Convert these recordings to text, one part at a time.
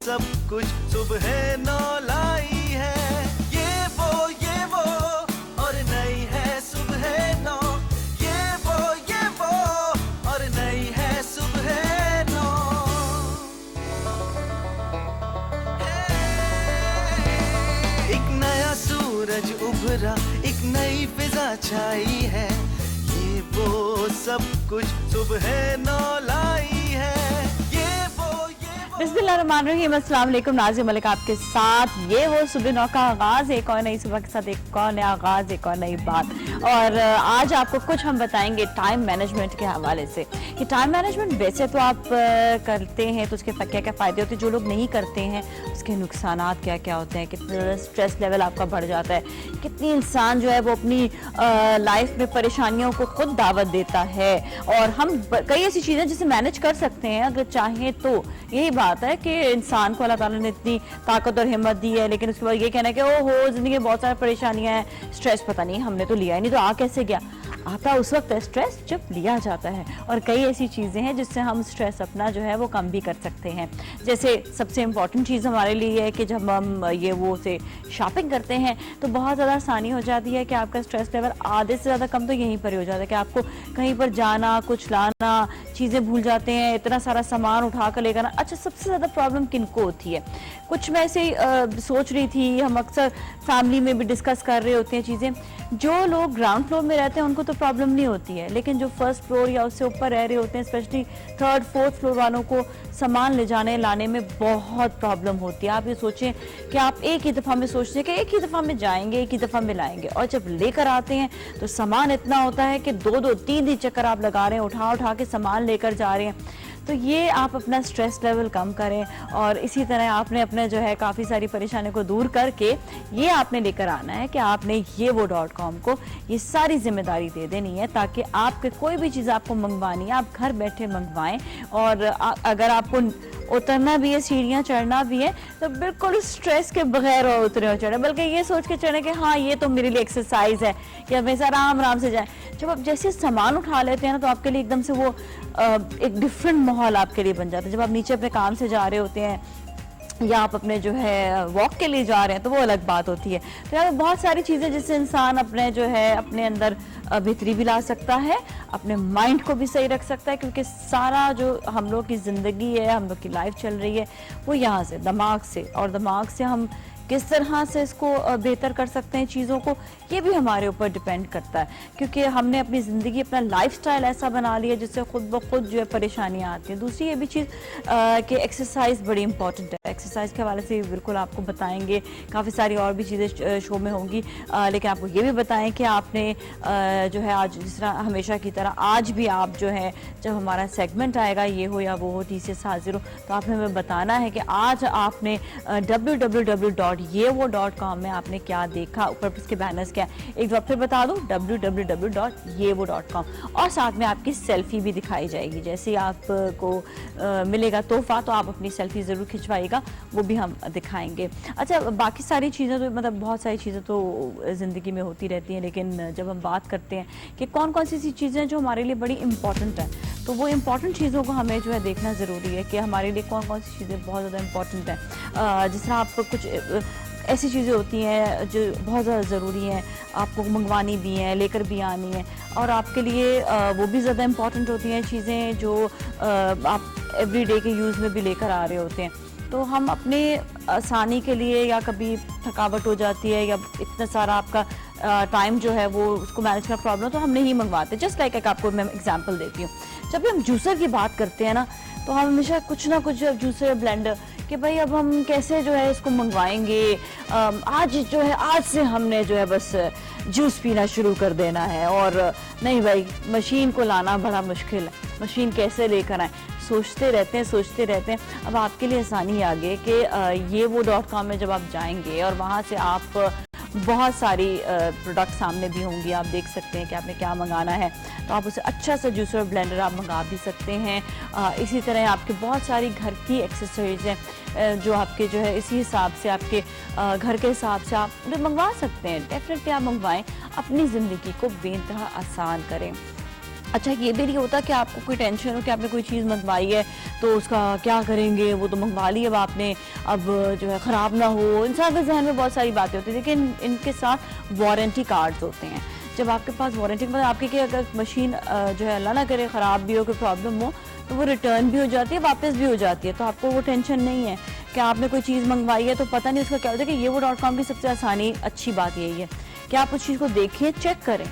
सब कुछ सुबह 9 लाई है। ये वो और नई है सुबह 9। ये वो और नई है सुबह 9। एक नया सूरज उभरा, एक नई फिजा छाई है। ये वो सब कुछ सुबह 9 लाई है। बिस्मिल्लाहिर्रहमानिर्रहीम, अस्सलाम वालेकुम। नाज़िया मलिक आपके साथ। ये वो सुबह 9 का आगाज़, एक और नई सुबह के साथ एक और नया आगाज़, एक और नई बात। और आज आपको कुछ हम बताएंगे टाइम मैनेजमेंट के हवाले से कि टाइम मैनेजमेंट वैसे तो आप करते हैं तो उसके क्या क्या फ़ायदे होते हैं, जो लोग नहीं करते हैं उसके नुकसानात क्या क्या होते हैं, कितना स्ट्रेस लेवल आपका बढ़ जाता है, कितनी इंसान जो है वो अपनी लाइफ में परेशानियों को खुद दावत देता है। और हम कई ऐसी चीज़ें जिसे मैनेज कर सकते हैं अगर चाहें तो। यही बात है कि इंसान को अल्लाह ताला ने इतनी ताकत और हिम्मत दी है, लेकिन उसके बाद ये कहना है कि ओहो ज़िंदगी में बहुत सारी परेशानियां हैं, स्ट्रेस पता नहीं हमने तो लिया ही नहीं, तो आ कैसे गया। आता उस वक्त है स्ट्रेस जब लिया जाता है। और कई ऐसी चीज़ें हैं जिससे हम स्ट्रेस अपना जो है वो कम भी कर सकते हैं। जैसे सबसे इम्पॉर्टेंट चीज़ हमारे लिए है कि जब हम ये वो से शॉपिंग करते हैं तो बहुत ज़्यादा आसानी हो जाती है कि आपका स्ट्रेस लेवल आधे से ज़्यादा कम तो यहीं पर ही हो जाता है कि आपको कहीं पर जाना, कुछ लाना, चीज़ें भूल जाते हैं, इतना सारा सामान उठा कर लेकर। अच्छा, सबसे ज़्यादा प्रॉब्लम किनको होती है? कुछ मैं ऐसे सोच रही थी, हम अक्सर फैमिली में भी डिस्कस कर रहे होते हैं चीज़ें। जो लोग ग्राउंड फ्लोर में रहते हैं उनको तो प्रॉब्लम नहीं होती है, लेकिन जो फर्स्ट फ्लोर या उससे ऊपर रह रहे होते हैं, स्पेशली थर्ड फोर्थ फ्लोर वालों को सामान ले जाने लाने में बहुत प्रॉब्लम होती है। आप ये सोचें कि आप एक ही दफ़ा में सोचते हैं कि एक ही दफ़ा में जाएंगे, एक ही दफ़ा में लाएंगे, और जब लेकर आते हैं तो सामान इतना होता है कि दो तीन चक्कर आप लगा रहे हैं, उठा के सामान लेकर जा रहे हैं। तो ये आप अपना स्ट्रेस लेवल कम करें और इसी तरह आपने अपने जो है काफ़ी सारी परेशानियों को दूर करके ये आपने लेकर आना है कि आपने ये वो .com को ये सारी जिम्मेदारी दे देनी है, ताकि आपके कोई भी चीज़ आपको मंगवानी है आप घर बैठे मंगवाएं। और अगर आपको उतरना भी है, सीढ़ियाँ चढ़ना भी है, तो बिल्कुल स्ट्रेस के बगैर और उतरे और चढ़े, बल्कि ये सोच के चढ़े कि हाँ ये तो मेरे लिए एक्सरसाइज है, या हमेशा आराम से जाए। जब आप जैसे सामान उठा लेते हैं ना तो आपके लिए एकदम से वो एक डिफरेंट माहौल आपके लिए बन जाता है। जब आप नीचे अपने काम से जा रहे होते हैं या आप अपने जो है वॉक के लिए जा रहे हैं तो वो अलग बात होती है। तो यार बहुत सारी चीज़ें जिससे इंसान अपने जो है अपने अंदर बेहतरी भी ला सकता है, अपने माइंड को भी सही रख सकता है, क्योंकि सारा जो हम लोग की ज़िंदगी है, हम लोग की लाइफ चल रही है वो यहाँ से दिमाग से, और दिमाग से हम किस तरह से इसको बेहतर कर सकते हैं चीज़ों को, ये भी हमारे ऊपर डिपेंड करता है। क्योंकि हमने अपनी ज़िंदगी, अपना लाइफस्टाइल ऐसा बना लिया जिससे खुद ब खुद जो है परेशानियाँ आती हैं। दूसरी ये भी चीज़ कि एक्सरसाइज बड़ी इंपॉर्टेंट है। एक्सरसाइज के हवाले से बिल्कुल आपको बताएंगे, काफ़ी सारी और भी चीज़ें शो में होंगी, लेकिन आपको ये भी बताएं कि आपने जो है आज जिस तरह हमेशा की तरह आज भी आप जो है जब हमारा सेगमेंट आएगा ये हो या वो हो 30 से 7 तो आपने हमें बताना है कि आज आपने www.yewo.com में आपने क्या देखा, ऊपर इसके बैनर्स क्या है। एक बार फिर बता दूं, www.yewo.com, और साथ में आपकी सेल्फी भी दिखाई जाएगी। जैसे आपको मिलेगा तोहफा तो आप अपनी सेल्फी ज़रूर खिंचवाइएगा, वो भी हम दिखाएंगे। अच्छा, बाकी सारी चीज़ें तो मतलब बहुत सारी चीज़ें तो ज़िंदगी में होती रहती हैं, लेकिन जब हम बात करते हैं कि कौन कौन सी चीज़ें जो हमारे लिए बड़ी इंपॉर्टेंट हैं, तो वो इम्पॉर्टेंट चीज़ों को हमें जो है देखना ज़रूरी है कि हमारे लिए कौन कौन सी चीज़ें बहुत ज़्यादा इंपॉर्टेंट हैं। जिस तरह आप कुछ ऐसी चीज़ें होती हैं जो बहुत ज़्यादा ज़रूरी हैं, आपको मंगवानी भी हैं, लेकर भी आनी है, और आपके लिए वो भी ज़्यादा इंपॉर्टेंट होती हैं चीज़ें जो आप एवरीडे के यूज़ में भी लेकर आ रहे होते हैं। तो हम अपने आसानी के लिए, या कभी थकावट हो जाती है या इतना सारा आपका टाइम जो है वो उसको मैनेज करना प्रॉब्लम, तो हम नहीं मंगवाते। जस्ट लाइक आपको मैं एग्जांपल देती हूँ, जब भी हम जूसर की बात करते हैं ना तो हम हमेशा कुछ ना कुछ जूसर ब्लेंडर कि भाई अब हम कैसे जो है इसको मंगवाएंगे, आज जो है आज से हमने जो है बस जूस पीना शुरू कर देना है, और नहीं भाई मशीन को लाना बड़ा मुश्किल है, मशीन कैसे लेकर आए, सोचते रहते हैं। अब आपके लिए आसानी आ गई कि ये वो .com में जब आप जाएंगे और वहाँ से आप बहुत सारी प्रोडक्ट सामने भी होंगी, आप देख सकते हैं कि आपने क्या मंगाना है, तो आप उसे अच्छा सा जूसर ब्लेंडर आप मंगा भी सकते हैं। इसी तरह आपके बहुत सारी घर की एक्सेसरीज हैं जो आपके जो है इसी हिसाब से आपके घर के हिसाब से आप उन्हें मंगवा सकते हैं। डेफिनेटली आप मंगवाएं, अपनी ज़िंदगी को बेइंतहा आसान करें। अच्छा, ये भी नहीं होता कि आपको कोई टेंशन हो कि आपने कोई चीज़ मंगवाई है तो उसका क्या करेंगे, वो तो मंगवा ली अब आपने, अब जो है ख़राब ना हो। इंसान के जहन में बहुत सारी बातें होती हैं, लेकिन इनके साथ वारंटी कार्ड्स होते हैं। जब आपके पास वारंटी मतलब आपकी कि अगर मशीन जो है अल्लाह ना करे ख़राब भी हो, कोई प्रॉब्लम हो, तो वो रिटर्न भी हो जाती है, वापस भी हो जाती है। तो आपको वो टेंशन नहीं है कि आपने कोई चीज़ मंगवाई है तो पता नहीं उसका क्या होता है। कि YeWo.com की सबसे आसानी अच्छी बात यही है कि आप उस चीज़ को देखें, चेक करें,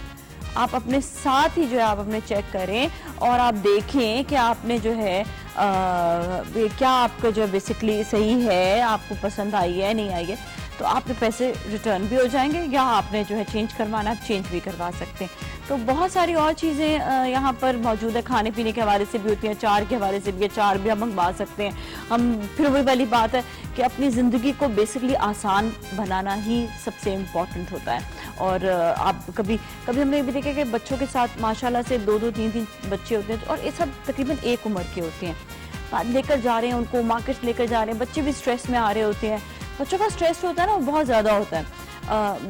आप अपने साथ ही जो है आप अपने चेक करें और आप देखें कि आपने जो है क्या आपका जो बेसिकली सही है, आपको पसंद आई है नहीं आई है, तो आपके पैसे रिटर्न भी हो जाएंगे, या आपने जो है चेंज करवाना चेंज भी करवा सकते हैं। तो बहुत सारी और चीज़ें यहाँ पर मौजूद है, खाने पीने के हवाले से भी होती हैं, चार के हवाले से भी है, चार भी हम मंगवा सकते हैं। हम फिर वही वाली बात है कि अपनी ज़िंदगी को बेसिकली आसान बनाना ही सबसे इम्पॉर्टेंट होता है। और आप कभी कभी हमने भी देखा कि बच्चों के साथ माशाल्लाह से 2-2, 3-3 बच्चे होते हैं और ये सब तकरीबन एक उम्र के होते हैं। लेकर जा रहे हैं उनको मार्केट लेकर जा रहे हैं, बच्चे भी स्ट्रेस में आ रहे होते हैं। बच्चों का स्ट्रेस होता है ना, वो बहुत ज़्यादा होता है।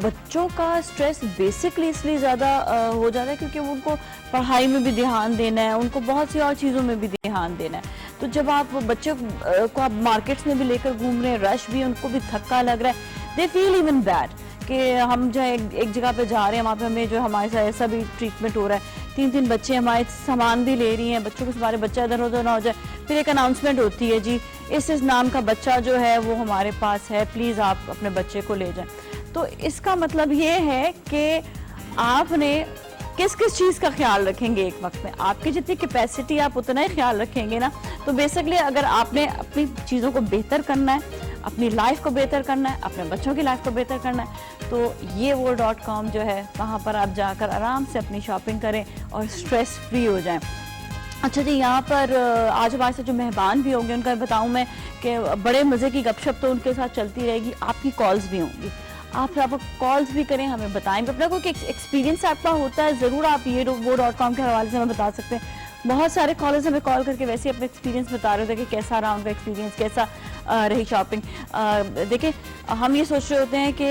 बच्चों का स्ट्रेस बेसिकली इसलिए ज़्यादा हो जाता है क्योंकि उनको पढ़ाई में भी ध्यान देना है, उनको बहुत सी और चीज़ों में भी ध्यान देना है। तो जब आप बच्चे को आप मार्केट्स में भी लेकर घूम रहे हैं, रश भी, उनको भी थक्का लग रहा है, दे फील इवन बैड कि हम जो है एक जगह पे जा रहे हैं, वहाँ पे हमें जो हमारे साथ ऐसा भी ट्रीटमेंट हो रहा है, 3-3 बच्चे हमारे सामान भी ले रही हैं, बच्चों के हमारे बच्चा इधर उधर ना हो जाए। फिर एक अनाउंसमेंट होती है, जी इस नाम का बच्चा जो है वो हमारे पास है, प्लीज़ आप अपने बच्चे को ले जाएं। तो इसका मतलब ये है कि आपने किस किस चीज़ का ख्याल रखेंगे एक वक्त में, आपकी जितनी कैपेसिटी आप उतना ही ख्याल रखेंगे ना। तो बेसिकली अगर आपने अपनी चीज़ों को बेहतर करना है, अपनी लाइफ को बेहतर करना है, अपने बच्चों की लाइफ को बेहतर करना है, तो YeWo.com जो है वहाँ पर आप जाकर आराम से अपनी शॉपिंग करें और स्ट्रेस फ्री हो जाएं। अच्छा जी, यहाँ पर आज हमारे साथ जो मेहमान भी होंगे उनका बताऊँ मैं कि बड़े मज़े की गपशप तो उनके साथ चलती रहेगी, आपकी कॉल्स भी होंगी, आप कॉल्स भी करें, हमें बताएं अपना कोई एक्सपीरियंस आपका होता है, ज़रूर आप YeWo.com के हवाले से हमें बता सकते हैं। बहुत सारे कॉलर्स हमें कॉल करके वैसे अपने एक्सपीरियंस बता रहे थे कि कैसा रहा उनका एक्सपीरियंस, कैसा रही शॉपिंग। देखिए, हम ये सोच रहे होते हैं कि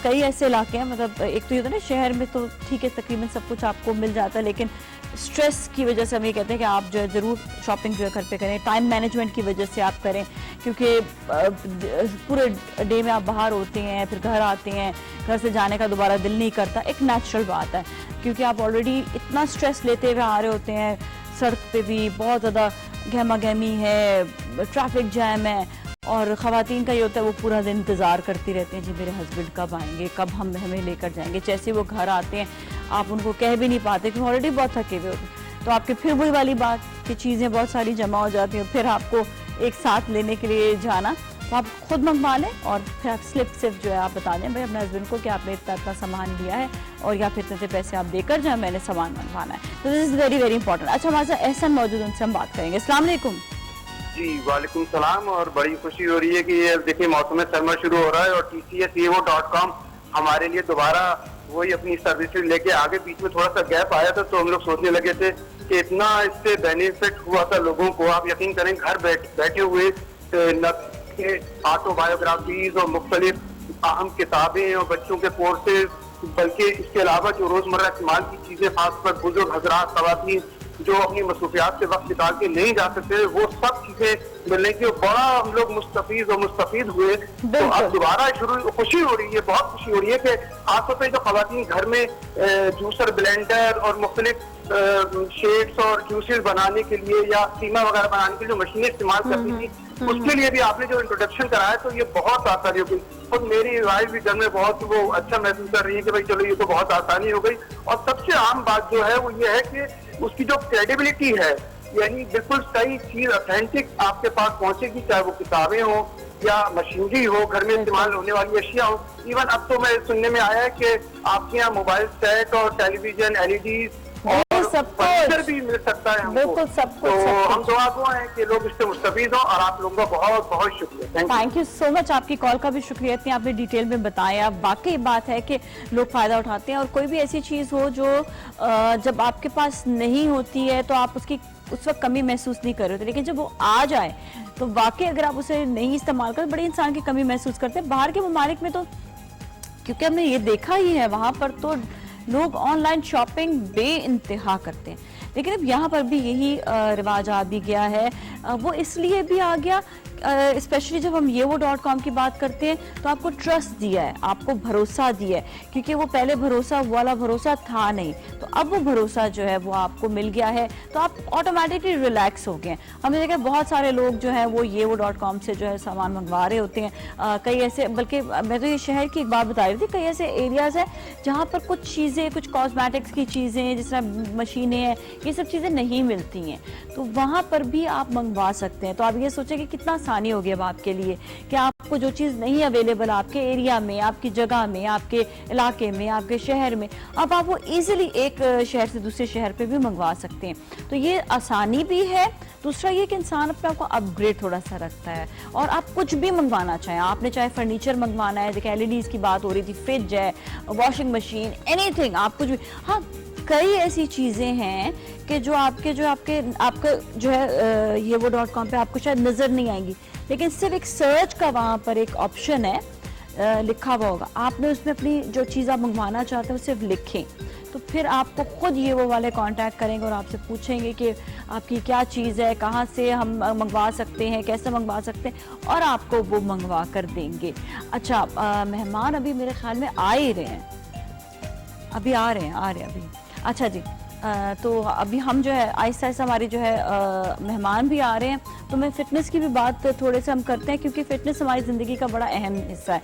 कई ऐसे इलाके हैं, मतलब एक तो ये होता है ना शहर में तो ठीक है तकरीबन सब कुछ आपको मिल जाता है, लेकिन स्ट्रेस की वजह से हम ये कहते हैं कि आप जो है ज़रूर शॉपिंग जो है घर पे करें, टाइम मैनेजमेंट की वजह से आप करें, क्योंकि पूरे डे में आप बाहर होते हैं, फिर घर आते हैं, घर से जाने का दोबारा दिल नहीं करता, एक नेचुरल बात है, क्योंकि आप ऑलरेडी इतना स्ट्रेस लेते हुए आ रहे होते हैं, सड़क पे भी बहुत ज़्यादा गहमा गहमी है, ट्रैफिक जैम है, और ख़वातीन का ये होता है वो पूरा दिन इंतज़ार करती रहती हैं, जी मेरे हस्बैंड कब आएंगे, कब हमें लेकर जाएंगे। जैसे वो घर आते हैं आप उनको कह भी नहीं पाते क्योंकि ऑलरेडी बहुत थके हुए होते हैं। तो आपके फिर वही वाली बात कि चीज़ें बहुत सारी जमा हो जाती हैं, फिर आपको एक साथ लेने के लिए जाना, तो आप खुद मंगवा लें और फिर आप सिर्फ जो है आप बता दें भाई अपने हस्बैंड को कि आपने इतना सामान लिया है और या फिर इतने पैसे आप देकर जाए, मैंने सामान मंगवाना है। तो this is very very important. अच्छा, हमारे साथ एहसन मौजूद, उनसे हम बात करेंगे। अस्सलाम वालेकुम। जी वालेकुम सलाम। और बड़ी खुशी हो रही है कि ये देखिए मौसम सरमा शुरू हो रहा है और TCS YeWo.com हमारे लिए दोबारा वही अपनी सर्विसेज लेके आगे। बीच में थोड़ा सा गैप आया था तो हम लोग सोचने लगे थे कि इतना इससे बेनिफिट हुआ था लोगों को, आप यकीन करें घर बैठे हुए ऑटोबायोग्राफीज और मुख्तलिफ अहम किताबें और बच्चों के कोर्सेज, बल्कि इसके अलावा जो रोजमर्रा इस्तेमाल की चीजें, खासकर बुजुर्ग हजरात, खवातीन जो अपनी मसरूफियात से वक्त निकाल के नहीं जा सकते, वो सब चीजें मिलने की बड़ा हम लोग मुस्तफीद हुए। तो अब दोबारा खुशी हो रही है, बहुत खुशी हो रही है कि खासतौर पर जो खवातीन घर में जूसर, ब्लेंडर और मुख्तलिफ शेड्स और जूसेस बनाने के लिए या कीमा वगैरह बनाने के लिए जो मशीनें इस्तेमाल करती थी, उसके लिए भी आपने जो इंट्रोडक्शन कराया तो ये बहुत आसानी हो गई। खुद मेरी वाइफ भी घर में बहुत वो अच्छा महसूस कर रही है कि भाई चलो ये तो बहुत आसानी हो गई। और सबसे आम बात जो है वो ये है कि उसकी जो क्रेडिबिलिटी है, यानी बिल्कुल सही चीज ऑथेंटिक आपके पास पहुंचेगी, चाहे वो किताबें हो या मशीनरी हो, घर में इस्तेमाल होने वाली अशिया हो। इवन अब तो मैं सुनने में आया है कि आपके यहाँ मोबाइल सेट और टेलीविजन, LED सब भी मिल सकता है हमको। बिल्कुल सब कुछ। तो हम दुआ हैं कि लोग इससे मुस्तफीद हों और आप लोगों का बहुत बहुत शुक्रिया। थैंक यू सो मच, आपकी कॉल का भी शुक्रिया, इतनी आपने डिटेल में बताया। वाकई बात है कि लोग फायदा उठाते हैं और कोई भी ऐसी चीज हो जो जब आपके पास नहीं होती है तो आप उसकी उस वक्त कमी महसूस नहीं कर रहे होते, लेकिन जब वो आ जाए तो वाकई अगर आप उसे नहीं इस्तेमाल करें बड़ी इंसान की कमी महसूस करते हैं। बाहर के ममालिक में तो क्योंकि हमने ये देखा ही है, वहां पर तो लोग ऑनलाइन शॉपिंग बे इंतहा करते हैं, लेकिन अब यहाँ पर भी यही रिवाज आ भी गया है। वो इसलिए भी आ गया, स्पेशली जब हम yewo.com की बात करते हैं तो आपको ट्रस्ट दिया है, आपको भरोसा दिया है, क्योंकि वो पहले भरोसा वाला भरोसा था नहीं, तो अब वो भरोसा जो है वो आपको मिल गया है, तो आप ऑटोमेटिकली रिलैक्स हो गए। हमने देखा बहुत सारे लोग जो है वो yewo.com से जो है सामान मंगवा रहे होते हैं। कई ऐसे, बल्कि मैं तो ये शहर की एक बात बता रही थी, कई ऐसे एरियाज है जहाँ पर कुछ चीज़ें, कुछ कॉस्मेटिक्स की चीज़ें, जिस तरह मशीनें हैं, ये सब चीज़ें नहीं मिलती हैं, तो वहाँ पर भी आप मंगवा सकते हैं। तो आप ये सोचें कि कितना आसानी होगी अब आपके लिए कि आपको जो चीज़ नहीं अवेलेबल आपके एरिया में, आपकी जगह में, आपके इलाके में, आपके शहर में, अब आप वो इजीली एक शहर से दूसरे शहर पे भी मंगवा सकते हैं। तो ये आसानी भी है। दूसरा ये कि इंसान अपने आप को अपग्रेड थोड़ा सा रखता है, और आप कुछ भी मंगवाना चाहें, आपने चाहे फर्नीचर मंगवाना है, देखिए एलईडीज की बात हो रही थी, फ्रिज है, वॉशिंग मशीन, एनीथिंग, आप कुछ भी। हाँ, कई ऐसी चीज़ें हैं कि जो आपका जो है yewo.com पे आपको शायद नज़र नहीं आएंगी, लेकिन सिर्फ एक सर्च का वहाँ पर एक ऑप्शन है, लिखा हुआ होगा, आपने उसमें अपनी जो चीज़ आप मंगवाना चाहते हैं वो सिर्फ लिखें, तो फिर आपको खुद yewo वाले कांटेक्ट करेंगे और आपसे पूछेंगे कि आपकी क्या चीज़ है, कहाँ से हम मंगवा सकते हैं, कैसे मंगवा सकते हैं, और आपको वो मंगवा कर देंगे। अच्छा, मेहमान अभी मेरे ख्याल में आ ही रहे हैं, अभी आ रहे हैं अभी। अच्छा जी, तो अभी हम जो है आहिस्ता आहिस्ता हमारी जो है मेहमान भी आ रहे हैं, तो मैं फ़िटनेस की भी बात थोड़े से हम करते हैं, क्योंकि फ़िटनेस हमारी ज़िंदगी का बड़ा अहम हिस्सा है।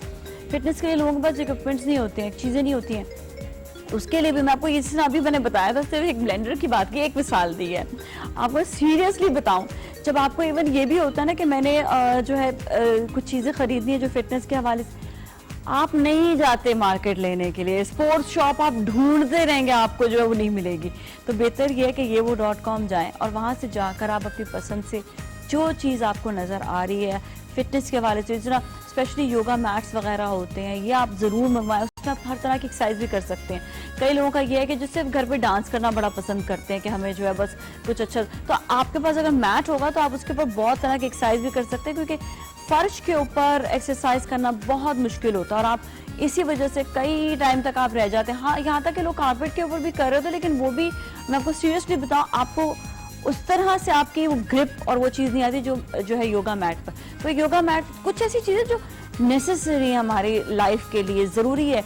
फ़िटनेस के लिए लोगों के पास इक्विपमेंट्स नहीं होते हैं, चीज़ें नहीं होती हैं, उसके लिए भी मैं आपको इस अभी मैंने बताया था, सिर्फ एक ब्लेंडर की बात की, एक मिसाल दी है। आपको सीरियसली बताऊं, जब आपको इवन ये भी होता है ना कि मैंने जो है कुछ चीज़ें ख़रीदनी है जो फिटनेस के हवाले से, आप नहीं जाते मार्केट लेने के लिए, स्पोर्ट्स शॉप आप ढूंढते रहेंगे, आपको जो है वो नहीं मिलेगी। तो बेहतर ये है कि yewo.com जाएं और वहाँ से जाकर आप अपनी पसंद से जो चीज़ आपको नज़र आ रही है फिटनेस के हवाले से, जिस स्पेशली योगा मैट्स वगैरह होते हैं, ये आप ज़रूर मंगवाएं। उसमें आप हर तरह की एक्सरसाइज भी कर सकते हैं। कई लोगों का ये है कि जो सिर्फ घर पे डांस करना बड़ा पसंद करते हैं कि हमें जो है बस कुछ अच्छा, तो आपके पास अगर मैट होगा तो आप उसके ऊपर बहुत तरह की एक्सरसाइज भी कर सकते हैं, क्योंकि फर्श के ऊपर एक्सरसाइज करना बहुत मुश्किल होता है और आप इसी वजह से कई टाइम तक आप रह जाते हैं। हाँ, यहाँ तक कि लोग कारपेट के ऊपर भी कर रहे होते हैं, लेकिन वो भी मैं आपको सीरियसली बताऊँ, आपको उस तरह से आपकी वो ग्रिप और वो चीज़ नहीं आती जो है योगा मैट पर। तो योगा मैट कुछ ऐसी चीज़ें जो नेसेसरी है हमारी लाइफ के लिए, ज़रूरी है।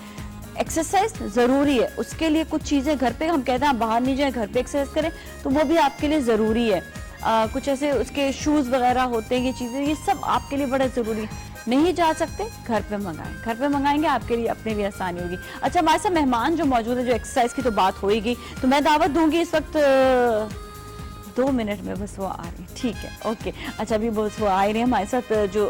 एक्सरसाइज ज़रूरी है, उसके लिए कुछ चीज़ें घर पे, हम कहते हैं आप बाहर नहीं जाएं, घर पे एक्सरसाइज करें, तो वो भी आपके लिए ज़रूरी है। कुछ ऐसे उसके शूज़ वगैरह होते हैं, ये चीज़ें, ये सब आपके लिए बड़ा ज़रूरी है। नहीं जा सकते, घर पे मंगाएं, घर पे मंगाएंगे आपके लिए, अपने लिए आसानी होगी। अच्छा, हमारे साथ मेहमान जो मौजूद है, जो एक्सरसाइज की तो बात होएगी, तो मैं दावत दूंगी इस वक्त 2 मिनट में, बस वो आ रही है, ठीक है, ओके। अच्छा, अभी बस वो आ रही है हमारे साथ, जो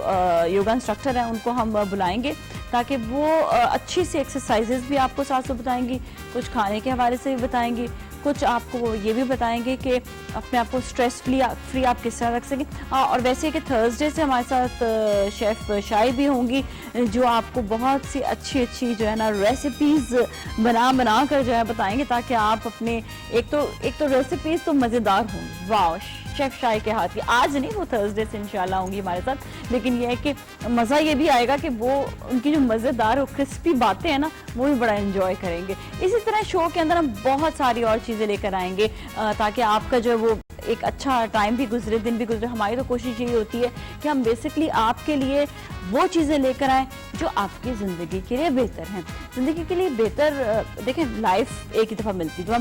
योगा इंस्ट्रक्टर हैं उनको हम बुलाएंगे ताकि वो अच्छी सी एक्सरसाइजेज भी आपको साथ साथ बताएंगी, कुछ खाने के हवाले से भी बताएंगी, कुछ आपको ये भी बताएंगे कि अपने आप को स्ट्रेस फ्री आप किस तरह रख सकें। हाँ, और वैसे कि थर्सडे से हमारे साथ शेफ़ शाही भी होंगी, जो आपको बहुत सी अच्छी जो है ना रेसिपीज़ बना कर जो है बताएंगे, ताकि आप अपने एक तो रेसिपीज़ तो मज़ेदार होंगी। वाह, शेफ़ शाही के हाथ की। आज नहीं, वो थर्सडे से इंशाल्लाह होंगी हमारे साथ, लेकिन ये है कि मज़ा ये भी आएगा कि वो उनकी जो मज़ेदार और क्रिस्पी बातें हैं ना, वो भी बड़ा एंजॉय करेंगे। इसी तरह शो के अंदर हम बहुत सारी और चीज़ें लेकर आएंगे ताकि आपका जो है वो एक अच्छा टाइम भी गुजरे, दिन भी गुजरे। हमारी तो कोशिश यही होती है कि हम बेसिकली आपके लिए वो चीज़ें लेकर आएँ जो आपकी ज़िंदगी के लिए बेहतर हैं। ज़िंदगी के लिए बेहतर, देखें, लाइफ एक ही दफ़ा मिलती है।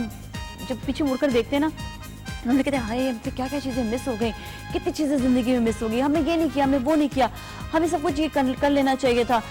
जब पीछे मुड़कर देखते हैं ना, हम कहते हैं हाय, हमसे क्या क्या चीज़ें मिस हो गई, कितनी चीज़ें ज़िंदगी में मिस हो गई, हमने ये नहीं किया, हमने वो नहीं किया, हमें सब कुछ ये कर लेना चाहिए था,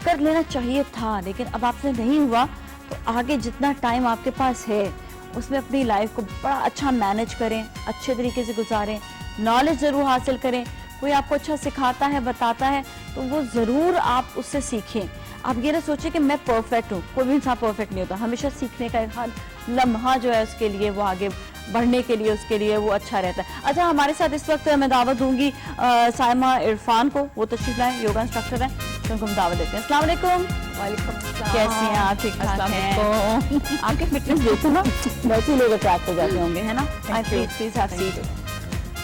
कर लेना चाहिए था, लेकिन अब आपसे नहीं हुआ। तो आगे जितना टाइम आपके पास है उसमें अपनी लाइफ को बड़ा अच्छा मैनेज करें, अच्छे तरीके से गुजारें, नॉलेज ज़रूर हासिल करें। कोई आपको अच्छा सिखाता है, बताता है, तो वो ज़रूर आप उससे सीखें। आप ये ना सोचें कि मैं परफेक्ट हूँ, कोई भी इंसान परफेक्ट नहीं होता। हमेशा सीखने का हर लम्हा जो है उसके लिए, वो आगे बढ़ने के लिए, उसके लिए वो अच्छा रहता है। अच्छा, हमारे साथ इस वक्त मैं दावत दूंगी साइमा इरफान को, वो तशरीफ लाएं, योगा इंस्ट्रक्टर हैं, तो उनको हम दावत देते हैं। अस्सलाम वालेकुम। वालेकुम अस्सलाम। कैसी हैं आप? ठीक ठाक हैं? आपके फिटनेस देखो ना, वैसे लोग अट्रैक्ट हो जाते होंगे, है ना? Please have seat.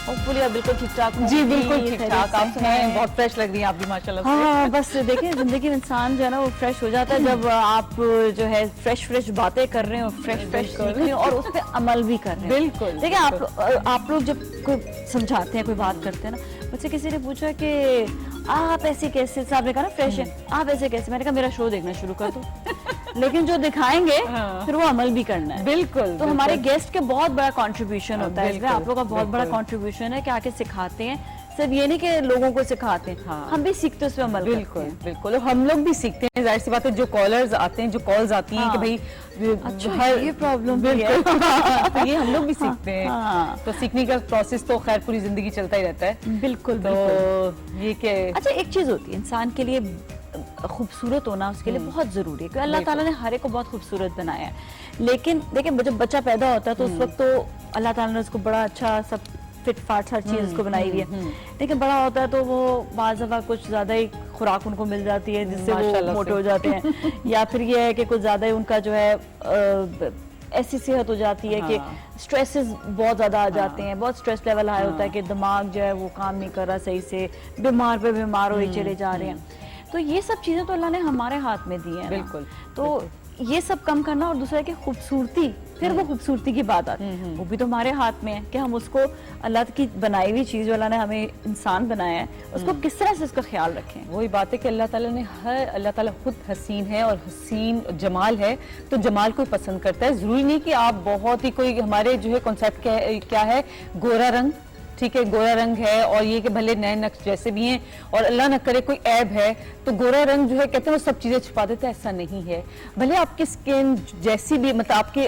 होपफुली आप बिल्कुल ठीक ठाक जी बिल्कुल ठीक ठाक आप हैं, बहुत फ्रेश लग रही हैं आप भी माशाल्लाह से। हाँ बस देखिए जिंदगी में इंसान जो है ना वो फ्रेश हो जाता है जब आप जो है फ्रेश बातें कर रहे हो, फ्रेश सीख रहे हो और उस पर अमल भी कर रहे हो। बिल्कुल देखिए आप लोग जब कोई समझाते हैं, कोई बात करते हैं ना, मुझसे किसी ने पूछा कि आप ऐसे कैसे, साहब ने कहा ना फ्रेश है, आप ऐसे कैसे, मैंने कहा मेरा शो देखना शुरू कर दो। लेकिन जो दिखाएंगे फिर वो अमल भी करना है। बिल्कुल तो हमारे गेस्ट के बहुत बड़ा कंट्रीब्यूशन होता है इसमें, आप लोग का बहुत बड़ा कंट्रीब्यूशन है कि आके सिखाते हैं, सिर्फ ये नहीं कि लोगों को सिखाते हैं, हम भी सीखते हैं, उसमें अमल करते बिल्कुल हैं। बिल्कुल हम लोग भी सीखते हैं, जाहिर सी बात है। जो कॉलर्स आते हैं, जो कॉल्स आती हैं कि भाई अच्छा ये प्रॉब्लम भी है तो ये हम लोग भी सीखते हैं। हाँ। तो सीखने का प्रोसेस तो खैर पूरी जिंदगी चलता ही रहता है। बिल्कुल तो बिल्कुल। ये क्या अच्छा एक चीज होती है इंसान के लिए खूबसूरत होना, उसके लिए बहुत जरूरी है क्योंकि अल्लाह ताला ने हर एक को बहुत खूबसूरत बनाया है। लेकिन देखिए जब बच्चा पैदा होता है तो उस वक्त तो अल्लाह ताला ने उसको बड़ा अच्छा सब फिट फाट हर चीज उसको बनाई हुई है। लेकिन बड़ा होता है तो वो बाज़ दफा कुछ ज्यादा ही खुराक उनको मिल जाती है जिससे वो मोटे हो जाते हैं या फिर ये है कि कुछ ज्यादा ही उनका जो है ऐसी सेहत हो जाती है कि स्ट्रेसेस बहुत ज्यादा आ जाते हैं, बहुत स्ट्रेस लेवल हाई होता है कि दिमाग जो है वो काम नहीं कर रहा सही से, बीमार पे बीमार होते चले जा रहे हैं। तो ये सब चीजें तो अल्लाह ने हमारे हाथ में दी है। बिल्कुल। तो ये सब कम करना और दूसरा की खूबसूरती, फिर वो खूबसूरती की बात आती है, वो भी तो हमारे हाथ में है कि हम उसको अल्लाह की बनाई हुई चीज, अल्लाह ने हमें इंसान बनाया है, उसको किस तरह से उसका ख्याल रखें। वही बात है कि अल्लाह ताला खुद हसीन है और हसीन जमाल है, तो जमाल को पसंद करता है। जरूरी नहीं कि आप बहुत ही कोई, हमारे जो है कॉन्सेप्ट क्या है, गोरा रंग, ठीक है, गोरा रंग है और ये कि भले नए नक्श जैसे भी हैं और अल्लाह न करे कोई ऐब है तो गोरा रंग जो है कहते हैं वो सब चीजें छुपा देता है, ऐसा नहीं है। भले आपकी स्किन जैसी भी, मतलब आपकी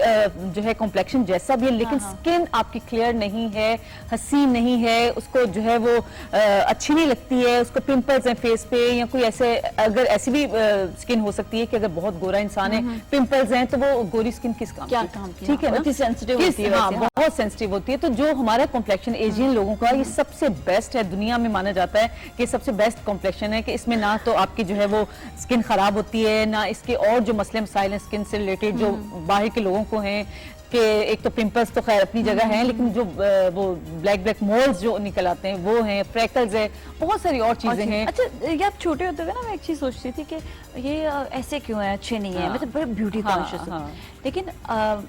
जो है कॉम्प्लेक्शन जैसा भी है, लेकिन स्किन आपकी क्लियर नहीं है, हसीन नहीं है, उसको जो है वो अच्छी नहीं लगती है, उसको पिंपल्स हैं फेस पे या कोई ऐसे, अगर ऐसी भी स्किन हो सकती है कि अगर बहुत गोरा इंसान है, पिंपल्स हैं, तो वो गोरी स्किन किस काम क्या की? काम की? ठीक है ना, सेंसिटिव होती है वैसे, बहुत सेंसिटिव होती है। तो जो हमारा कॉम्प्लेक्शन एशियन लोगों का ये सबसे बेस्ट है, दुनिया में माना जाता है कि सबसे बेस्ट कॉम्प्लेक्शन है, कि इसमें ना तो आपकी जो है वो स्किन खराब होती है, ना इसके और जो मसले मसाइल हैं स्किन से रिलेटेड जो बाहर के लोगों को हैं, कि एक तो पिंपल्स तो खैर अपनी जगह हैं, लेकिन जो वो ब्लैक मोल्स जो निकल आते हैं वो हैं, फ्रैकल्स है, बहुत सारी और चीजें हैं। अच्छा ये आप छोटे होते हुए ना मैं एक चीज सोचती थी कि ये ऐसे क्यों है, अच्छे नहीं है, मतलब बड़े ब्यूटी कॉन्शियस हूं। लेकिन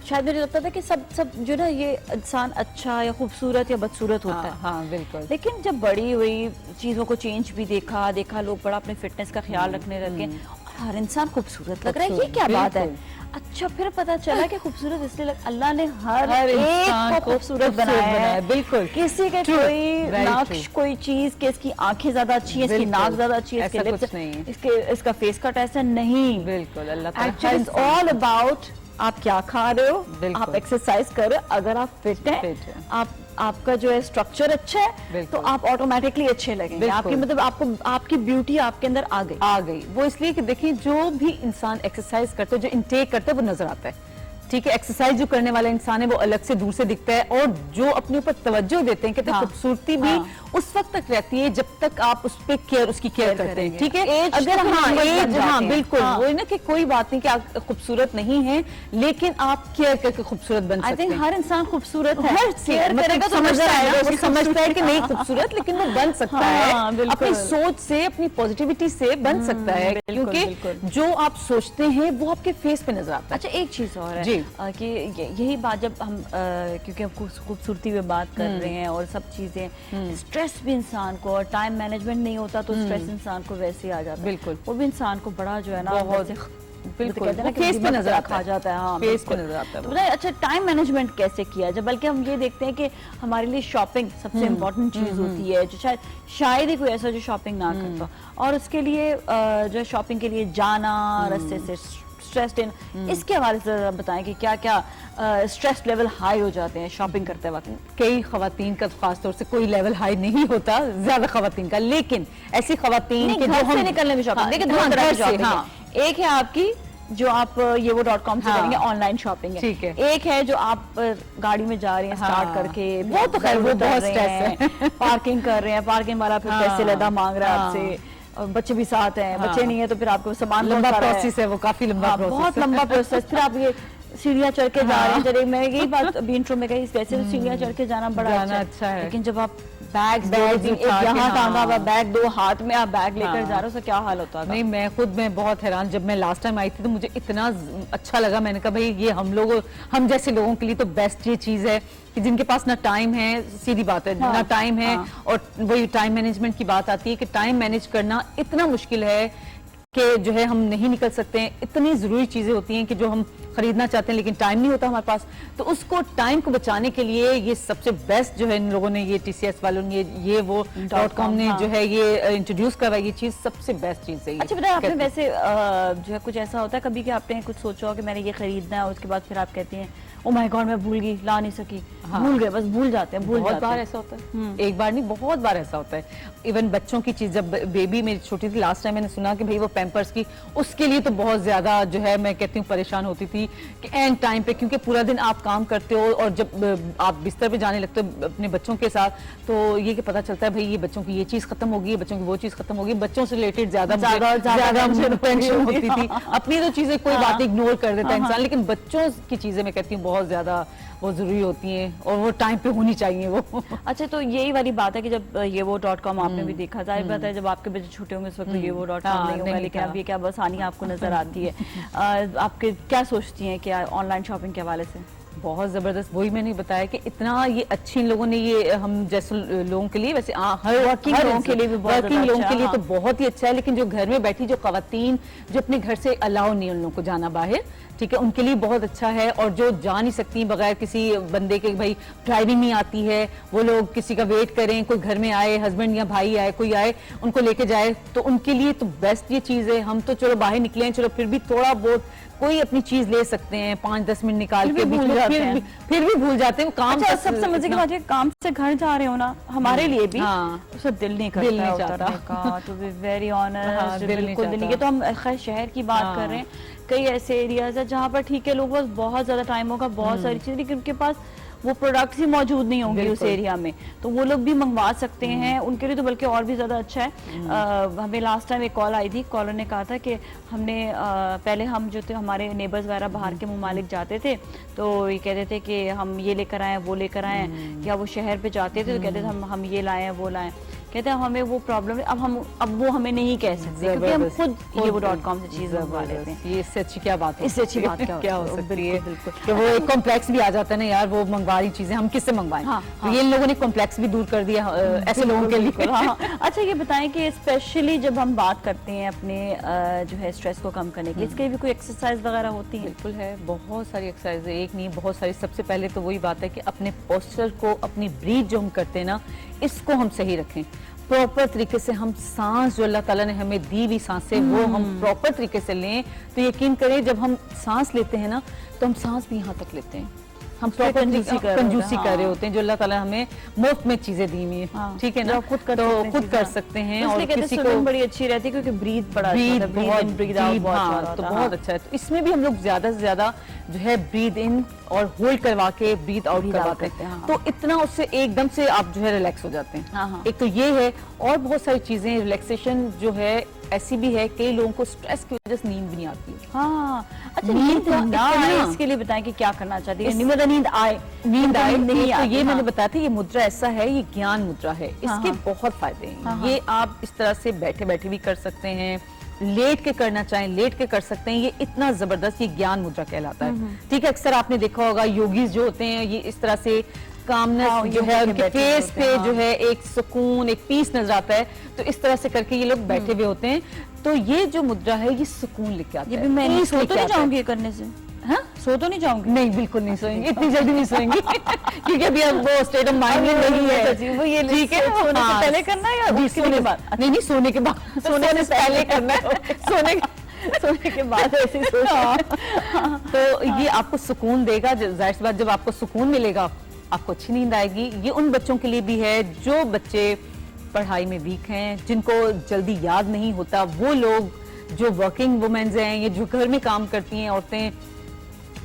शायद मुझे लगता था कि सब जो ना ये इंसान अच्छा या खूबसूरत या बदसूरत होता है। हाँ बिल्कुल। लेकिन जब बड़ी हुई चीजों को चेंज भी देखा लोग बड़ा अपने फिटनेस का ख्याल रखने लगे, हर इंसान खूबसूरत लग रहा है, ये क्या बात है? अच्छा फिर पता चला कि खूबसूरत इसलिए अल्लाह ने हर एक को खूबसूरत बनाया है। बिल्कुल। किसी के कोई नक्श, कोई चीज कि इसकी आंखें ज्यादा अच्छी है, इसकी नाक ज्यादा अच्छी है, इसके लिप्स नहीं, इसका फेस कट ऐसा नहीं। बिल्कुल। अल्लाह ताला एक्चुअली इट्स ऑल अबाउट आप क्या खा रहे हो, आप एक्सरसाइज कर रहे हो, अगर आप फिट हैं, आपका जो है स्ट्रक्चर अच्छा है तो आप ऑटोमेटिकली अच्छे लगेंगे, आपकी मतलब आपकी ब्यूटी आपके अंदर आ गई। वो इसलिए कि देखिए जो भी इंसान एक्सरसाइज करते है, जो इनटेक करते हैं वो नजर आता है, ठीक है। एक्सरसाइज जो करने वाला इंसान है वो अलग से दूर से दिखता है, और जो अपने ऊपर तवज्जो देते हैं, कहते हैं खूबसूरती भी उस वक्त तक रहती है जब तक आप उस पे उसकी केयर करते हैं, ठीक है। अगर बिल्कुल वो ना कि कोई बात नहीं कि आप खूबसूरत नहीं है, लेकिन आप केयर करके खूबसूरत बन सकते हैं। हर इंसान खूबसूरत है, केयर करेगा तो समझता है कि नहीं खूबसूरत, लेकिन वो बन सकता है अपनी सोच से, अपनी पॉजिटिविटी से बन सकता है, क्योंकि जो आप सोचते हैं वो आपके फेस पे नजर आता है। अच्छा एक चीज और है कि यही बात जब हम क्योंकि हम खूबसूरती पे बात कर रहे हैं और सब चीजें, स्ट्रेस भी इंसान को, और टाइम मैनेजमेंट नहीं होता तो स्ट्रेस इंसान को वैसे ही आ जाता है। बिल्कुल। वो भी इंसान को बड़ा जो है ना बिल्कुल फेस पे नजर खा जाता है। हाँ फेस पे नजर आता है। अच्छा टाइम मैनेजमेंट कैसे किया जाए? बल्कि हम ये देखते हैं कि हमारे लिए शॉपिंग सबसे इम्पोर्टेंट चीज होती है, जो शायद ही कोई ऐसा जो शॉपिंग ना करता, और उसके लिए जो है शॉपिंग के लिए जाना, रास्ते से स्ट्रेस्ड इन, इसके हवाले से बताएं कि क्या क्या स्ट्रेस लेवल हाई हो जाते हैं शॉपिंग करते वक्त? कई खवातीन का खासतौर से कोई लेवल हाई नहीं होता, ज्यादा खवातीन का, लेकिन ऐसी खवातीन के घर से निकलने में शॉपिंग, देखिए दो तरह की शॉपिंग है। एक है आपकी जो आप yewo.com से करेंगे, ऑनलाइन शॉपिंग है, ठीक है। एक है जो आप गाड़ी में जा रहे हैं स्टार्ट करके, वो तो खैर वो बहुत स्ट्रेस है, पार्किंग कर रहे हैं, पार्किंग वाला फिर पैसे लदा मांग रहा है आपसे, और बच्चे भी साथ हैं, बच्चे नहीं है तो फिर आपको सामान लंबा प्रोसेस है, वो काफी लंबा प्रोसेस, बहुत लंबा प्रोसेस, फिर आप ये सीढ़ियाँ चढ़ के जा रहे हैं, चले मैं यही बात अभी इंट्रो में गई, वैसे तो सीढ़ियाँ चढ़ के जाना बड़ा अच्छा है, लेकिन जब आप बैग यहाँ टांगा हुआ बैग, 2 हाथ में आप बैग लेकर जा रहे हो, तो क्या हाल होता है? नहीं, मैं बहुत हैरान, जब मैं लास्ट टाइम आई थी तो मुझे इतना अच्छा लगा, मैंने कहा भाई ये हम जैसे लोगों के लिए तो बेस्ट ये चीज है कि जिनके पास ना टाइम है, सीधी बात है, ना टाइम है, और वही टाइम मैनेजमेंट की बात आती है कि टाइम मैनेज करना इतना मुश्किल है कि जो है हम नहीं निकल सकते हैं। इतनी जरूरी चीजें होती हैं कि जो हम खरीदना चाहते हैं लेकिन टाइम नहीं होता हमारे पास, तो उसको टाइम को बचाने के लिए ये सबसे बेस्ट जो है इन लोगों ने, ये TCS वालों ने, ये वो .com ने जो है ये इंट्रोड्यूस करा, ये चीज सबसे बेस्ट चीज है। अच्छा बताइए, आपने वैसे जो है कुछ ऐसा होता है कभी कि आपने कुछ सोचा हो कि मैंने ये खरीदना है, उसके बाद फिर आप कहती हैं ओ माय गॉड मैं भूल गई, ला नहीं सकी, भूल गए, बस भूल जाते हैं, बहुत बार ऐसा होता है, एक बार नहीं बहुत बार ऐसा होता है। इवन बच्चों की चीज, जब बेबी मेरी छोटी थी लास्ट टाइम, मैंने सुना कि भाई वो पैम्पर्स की, उसके लिए तो बहुत ज्यादा जो है मैं कहती हूँ परेशान होती थी कि एंड टाइम पे, क्योंकि पूरा दिन आप काम करते हो और जब आप बिस्तर पे जाने लगते हो अपने बच्चों के साथ, तो ये कि पता चलता है भाई ये बच्चों की ये चीज खत्म होगी, बच्चों की वो चीज खत्म होगी, बच्चों से रिलेटेड ज्यादा टेंशन होती थी। अपनी तो चीजें कोई बात इग्नोर कर देता है इंसान, लेकिन बच्चों की चीजें मैं कहती हूँ बहुत ज्यादा वो जरूरी होती हैं और वो टाइम पे होनी चाहिए वो। अच्छा, तो यही वाली बात है कि जब ये वो .com आपने भी देखा, जाहिर बात है जब आपके बच्चे छोटे होंगे उस वक्त ये वो .com नहीं होगा, लेकिन अब ये क्या आसानी आपको नजर आती है। आपके क्या सोचती हैं कि ऑनलाइन शॉपिंग के हवाले से? बहुत जबरदस्त, वही मैंने बताया कि इतना ये अच्छी इन लोगों ने ये हम जैसे लोगों के लिए, वैसे हर वर्किंग लोगों के लिए भी, वर्किंग लोगों के लिए तो बहुत ही अच्छा है, लेकिन जो घर में बैठी जो खवातीन जो अपने घर से अलाउ नहीं उन लोगों को जाना बाहर, ठीक है, उनके लिए बहुत अच्छा है। और जो जा नहीं सकती बगैर किसी बंदे के, भाई ड्राइविंग नहीं आती है, वो लोग किसी का वेट करें, कोई घर में आए, हस्बैंड या भाई आए, कोई आए उनको लेके जाए, तो उनके लिए तो बेस्ट ये चीज है। हम तो चलो बाहर निकले हैं, चलो फिर भी थोड़ा बहुत कोई अपनी चीज ले सकते हैं, 5-10 मिनट निकाल के, फिर भी भूल जाते हैं काम। अच्छा, सबसे मजे की बात है, काम से घर जा रहे हो ना, हमारे लिए भी उसका दिल नहीं करता है उतरने का, टू बी वेरी ऑनेस्ट, बिल्कुल दिल नहीं। ये तो हम खैर शहर की बात कर रहे हैं, कई ऐसे एरियाज है जहाँ पर ठीक है लोगों के पास बहुत ज्यादा टाइम होगा, बहुत सारी चीजें, लेकिन उनके पास वो प्रोडक्ट्स ही मौजूद नहीं होंगे उस एरिया में, तो वो लोग भी मंगवा सकते हैं, उनके लिए तो बल्कि और भी ज़्यादा अच्छा है। हमें लास्ट टाइम एक कॉल आई थी, कॉलर ने कहा था कि हमने पहले हम जो थे हमारे नेबर्स वगैरह बाहर के ममालिक जाते थे, तो ये कहते थे कि हम ये लेकर आए वो लेकर आए, या वो शहर पे जाते थे तो कहते थे हम ये लाएँ वो लाएँ, कहते हैं हमें वो प्रॉब्लम है, अब वो हमें नहीं कह सकते क्योंकि हम खुद ये वो .com से चीज मंगवा लेते हैं। ये इससे अच्छी क्या बात है, इससे अच्छी बात क्या हो सकती है, बिल्कुल कि वो एक कॉम्प्लेक्स भी आ जाता है ना यार, वो मंगवा रही चीजें हम किससे मंगवाएं। तो ये इन लोगों ने कॉम्प्लेक्स भी दूर कर दिया ऐसे लोगों के लिए। अच्छा, ये बताएं कि स्पेशली जब हम बात करते हैं अपने जो है स्ट्रेस को कम करने के लिए, इसके भी कोई एक्सरसाइज वगैरह होती है? बिल्कुल है, बहुत सारी एक्सरसाइज है, एक नहीं बहुत सारी। सबसे पहले तो वही बात है कि अपने पोस्चर को, अपनी ब्रीथ जो हम करते हैं ना, इसको हम सही रखें, प्रॉपर तरीके से हम सांस जो अल्लाह ताला ने हमें दी हुई सांसें वो हम प्रॉपर तरीके से लें। तो यकीन करें जब हम सांस लेते हैं ना, तो हम सांस भी यहाँ तक लेते हैं, हम प्रॉपर कंजूसी कर रहे होते हैं, जो अल्लाह ताला हमें मुफ्त में चीजें दी हुई है, ठीक है ना, खुद कर सकते हैं। और किसी को बड़ी अच्छी रहती है क्योंकि ब्रीथ बड़ा तो बहुत अच्छा है। तो इसमें भी हम लोग ज्यादा से ज्यादा जो है ब्रीथ इन और होल्ड करवा के ब्रीथ आउट करवाते हैं, तो इतना उससे एकदम से आप जो है रिलैक्स हो जाते हैं। एक तो ये है, और बहुत सारी चीजें रिलैक्सेशन जो है ऐसी भी है, कई लोगों को स्ट्रेस की वजह से नींद भी नहीं आती। अच्छा, नींद ना आए इसके लिए बताएं कि क्या करना चाहती है? नींद आए नहीं, तो ये मैंने बताया था, ये मुद्रा ऐसा है, ये ज्ञान मुद्रा है, इसके बहुत फायदे हैं। ये आप इस तरह से बैठे बैठे भी कर सकते हैं, लेट के करना चाहें लेट के कर सकते हैं। ये इतना जबरदस्त ये ज्ञान मुद्रा कहलाता है, ठीक है। अक्सर आपने देखा होगा योगीज जो होते हैं, ये इस तरह से कामनेस जो है उनके फेस पे जो है एक सुकून, एक पीस नजर आता है, तो इस तरह से करके ये लोग बैठे हुए होते हैं। तो ये जो मुद्रा है ये सुकून लेके आता है। ये भी मैं सो तो नहीं जाऊंगी ये करने से, हाँ सो तो नहीं जाऊंगी? नहीं, बिल्कुल नहीं सोएंगे, इतनी जल्दी नहीं सोएंगी क्योंकि अभी अब वो स्टेट ऑफ माइंड में नहीं है। वो ये ठीक है, सोने से पहले करना है या सोने के बाद? नहीं, सोने के बाद, सोने से पहले करना है, सोने के बाद ऐसे सोना। तो ये आपको सुकून देगा, जाहिर सी बात जब आपको सुकून मिलेगा आपको अच्छी नींद आएगी। ये उन बच्चों के लिए भी है जो बच्चे पढ़ाई में वीक हैं, जिनको जल्दी याद नहीं होता, वो लोग जो वर्किंग वुमेन्स हैं, ये जो घर में काम करती हैं औरतें,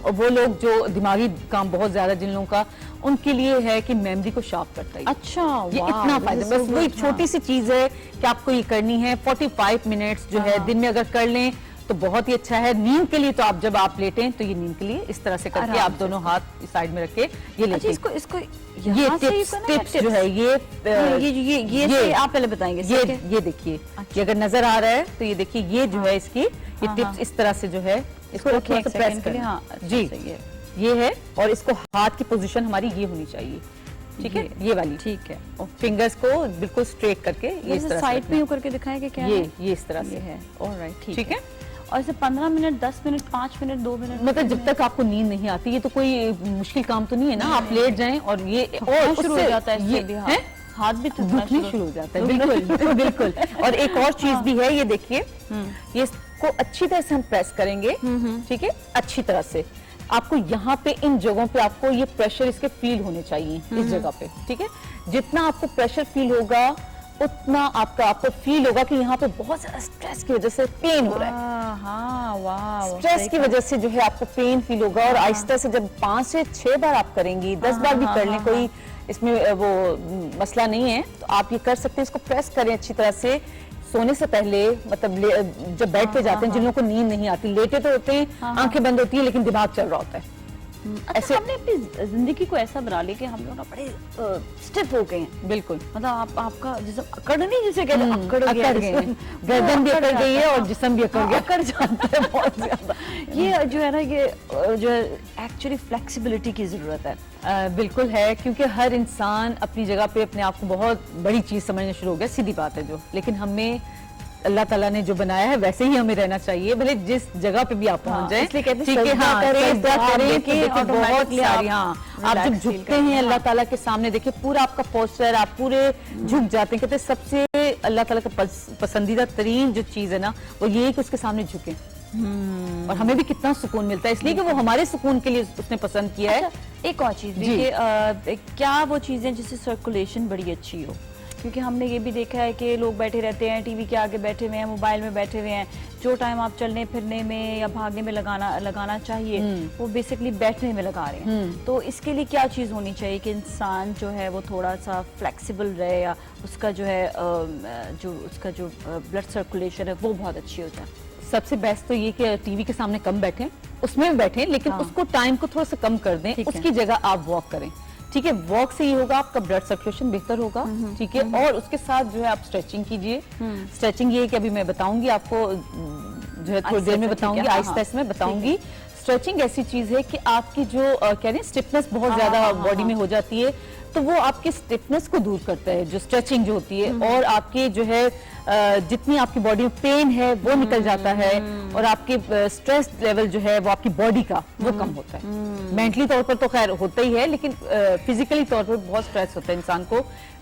और वो लोग जो दिमागी काम बहुत ज्यादा जिन लोगों का, उनके लिए है कि मेमोरी को शार्प करता है। अच्छा, ये इतना फायदा, बस वो एक छोटी सी चीज है कि आपको ये करनी है। 45 मिनट्स जो है दिन में अगर कर लें तो बहुत ही अच्छा है। नींद के लिए तो आप जब आप लेटें तो ये नींद के लिए इस तरह से करके आराम आप से। दोनों हाथ इस साइड में रख के ये अच्छा लेटें। इसको इसको ये यहाँ से टिप्स करना है, टिप्स जो है ये से आप पहले बताएंगे ये देखिए, ये अगर नजर आ रहा है तो ये देखिए, ये जो है इसकी ये हाँ, टिप्स हाँ। इस तरह से जो है इसको रखिए थोड़ा एक सा सेकंड प्रेस के लिए, करना। हाँ, अच्छा जी सही है। ये है, और इसको हाथ की पोजीशन हमारी ये होनी चाहिए, ठीक है, ये वाली। ठीक है। और फिंगर्स को बिल्कुल स्ट्रेट करके ये इस तरह साइड से पे यूं करके दिखाएं कि क्या है? ये इस तरह से ये है। ऑलराइट, ठीक है। और इसे 15 मिनट, 10 मिनट, 5 मिनट, 2 मिनट, मतलब जब तक आपको नींद नहीं आती, ये तो कोई मुश्किल काम तो नहीं है ना, आप लेट जाएं और ये और शुरू हो उससे जाता है ये इससे भी, हाँ। हैं? हाथ भी थकना दुखने शुरू हो जाता है, बिल्कुल बिल्कुल। और एक और चीज भी है, ये देखिए, ये इसको अच्छी तरह से हम प्रेस करेंगे, ठीक है, अच्छी तरह से। आपको यहाँ पे इन जगहों पे आपको ये प्रेशर इसके फील होने चाहिए, इस जगह पे, ठीक है। जितना आपको प्रेशर फील होगा उतना आपको फील होगा कि यहाँ पे बहुत ज्यादा स्ट्रेस की वजह से पेन हो रहा है। हाँ, वाह, स्ट्रेस की वजह से जो है आपको पेन फील होगा, और आहिस्ता से जब 5 से 6 बार आप करेंगी, 10 बार भी कर लें, कोई इसमें वो मसला नहीं है, तो आप ये कर सकते हैं। इसको प्रेस करें अच्छी तरह से सोने से पहले, मतलब जब बेड पे जाते हैं, जिन लोगों को नींद नहीं आती, लेटे तो होते हैं, आंखें बंद होती है लेकिन दिमाग चल रहा होता है। ऐसे हमने अपनी जिंदगी को ऐसा बना लिया कि हम लोग ना बड़े स्टिफ हो गए हैं। बिल्कुल, मतलब आपका जिसम अकड़ नहीं, जिसे कहते हैं अकड़ अकड़ गए हैं, गर्दन भी अकड़ गई है और जिस्म भी अकड़ गया, अकड़ जाता है बहुत ज्यादा। ये जो है ना, ये जो है एक्चुअली फ्लेक्सिबिलिटी की जरूरत है। बिल्कुल है, क्योंकि हर इंसान अपनी जगह पे अपने आप को बहुत बड़ी चीज समझना शुरू हो गया, सीधी बात है जो। लेकिन हमें अल्लाह ताला ने जो बनाया है वैसे ही हमें रहना चाहिए, भले जिस जगह पे भी आप पहुंच जाएं, इसलिए कहते हैं ठीक है, सजदा हाँ, करें, सजदा दुआ करें, देखें, तो देखिए बहुत automatically सारी, आप हाँ, आप जब relax feel झुकते करेंगे, हैं अल्लाह हाँ। ताला के सामने, देखिए पूरा आपका पोस्चर, आप पूरे झुक जाते हैं। कहते हैं सबसे अल्लाह ताला का पसंदीदा तरीन जो चीज है ना, वो ये है कि उसके सामने झुके, और हमें भी कितना सुकून मिलता है, इसलिए कि वो हमारे सुकून के लिए उसने पसंद किया है। अच्छा, एक और चीज भी जी। कि क्या वो चीजें जिससे सर्कुलेशन बड़ी अच्छी हो, क्योंकि हमने ये भी देखा है कि लोग बैठे रहते हैं, टीवी के आगे बैठे हुए हैं, मोबाइल में बैठे हुए हैं, जो टाइम आप चलने फिरने में या भागने में लगाना चाहिए, वो बेसिकली बैठने में लगा रहे हैं। तो इसके लिए क्या चीज़ होनी चाहिए कि इंसान जो है वो थोड़ा सा फ्लेक्सिबल रहे, या उसका जो है उसका जो ब्लड सर्कुलेशन है वो बहुत अच्छी हो जाए? सबसे बेस्ट तो ये कि टीवी के सामने कम बैठें, उसमें भी बैठें, लेकिन उसको टाइम को थोड़ा सा कम कर दें, ठीक है। उसकी जगह आप वॉक करें, ठीक है। वॉक से ये होगा, आपका ब्लड सर्कुलेशन बेहतर होगा, ठीक है। और उसके साथ जो है आप स्ट्रेचिंग कीजिए। स्ट्रेचिंग ये है कि अभी मैं बताऊंगी आपको, जो है थोड़ी देर में बताऊंगी, आहिस्ता में बताऊंगी। स्ट्रेचिंग ऐसी चीज है कि आपकी जो कह रहे हैं स्टिफनेस बहुत ज्यादा बॉडी में हो जाती है, तो वो आपकी स्टिफनेस को दूर करता है, जो स्ट्रेचिंग जो होती है, और आपके जो है जितनी आपकी बॉडी में पेन है वो निकल जाता है, और आपके स्ट्रेस लेवल जो है वो आपकी बॉडी का वो कम होता है। मेंटली तौर पर तो खैर होता ही है, लेकिन फिजिकली तौर पर बहुत स्ट्रेस होता है इंसान को,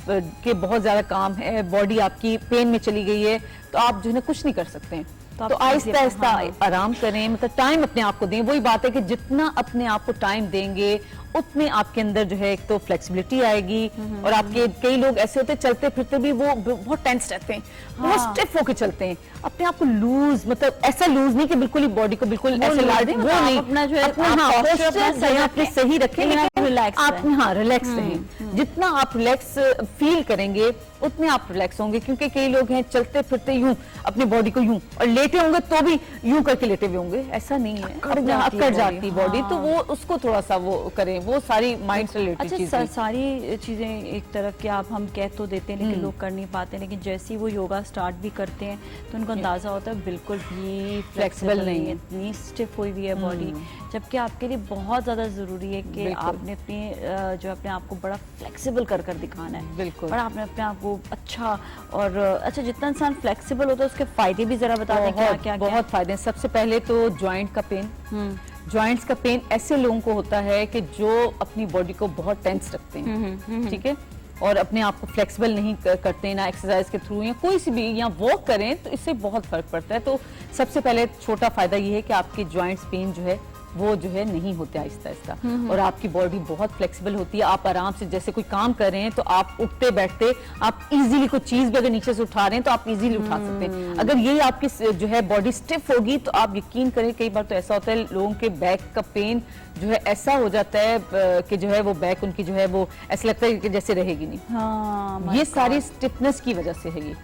कि बहुत ज्यादा काम है, बॉडी आपकी पेन में चली गई है, तो आप जो है ना कुछ नहीं कर सकते हैं। तो आहिस्ता आहिस्ता आराम करें, मतलब टाइम अपने आप को दें। वही बात है कि जितना अपने आप को टाइम देंगे उतने आपके अंदर जो है एक तो फ्लेक्सिबिलिटी आएगी, और आपके कई लोग ऐसे होते हैं चलते फिरते भी वो बहुत टेंस रहते हैं, बहुत स्टिफ होके चलते हैं, अपने आप को लूज, मतलब ऐसा लूज नहीं कि बिल्कुल ही बॉडी को बिल्कुल ऐसे ला दें, वो नहीं, अपना जो है अपना सही रखें, लेकिन रिलैक्स आप हाँ रिलैक्स रहें। जितना आप रिलैक्स फील करेंगे उतने आप रिलैक्स होंगे, क्योंकि कई लोग हैं चलते फिरते यूं अपनी बॉडी को यूं, और लेटे होंगे तो भी यूं करके लेटे हुए होंगे, ऐसा नहीं है, अकड़ जाती बॉडी, तो वो उसको थोड़ा सा वो करें, वो सारी माइंड से रिलेटेड अच्छा, चीजें। सारी चीजें एक तरफ के आप हम कह तो देते हैं, लेकिन लोग कर नहीं पाते, लेकिन जैसे ही वो योगा स्टार्ट भी करते हैं तो उनको अंदाजा होता है बिल्कुल भी फ्लेक्सिबल नहीं है, इतनी स्टिफ हुई हुई है बॉडी, जबकि आपके लिए बहुत ज्यादा जरूरी है कि आपने अपने जो अपने आप को बड़ा फ्लेक्सिबल कर दिखाना है, बिल्कुल, बड़ा आपने अपने आप को अच्छा। और अच्छा, जितना इंसान फ्लेक्सिबल होता है उसके फायदे भी जरा बता दें, क्या क्या बहुत फायदे हैं। सबसे पहले तो जॉइंट का पेन, जॉइंट्स का पेन ऐसे लोगों को होता है कि जो अपनी बॉडी को बहुत टेंस रखते हैं, ठीक है, और अपने आप को फ्लेक्सिबल नहीं करते ना एक्सरसाइज के थ्रू या कोई सी भी, या वॉक करें तो इससे बहुत फर्क पड़ता है। तो सबसे पहले छोटा फायदा ये है कि आपके जॉइंट्स पेन जो है वो जो है नहीं होते आहिस्ता आहिस्ता। और आपकी बॉडी बहुत फ्लेक्सिबल होती है, आप आराम से जैसे कोई काम कर रहे हैं तो आप उठते बैठते आप इजीली कोई चीज भी अगर नीचे से उठा रहे हैं तो आप इजीली उठा सकते हैं। अगर ये आपकी जो है बॉडी स्टिफ होगी तो आप यकीन करें कई बार तो ऐसा होता है लोगों के बैक का पेन जो है ऐसा हो जाता है कि जो है वो बैक उनकी जो है वो ऐसा लगता है कि जैसे रहेगी नहीं। हाँ, ये सारी स्टिफनेस की वजह से है ये।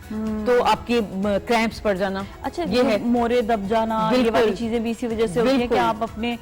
तो आपके क्रैम्प्स पड़ जाना, अच्छा ये है मोरे दब जाना, ये बिल्कुल। वाली चीजें भी इसी वजह से होती है कि बिल्कुल। आप अपने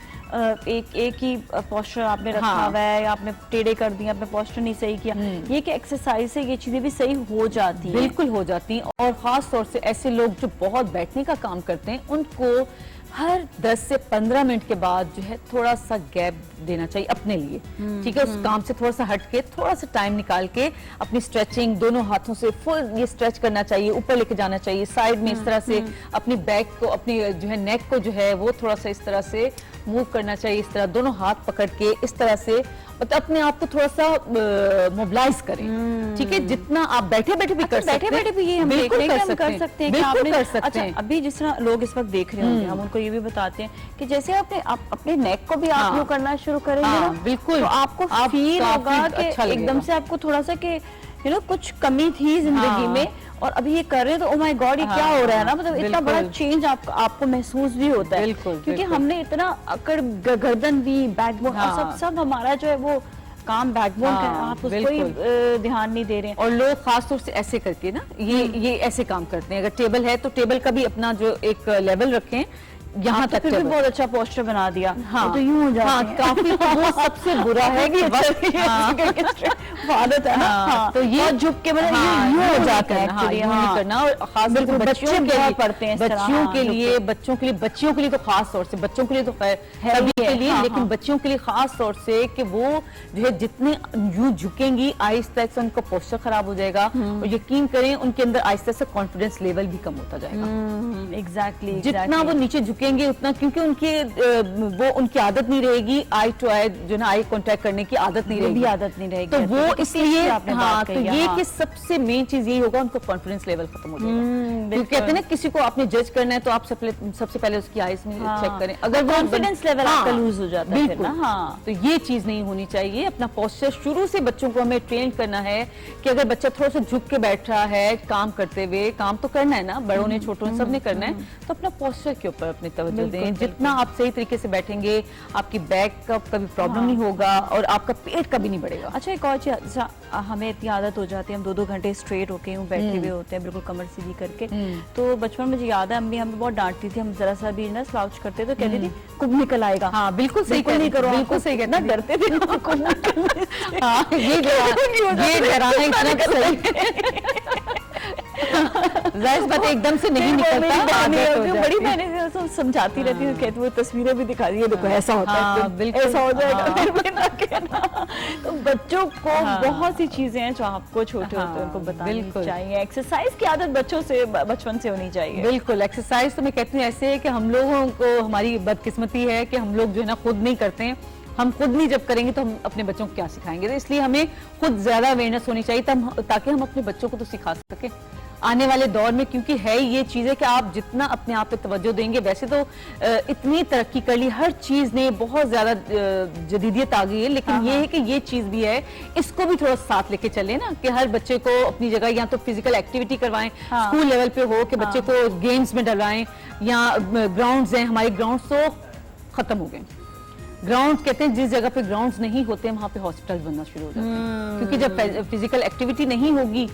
एक ही पोस्चर आपने रखा हाँ। हुआ है या आपने टेढ़े कर दिया, आपने पोस्चर नहीं सही किया, ये कि एक्सरसाइज से ये चीजें भी सही हो जाती हैं। बिल्कुल हो जाती हैं। और खास तौर से ऐसे लोग जो बहुत बैठने का काम करते हैं उनको हर 10 से 15 मिनट के बाद जो है थोड़ा सा गैप देना चाहिए अपने लिए, ठीक है। उस काम से थोड़ा सा हट के थोड़ा सा टाइम निकाल के अपनी स्ट्रेचिंग दोनों हाथों से फुल ये स्ट्रेच करना चाहिए, ऊपर लेके जाना चाहिए, साइड में इस तरह से अपनी बैक को अपनी जो है नेक को जो है वो थोड़ा सा इस तरह से मूव करना चाहिए, इस तरह दोनों हाथ पकड़ के इस तरह से मतलब अपने आप को थोड़ा सा मोबिलाइज करें, ठीक है। जितना आप बैठे बैठे भी कर सकते हैं, बैठे बैठे भी ये हम देख रहे हैं कि हम कर सकते हैं कि बिल्कुल आपने कर सकते अच्छा हैं। अभी जिस तरह लोग इस वक्त देख रहे होंगे हम उनको ये भी बताते हैं कि जैसे आप अपने नेक को भी आप हाँ। यूं करना शुरू करेंगे हाँ, ना, बिल्कुल। तो आपको आप फील काफी होगा कि अच्छा लगेगा। एकदम से आपको थोड़ा सा कि कुछ कमी थी जिंदगी हाँ। में और अभी ये कर रहे हैं तो ओ माय गॉड ये क्या हाँ, हो रहा है ना, मतलब इतना बड़ा बिल्कुल। चेंज आपको महसूस भी होता है। बिल्कुल, क्योंकि बिल्कुल। हमने इतना अकड़ गर्दन भी बैकबोन हाँ। सब हमारा जो है वो काम बैकबोन का है, हाँ, आप उसको ही बिल्कुल। ध्यान नहीं दे रहे हैं। और लोग खास तौर से ऐसे करके ना ये ऐसे काम करते हैं। अगर टेबल है तो टेबल का भी अपना जो एक लेवल रखें, यहाँ तो तक फिर भी टेबल। बहुत अच्छा पोस्टर बना दिया। हाँ, वो तो यूं हो जाते हाँ, हैं। काफी वो सबसे बुरा है कि आदत है ना, हाँ, तो ये बहुत झुक के मतलब हाँ, यूं हो नहीं जाता है करना, actually, यूं नहीं हाँ। करना। और खास बिल्कुल, करके बच्चे बच्चों के बहुत लिए पढ़ते हैं इस तरह, बच्चियों हाँ, के झुक लिए बच्चियों के लिए तो खास तौर से बच्चों के लिए तो खैर है सभी ही है, के लिए, हाँ, लेकिन हाँ। बच्चियों के लिए खास तौर से कि वो जो है जितने यूं झुकेंगी आहिस्ता से उनका पोस्चर खराब हो जाएगा और यकीन करें उनके अंदर आहिस्ता से कॉन्फिडेंस लेवल भी कम होता जाएगा। एग्जैक्टली जितना वो नीचे झुकेंगे उतना, क्योंकि वो उनकी आदत नहीं रहेगी आई टू आई जो ना आई कांटेक्ट करने की आदत नहीं भी रहेगी। आदत नहीं रहेगी। तो वो बिल्कुल इसलिए आपने हाँ, बात तो कही है, ये हाँ। कि सबसे मेन चीज यही होगा उनको कॉन्फिडेंस लेवल खत्म हो जाएगा। क्योंकि बिल्कुल। कहते हैं ना किसी को आपने जज करना है तो आप सबसे पहले उसकी आईज में हाँ। चेक करें। अगर वो कॉन्फिडेंस लेवल हाँ, आपका लूज हो जाता है फिर बिल्कुल। ना, हाँ। तो ये चीज नहीं होनी चाहिए। अपना पोस्चर शुरू से बच्चों को हमें ट्रेन करना है कि अगर बच्चा थोड़ा सा झुक के बैठ रहा है काम करते हुए, काम तो करना है ना, बड़ों ने छोटों ने सबने करना है, तो अपना पोस्चर के ऊपर अपनी तवज्जो दें। जितना आप सही तरीके से बैठेंगे आपकी बैक का कभी प्रॉब्लम नहीं होगा और आपका पेट कभी नहीं बढ़ेगा। अच्छा एक और चीज, अच्छा, हमें इतनी आदत हो जाती है हम 2-2 घंटे स्ट्रेट होके यूं बैठे हुए होते हैं बिल्कुल कमर सीधी करके। तो बचपन में मुझे याद है अम्मी हमें बहुत डांटती थी, हम जरा सा भी ना स्लाउच करते तो कहती थी कुब निकल आएगा। हाँ, बिल्कुल सही बिल्कुल नहीं करो, बिल्कुल सही कितना डरते थे कुब निकलने से। हाँ, ये डराना इतना सही जाहिर बात है, एकदम से नहीं निकलता। आदत हो बड़ी जाती है। बहनें से समझाती रहती हूँ, कहती वो तस्वीरें भी दिखा दी, देखो ऐसा होता है, हाँ, बिल्कुल। ऐसा हो जाएगा, हाँ। फिर भी ना कहना। तो बच्चों को हाँ। बहुत सी चीजें हैं जो आपको छोटे होते हैं उनको हाँ, बतानी बिल्कुल। चाहिए। एक्सरसाइज की आदत बचपन से होनी चाहिए। बिल्कुल। एक्सरसाइज तो मैं कहती हूँ ऐसे है कि हम लोगों को, हमारी बदकिस्मती है कि हम लोग जो है ना खुद नहीं करते हैं। हम खुद नहीं जब करेंगे तो हम अपने बच्चों को क्या सिखाएंगे। तो इसलिए हमें खुद ज्यादा अवेयरनेस होनी चाहिए ताकि हम अपने बच्चों को तो सिखा सकें आने वाले दौर में। क्योंकि है ये चीज है कि आप जितना अपने आप पे तवज्जो देंगे, वैसे तो इतनी तरक्की कर ली, हर चीज ने बहुत ज्यादा जदीदियत आ गई है, लेकिन ये है कि ये चीज भी है, इसको भी थोड़ा साथ लेके चले ना, कि हर बच्चे को अपनी जगह या तो फिजिकल एक्टिविटी करवाएं, स्कूल लेवल पे हो कि बच्चे को गेम्स में डलवाएं, या ग्राउंड्स हैं, हमारे ग्राउंड्स तो खत्म हो गए। ग्राउंड कहते हैं जिस जगह पे ग्राउंड्स नहीं होते हैं वहां पे हॉस्पिटल बनना शुरू हो जाते हैं, क्योंकि जब फिजिकल एक्टिविटी नहीं होगी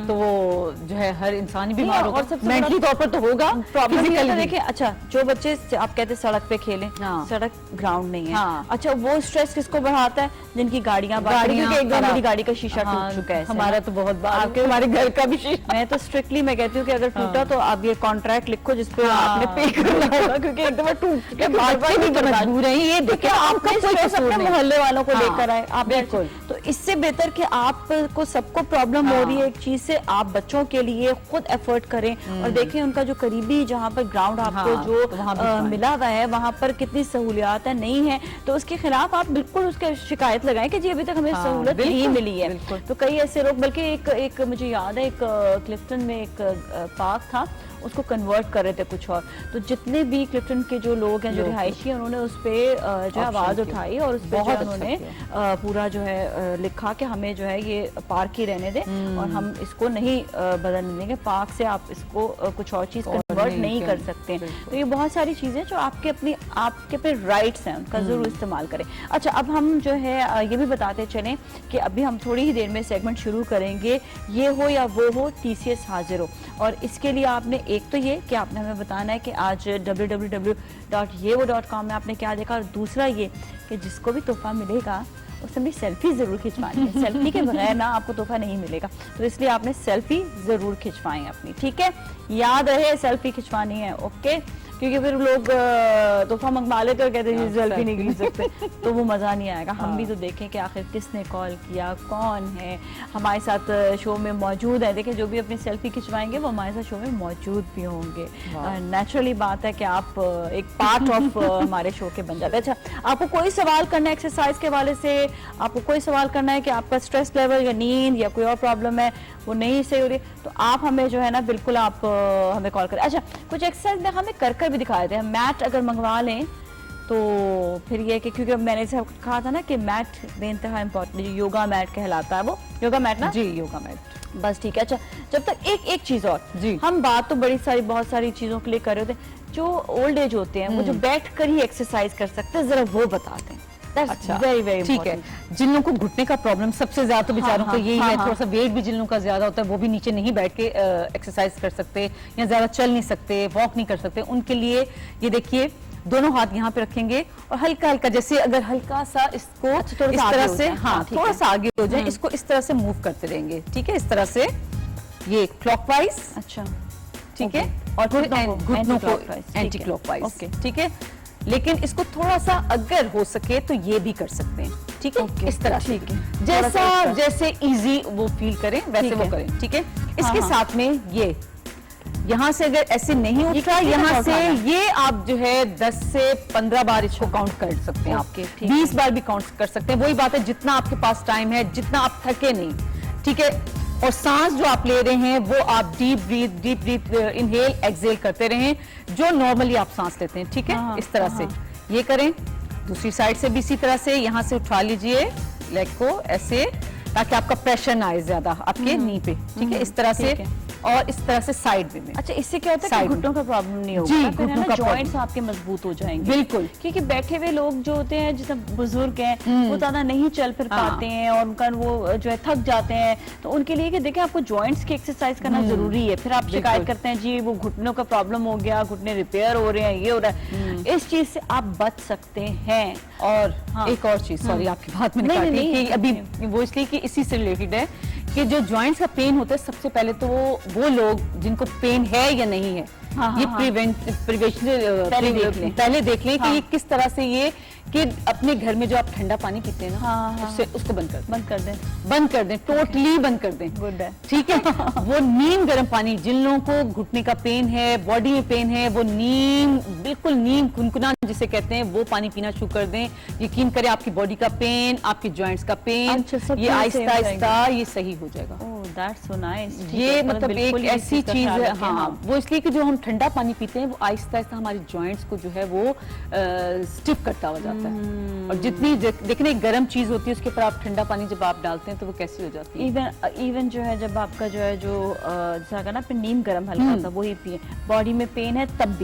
तो वो जो है हर इंसान ही बीमार होगा, और सबसे मेंटली तौर पर तो होगा, प्रॉब्लम ये फिजिकली है, देखिए अच्छा जो बच्चे आप कहते हैं सड़क पे खेलें, हाँ। सड़क ग्राउंड नहीं है। हाँ। अच्छा वो स्ट्रेस किसको बढ़ाता है, जिनकी गाड़ियां एक बार मेरी गाड़ी का शीशा टूट चुका है, हमारा तो बहुत बार, आपके हमारे घर का भी शीशा। मैं तो स्ट्रिक्टली मैं कहती हूँ कि अगर टूटा तो आप ये कॉन्ट्रैक्ट लिखो जिसपे आपने पे करना होगा, क्योंकि एक दफा टूट के बाकी भी तो मजबूर है, ये देखिए आपका कोई कसूर अपने नहीं। मोहल्ले वालों को हाँ, लेकर आए आप, बिल्कुल। तो इससे बेहतर कि आपको सबको प्रॉब्लम हो रही है एक चीज से, आप बच्चों के लिए खुद एफर्ट करें और देखें उनका जो करीबी जहाँ पर ग्राउंड आपको हाँ, जो तो वहाँ भी मिला हुआ है वहाँ पर कितनी सहूलियात है नहीं है, तो उसके खिलाफ आप बिल्कुल उसके शिकायत लगाएं कि जी अभी तक हमें हाँ, सहूलत नहीं बिल्कुल, मिली है। बिल्कुल। तो कई ऐसे लोग, बल्कि एक मुझे याद है एक क्लिफ्टन में एक पार्क था, उसको कन्वर्ट कर रहे थे कुछ और। तो जितने भी क्लिफ्टन के जो लोग हैं, जो रिहायशी हैं, उन्होंने उस पर जो आवाज़ उठाई और उस पर उन्होंने पूरा जो है लिखा कि हमें जो है ये पार्क ही रहने दें और हम इसको नहीं बदलने देंगे, पार्क से आप इसको कुछ और चीज़ कन्वर्ट नहीं कर सकते। तो ये बहुत सारी चीज़ें जो आपके पे राइट्स हैं, उनका ज़रूर इस्तेमाल करें। अच्छा, अब हम जो है ये भी बताते चलें कि अभी हम थोड़ी ही देर में सेगमेंट शुरू करेंगे, ये हो या वो हो, TCS हाजिर हो। और इसके लिए आपने एक तो ये कि आपने हमें बताना है कि आज www.yewo.com में आपने क्या देखा, और दूसरा ये कि जिसको भी तोहफा मिलेगा उससे भी सेल्फी ज़रूर खिंचवानी है। सेल्फी के बगैर ना आपको तोहफा नहीं मिलेगा, तो इसलिए आपने सेल्फी ज़रूर खिंचवाएं अपनी, ठीक है? याद रहे सेल्फी खिंचवानी है, ओके? क्योंकि फिर लोग तोहफा मंगवा लेते और कहते हैं सेल्फी नहीं खींच सकते, तो वो मज़ा नहीं आएगा। हम भी तो देखें कि आखिर किसने कॉल किया, कौन है हमारे साथ शो में मौजूद है। देखें, जो भी अपनी सेल्फी खिंचवाएंगे वो हमारे साथ शो में मौजूद भी होंगे। नेचुरली बात है कि आप एक पार्ट ऑफ हमारे शो के बन जाते हैं। अच्छा, आपको कोई सवाल करना है एक्सरसाइज के हवाले से, आपको कोई सवाल करना है कि आपका स्ट्रेस लेवल या नींद या कोई और प्रॉब्लम है वो नहीं सही हो रही, तो आप हमें जो है ना बिल्कुल आप हमें कॉल करें। अच्छा, कुछ एक्सरसाइज में हमें कर भी दिखाए थे, मैट अगर मंगवा लें तो फिर ये कि क्योंकि मैंने से कहा था ना कि मैट बेइंतहा इंपॉर्टेंट, योगा मैट कहलाता है, वो योगा मैट ना जी, योगा मैट, बस ठीक है। अच्छा, जब तक एक चीज और जी, हम बात तो बहुत सारी चीजों के लिए कर रहे होते हैं, जो ओल्ड एज होते हैं वो जो बैठ कर ही एक्सरसाइज कर सकते हैं, जरा वो बता दें। अच्छा, वेरी वेरी ठीक है। जिन लोगों को घुटने का प्रॉब्लम सबसे ज्यादा तो बेचारों को यही है, थोड़ा सा वेट भी जिन लोगों का ज्यादा होता है वो भी नीचे नहीं बैठ के एक्सरसाइज कर सकते या ज्यादा चल नहीं सकते, वॉक नहीं कर सकते, उनके लिए ये देखिए दोनों हाथ यहाँ पे रखेंगे और हल्का हल्का, जैसे अगर हल्का सा इसको इस तरह से, हाँ थोड़ा सा आगे हो जाए, इसको इस तरह से मूव करते रहेंगे, ठीक है? इस तरह से ये क्लॉकवाइज, अच्छा ठीक है, और फिर घुटनों को एंटी क्लॉकवाइज, ठीक है? लेकिन इसको थोड़ा सा अगर हो सके तो ये भी कर सकते हैं, ठीक है? इस तरह, ठीक है, जैसे इजी वो फील करें वैसे वो करें, ठीक है? इसके साथ में ये यहाँ से अगर ऐसे नहीं उठा, यहाँ से ये आप जो है 10 से 15 बार इसको काउंट कर सकते हैं, आपके 20 बार भी काउंट कर सकते हैं। वही बात है, जितना आपके पास टाइम है, जितना आप थके नहीं, ठीक है? और सांस जो आप ले रहे हैं वो आप डीप ब्रीथ इनहेल एक्सहेल करते रहें, जो नॉर्मली आप सांस लेते हैं, ठीक है? इस तरह से ये करें। दूसरी साइड से भी इसी तरह से यहाँ से उठा लीजिए लेग को ऐसे, ताकि आपका प्रेशर ना आए ज्यादा आपके नी पे, ठीक है? इस तरह से, और इस तरह से साइड में। अच्छा, इससे क्या होता है कि घुटनों का प्रॉब्लम नहीं होगा, जी, घुटनों का जॉइंट्स आपके मजबूत हो जाएंगे, बिल्कुल। क्योंकि बैठे हुए लोग जो होते हैं, जैसे बुजुर्ग हैं, वो ज्यादा नहीं चल फिर पाते हैं और उनका वो जो है थक जाते हैं, तो उनके लिए कि देखें आपको जॉइंट्स की एक्सरसाइज करना जरूरी है। फिर आप शिकायत करते हैं जी वो घुटनों का प्रॉब्लम हो गया, घुटने रिपेयर हो रहे हैं, ये हो रहा है, इस चीज से आप बच सकते हैं। और एक और चीज, सॉरी आपकी बात मैंने काटी कि अभी वो इसलिए कि इसी से रिलेटेड है कि जो जॉइंट्स का पेन होता है, सबसे पहले तो वो लोग जिनको पेन है या नहीं है, ये पहले देख लें कि ये किस तरह से, ये कि अपने घर में जो आप ठंडा पानी पीते हैं ना, उसको बंद कर दें, टोटली बंद कर दें, गुड है, ठीक है? वो नीम गर्म पानी, जिन लोगों को घुटने का पेन है, बॉडी में पेन है, वो नीम, बिल्कुल नीम कुनकुना जिसे कहते हैं, वो पानी पीना शुरू कर दें। यकीन करें आपकी बॉडी का पेन, आपकी जॉइंट्स का पेन, ये आहिस्ता आहिस्ता ये सही हो जाएगा। That's so nice. ये मतलब एक ऐसी चीज है, हाँ, वो इसलिए कि जो हम ठंडा पानी पीते हैं वो आहिस्ता आहिस्ता हमारी जॉइंट्स को जो है वो स्टिफ करता हो जाता है, और जितनी देखने गर्म चीज होती है उसके ऊपर आप ठंडा पानी जब आप डालते हैं तो वो कैसी हो जाती है। इवन जो है जब आपका जो है जो ना नीम गर्म हल्का सा वही पिए, बॉडी में पेन है तब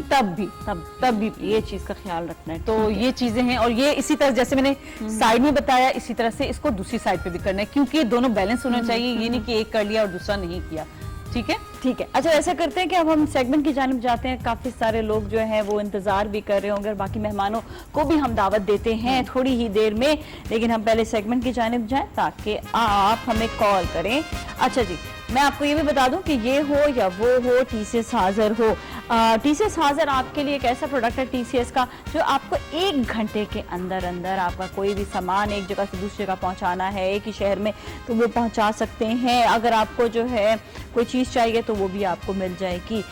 भी ये चीज का ख्याल रखना है। तो ये चीजें हैं, और ये इसी तरह जैसे मैंने साइड में बताया, इसी तरह से इसको दूसरी साइड पे भी करना है, क्योंकि दोनों बैलेंस होना चाहिए, ये नहीं कि एक कर लिया और दूसरा नहीं किया, ठीक है? ठीक है। अच्छा, ऐसा करते हैं कि अब हम सेगमेंट की जानिब जाते हैं। काफी सारे लोग जो हैं वो इंतजार भी कर रहे होंगे और बाकी मेहमानों को भी हम दावत देते हैं थोड़ी ही देर में, लेकिन हम पहले सेगमेंट की जानिब जाएं ताकि आप हमें कॉल करें। अच्छा जी, मैं आपको ये भी बता दूं कि ये हो या वो हो, TCS हाजिर हो। TCS हाजिर आपके लिए एक ऐसा प्रोडक्ट है TCS का जो आपको 1 घंटे के अंदर अंदर आपका कोई भी सामान एक जगह से दूसरी जगह पहुंचाना है, एक ही शहर में, तो वो पहुंचा सकते हैं। अगर आपको जो है कोई चीज़ चाहिए तो वो भी आपको मिल जाएगी।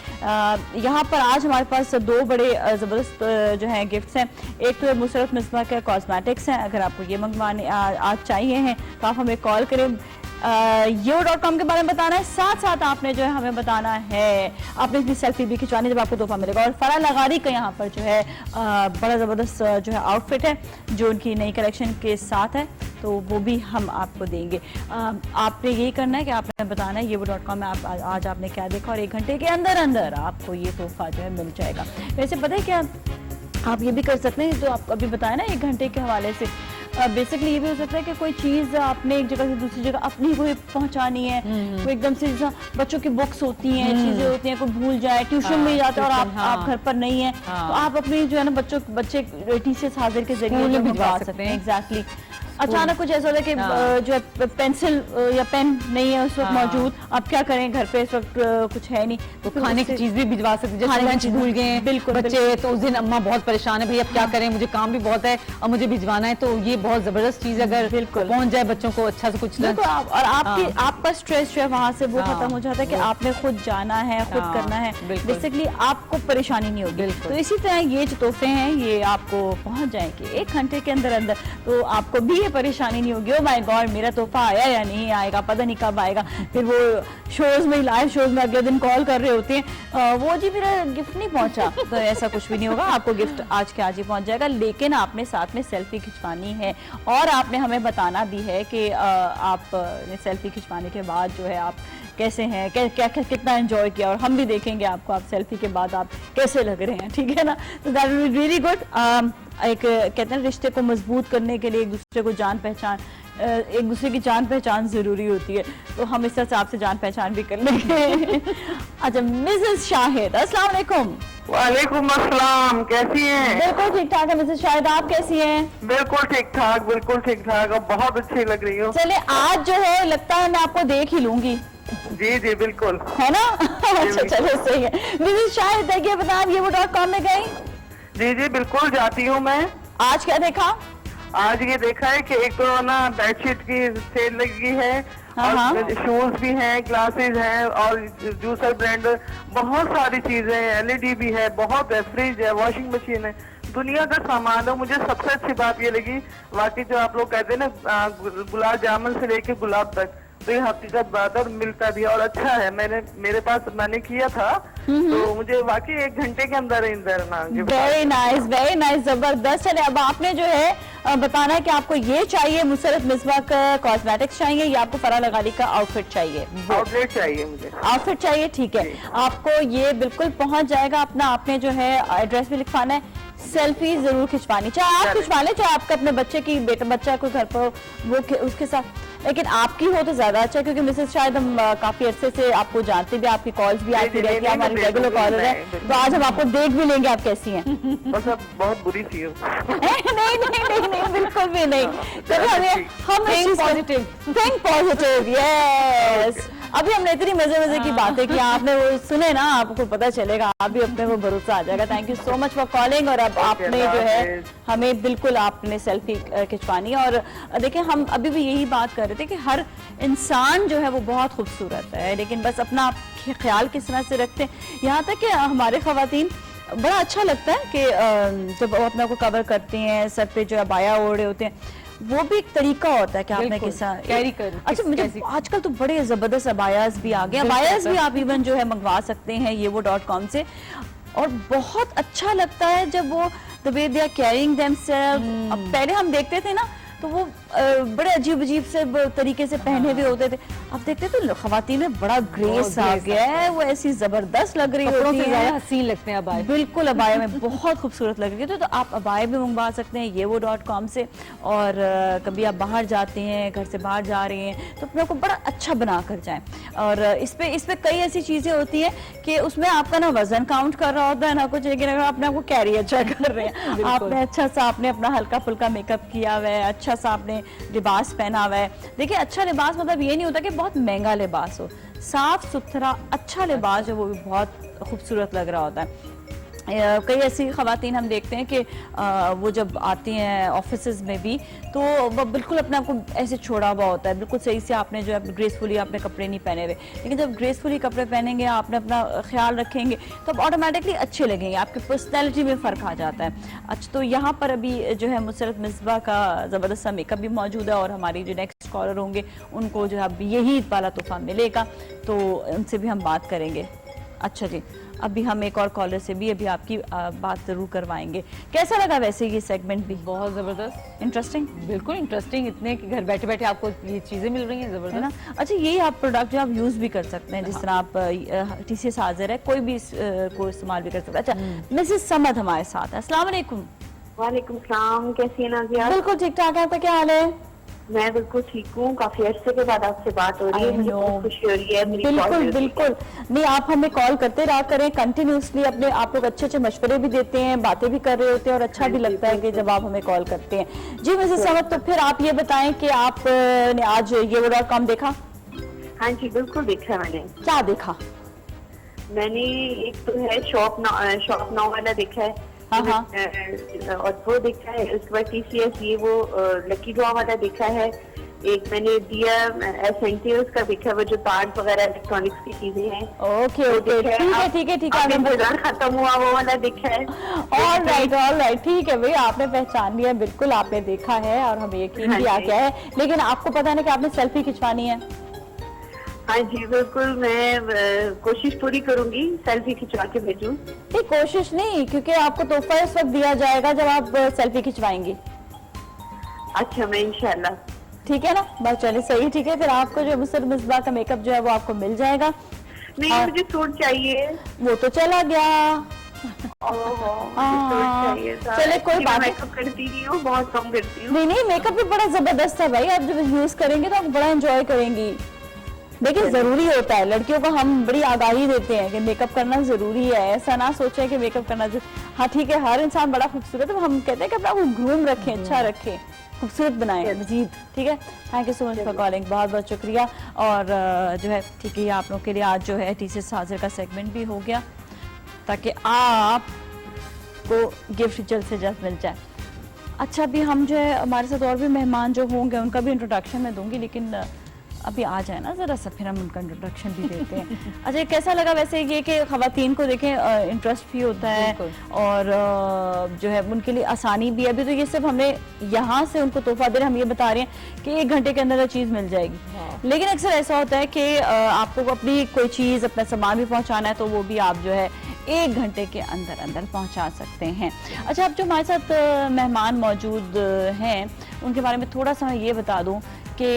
यहाँ पर आज हमारे पास 2 बड़े ज़बरदस्त जो हैं गिफ्ट्स हैं। एक तो मुसरत मिसबा के कॉस्मेटिक्स हैं, अगर आपको ये मंगवाने आज चाहिए हैं तो आप हमें कॉल करें। यो.com के बारे में बताना है, साथ साथ आपने जो है हमें बताना है, आपने अपनी सेल्फी भी खिंचवानी, जब आपको तोहफा मिलेगा। और फराह लगारी का यहाँ पर जो है बड़ा ज़बरदस्त जो है आउटफिट है जो उनकी नई कलेक्शन के साथ है, तो वो भी हम आपको देंगे। आपने यही करना है कि आपने बताना है यो.com में आप आज आपने क्या देखा, और 1 घंटे के अंदर अंदर आपको ये तोहफा जो है मिल जाएगा। वैसे पता है क्या, आप ये भी कर सकते हैं, जो आप अभी बताया ना 1 घंटे के हवाले से, बेसिकली ये भी हो सकता है कि कोई चीज़ आपने एक जगह से दूसरी जगह अपनी कोई पहुंचानी है, कोई एकदम से जैसा बच्चों की बुक्स होती हैं, चीज़ें होती हैं, कोई भूल जाए, ट्यूशन में जाते हैं और आप घर पर नहीं है, तो आप अपनी जो है ना बच्चे टीचर्स हाजिर के जरिए भिजवा सकते हैं। एग्जैक्टली, अचानक कुछ ऐसा होता है कि जो है पेंसिल या पेन नहीं है उस वक्त मौजूद, आप क्या करें, घर पे इस वक्त कुछ है नहीं, तो खाने की चीज भी भिजवा सकते हैं, जैसे लंच भूल गए बिल्कुल बच्चे, तो उस दिन अम्मा बहुत परेशान है, भैया अब क्या करें, मुझे काम भी बहुत है और मुझे भिजवाना है, तो ये बहुत जबरदस्त चीज अगर पहुंच जाए बच्चों को अच्छा से कुछ और आपका स्ट्रेस जो है वहां से वो खत्म हो जाता है कि आपने खुद जाना है, खुद करना है, बेसिकली आपको परेशानी नहीं होगी। तो इसी तरह ये जो तोहफे हैं ये आपको पहुंच जाएंगे 1 घंटे के अंदर अंदर, तो आपको भी ये परेशानी नहीं होगी, ओ माय गॉड मेरा तोहफा आया या नहीं आएगा, पता नहीं कब आएगा, फिर वो शोज में, लाइव शोज में अगले दिन कॉल कर रहे होते हैं, वो जी मेरा गिफ्ट नहीं पहुंचा, तो ऐसा कुछ भी नहीं होगा, आपको गिफ्ट आज के आज ही पहुंच जाएगा। लेकिन आपने साथ में सेल्फी खिंचवानी है और आपने हमें बताना भी है कि आप सेल्फी खिंचवाने के बाद जो है आप कैसे हैं, क्या कितना एंजॉय किया, और हम भी देखेंगे आपको आप सेल्फी के बाद आप कैसे लग रहे हैं, ठीक है ना। तो that will be really good. एक कहते हैं रिश्ते को मजबूत करने के लिए एक दूसरे की जान पहचान जरूरी होती है, तो हम इस तरह से आपसे जान पहचान भी कर लेंगे। अच्छा, मिसेस शाहिद, अस्सलाम वालेकुम। वालेकुम अस्सलाम, कैसी हैं? बिल्कुल ठीक ठाक है मिसेस शाहिद, आप कैसी हैं? बिल्कुल ठीक ठाक और बहुत अच्छी लग रही हो। चले, आज जो है लगता है मैं आपको देख ही लूंगी। जी जी बिल्कुल, है ना। अच्छा चलो सही है। मिसेस शाहिद देखिए, बता आप यो.com में गई? जी जी बिल्कुल जाती हूँ मैं। आज क्या देखा? आज ये देखा है कि एक तो ना बेडशीट की सेल लगी है और शूज भी हैं, ग्लासेस हैं और जूसर ब्लेंडर, बहुत सारी चीजें हैं, एलईडी भी है, बहुत है, फ्रिज है, वॉशिंग मशीन है, दुनिया का सामान है। मुझे सबसे अच्छी बात ये लगी, वाकई जो आप लोग कहते हैं ना गुलाब जामुन से लेके गुलाब तक, तो ये हकीकत बात है, मिलता भी और अच्छा है। मैंने किया था, तो मुझे वाकई 1 घंटे के अंदर ना। वेरी नाइस, जबरदस्त। चले, अब आपने जो है बताना है कि आपको ये चाहिए, मुसरत मिसबा का कॉस्मेटिक्स चाहिए या आपको फराह लगारी का आउटफिट चाहिए? आउटलेट चाहिए मुझे, आउटफिट चाहिए, ठीक है, आपको ये बिल्कुल पहुंच जाएगा। अपना आपने जो है एड्रेस भी लिखवाना है, सेल्फी जरूर खिंचवानी, चाहे आप खिंचवा लें चाहे आपका अपने बच्चे की बच्चा को घर पर वो उसके साथ, लेकिन आपकी हो तो ज्यादा अच्छा, क्योंकि मिसेस शायद हम काफी अरसे से आपको जानते भी, आपकी कॉल्स भी आती रहती है, हमारी रेगुलर कॉलर है, तो आज हम आपको देख भी लेंगे आप कैसी हैं। बस अब बहुत बुरी थी। नहीं बिल्कुल भी नहीं, हम थिंक पॉजिटिव, यस। अभी हमने इतनी मजे की बातें की, आपने वो सुने ना, आपको पता चलेगा, आप भी अपने को भरोसा आ जाएगा। Thank you so much for calling. और अब आपने जो है हमें बिल्कुल आपने सेल्फी खिंचवानी, और देखिए हम अभी भी यही बात कर रहे थे कि हर इंसान जो है वो बहुत खूबसूरत है, लेकिन बस अपना ख्याल किस तरह से रखते हैं। यहाँ तक कि हमारे खवातीन बड़ा अच्छा लगता है कि जब वो अपना को कवर करती हैं, सर पे जो अबाया ओढ़े होते हैं, वो भी एक तरीका होता है कि आपने किसा कैरी कर। अच्छा, मुझे आजकल तो बड़े जबरदस्त अबायास भी आ गए, अबायास भी आप इवन जो है मंगवा सकते हैं यो.com से, और बहुत अच्छा लगता है जब वो the way they are carrying themselves. अब पहले हम देखते थे ना तो वो बड़े अजीब से तरीके से पहने हुए होते थे, अब देखते तो खवातीन में बड़ा ग्रेस आ गया है, वो ऐसी जबरदस्त लग रही होती है, हसीन लगते हैं अबाया, बिल्कुल अबाया में बहुत खूबसूरत लग रही है। तो आप अबाया भी मंगवा सकते हैं यो.com से, और कभी आप बाहर जाते हैं, घर से बाहर जा रहे हैं, तो अपने को बड़ा अच्छा बना कर जाएं। और इस पे कई ऐसी चीजें होती हैं कि उसमें आपका ना वजन काउंट कर रहा होता है ना कुछ, लेकिन अगर अपने आपको कैरी अच्छा कर रहे हैं, आपने अच्छा सा आपने अपना हल्का फुल्का मेकअप किया हुआ है, अच्छा सा आपने लिबास पहना हुआ है। देखिए, अच्छा लिबास मतलब ये नहीं होता कि बहुत महंगा लिबास हो, साफ सुथरा अच्छा लिबास जो वो भी बहुत खूबसूरत लग रहा होता है। कई ऐसी खवातीन हम देखते हैं कि वो जब आती हैं ऑफिसेज में भी तो वो बिल्कुल अपने आप को ऐसे छोड़ा हुआ होता है, बिल्कुल सही से आपने जो है ग्रेसफुली आपने कपड़े नहीं पहने हुए, लेकिन जब ग्रेसफुली कपड़े पहनेंगे, आपने अपना ख्याल रखेंगे तो आप ऑटोमेटिकली अच्छे लगेंगे, आपकी पर्सनैलिटी में फ़र्क आ जाता है। अच्छा, तो यहाँ पर अभी जो है मुसरत मिसबा का ज़बरदस्त सा मेकअप भी मौजूद है और हमारी जो नेक्स्ट कॉलर होंगे उनको जो है अब यही वाला तोहफा मिलेगा, तो उनसे भी हम बात करेंगे। अच्छा जी, अभी हम एक और कॉलर से भी अभी आपकी बात जरूर करवाएंगे। कैसा लगा वैसे ये सेगमेंट भी? बहुत जबरदस्त, इंटरेस्टिंग, बिल्कुल इंटरेस्टिंग, इतने कि घर बैठे बैठे आपको ये चीजें मिल रही हैं, है ना? जबरदस्त। अच्छा, यही आप प्रोडक्ट जो आप यूज भी कर सकते हैं, जिस तरह आप TCS हाजिर है, कोई भी को इस्तेमाल भी कर सकता है। अच्छा, मिसेस समद हमारे साथ है। अस्सलाम वालेकुम। वालेकुम सलाम, कैसी हैं नाज़िया? बिल्कुल ठीक ठाक है, आपका क्या हाल है? मैं बिल्कुल ठीक हूँ। काफी अरसे के बाद आपसे बात हो रही है, मुझे बहुत खुशी हो रही है। मेरी कॉल बिल्कुल मिल रही है। बिल्कुल, नहीं आप हमें कॉल करते रहा करें कंटिन्यूसली, अपने आप लोग अच्छे अच्छे मशवरे भी देते हैं, बातें भी कर रहे होते हैं और अच्छा भी लगता है कि जब आप हमें कॉल करते हैं। जी मिसेस समद, तो फिर आप ये बताएं कि आपने आज YeWo.com देखा? हाँ जी, बिल्कुल देखा मैंने। क्या देखा? मैंने एक तो है शॉप नाउ वाला देखा है, हाँ, हाँ। और वो देखा है। उसके बाद TCS ये वो लकी ड्रॉ वाला देखा है। एक मैंने दिया एसेंशियल्स का देखा है, वो जो तार वगैरह इलेक्ट्रॉनिक्स की चीजें हैं। ओके ओके, ठीक है ठीक है ठीक है, आपने आपने बाजार खत्म हुआ वो वाला देखा है। ऑल राइट, ठीक है भाई, आपने पहचान लिया, बिल्कुल आपने देखा है और हमें यकीन भी आ हाँ जी। गया है। लेकिन आपको पता है ना कि आपने सेल्फी खिंचवानी है? हाँ जी बिल्कुल, मैं कोशिश पूरी करूंगी सेल्फी खिंचवा के भेजूं। नहीं, कोशिश नहीं, क्योंकि आपको तोहफा इस वक्त दिया जाएगा जब आप सेल्फी खिंचवाएंगी। अच्छा, मैं इंशाल्लाह। ठीक है ना, बस चलिए सही, ठीक है। फिर आपको जो मुसरत मिसबा का मेकअप जो है वो आपको मिल जाएगा। नहीं, हाँ। मुझे सूट चाहिए। वो तो चला गया। ओहो, हाँ। सूट चाहिए था। चले, कोई एक्चुअली बात मैं नहीं। मेकअप करती नहीं हूँ, बहुत कम करती हूँ। नहीं नहीं, मेकअप भी बड़ा जबरदस्त है भाई, आप जब यूज करेंगे तो आप बड़ा एंजॉय करेंगी। देखिए, जरूरी होता है, लड़कियों को हम बड़ी आगाही देते हैं कि मेकअप करना जरूरी है, ऐसा ना सोचें कि मेकअप करना हाँ ठीक है, हर इंसान बड़ा खूबसूरत है, हम कहते हैं कि अपना ग्रूम रखें, अच्छा रखें, खूबसूरत बनाएं मजीद। ठीक है, thank you so much for calling, बहुत बहुत शुक्रिया। और जो है ठीक है, आप लोगों के लिए आज जो है TCS हाजिर का सेगमेंट भी हो गया, ताकि आपको गिफ्ट जल्द से जल्द मिल जाए। अच्छा, अभी हम जो है हमारे साथ और भी मेहमान जो होंगे उनका भी इंट्रोडक्शन मैं दूंगी, लेकिन अभी आ जाए ना जरा सा, फिर हम उनका इंट्रोडक्शन भी देते हैं। अच्छा, कैसा लगा वैसे ये कि खवातीन को देखें इंटरेस्ट भी होता है और जो है उनके लिए आसानी भी है। अभी तो ये सिर्फ हमने यहाँ से उनको तोहफा दे रहे, हम ये बता रहे हैं कि 1 घंटे के अंदर वो चीज़ मिल जाएगी, लेकिन अक्सर ऐसा होता है कि आपको अपनी कोई चीज़, अपना सामान भी पहुँचाना है, तो वो भी आप जो है 1 घंटे के अंदर अंदर पहुँचा सकते हैं। अच्छा, अब जो हमारे साथ मेहमान मौजूद हैं उनके बारे में थोड़ा सा मैं ये बता दूँ कि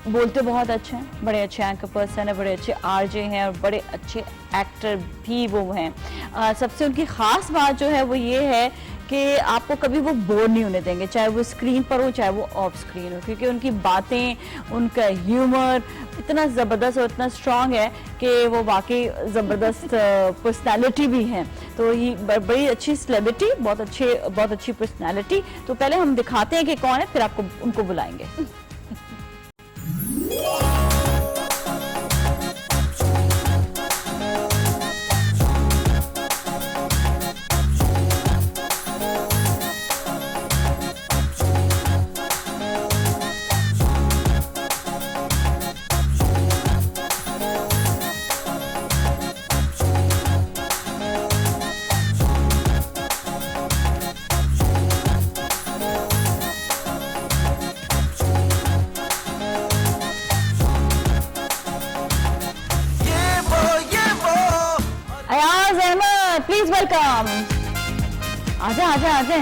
बोलते बहुत अच्छे हैं, बड़े अच्छे एंकर पर्सन है, बड़े अच्छे RJ हैं और बड़े अच्छे एक्टर भी वो हैं। सबसे उनकी ख़ास बात जो है वो ये है कि आपको कभी वो बोर नहीं होने देंगे, चाहे वो स्क्रीन पर हो चाहे वो ऑफ स्क्रीन हो, क्योंकि उनकी बातें, उनका ह्यूमर इतना ज़बरदस्त और इतना स्ट्रॉन्ग है कि वो वाकई ज़बरदस्त पर्सनालिटी भी हैं। तो ये बड़ी अच्छी सेलिब्रिटी, बहुत अच्छी पर्सनालिटी। तो पहले हम दिखाते हैं कि कौन है, फिर आपको उनको बुलाएंगे। प्लीज वेलकम, आजा आजा आजा।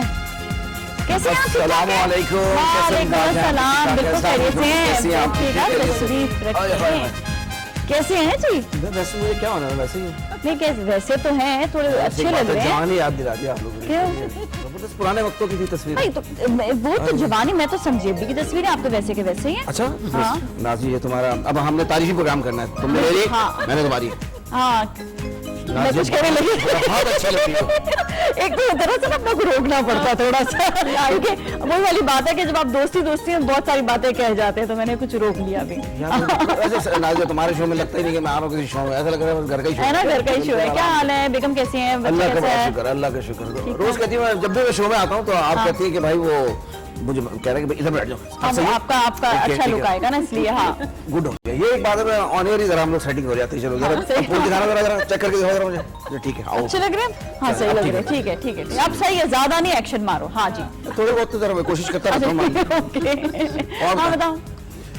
कैसे हैं आप? अस्सलाम वालेकुम। वालेकुम अस्सलाम, बिल्कुल खैरियत से हैं। कैसे हैं आप? ठीक है, तशरीफ रखिए। कैसे हैं जी? वैसे मुझे क्या होना है, वैसे ही नहीं, कैसे वैसे तो हैं, थोड़े अच्छे लग रहे हैं। जवानी याद दिला दी आप लोगों ने। क्यों? जबरदस्त पुराने वक्तों की थी तस्वीर। नहीं तो वो तो जवानी, मैं तो समझी अभी की तस्वीरें, आप तो वैसे के वैसे ही हैं। अच्छा, हाँ। नाज़ी ये तुम्हारा, अब हमने तारीफी प्रोग्राम करना है, तुमने मेरी, हाँ। मैंने तुम्हारी। हाँ, मैं कुछ कहने लगी बहुत अच्छी लगती है। एक तो दरअसल अपना को रोकना पड़ता है थोड़ा सा, क्योंकि वही वाली बात है कि जब आप दोस्ती में बहुत सारी बातें कह जाते हैं, तो मैंने कुछ रोक लिया अभी। वैसे नाज़िया तुम्हारे शो में लगता ही नहीं कि मैं आ रहा हूँ किसी शो में, ऐसा लग रहा है घर का ही शो है ना, घर का ही शो है। क्या हाल है, बेगम कैसी हैं, बच्चे अल्लाह का कैसे बहुत हैं? शुक्र, अल्लाह का शुक्र। रोज कहती हूँ जब भी मैं शो में आता हूँ तो आप कहती है कि भाई वो मुझे कह रहे हैं कि इधर बैठ जाओ। अब आपका अच्छा लुक आएगा ना, इसलिए। हाँ, गुड हो गया। ये एक बात है, ऑन एयर ही जरा हम लोग सेटिंग हो जाती है। चलो जरा सही। फूल दिखाना, जरा चेक करके दिखाओ जरा मुझे। ठीक है, आओ। अच्छे लग रहे हैं। हाँ, सही लग रहे हैं। ठीक है, ठीक है, अब सही है, ज्यादा नहीं एक्शन मारो। हाँ जी, थोड़े बहुत तो जरा मैं कोशिश करता रहता हूँ। ओके। और हाँ, बताओ।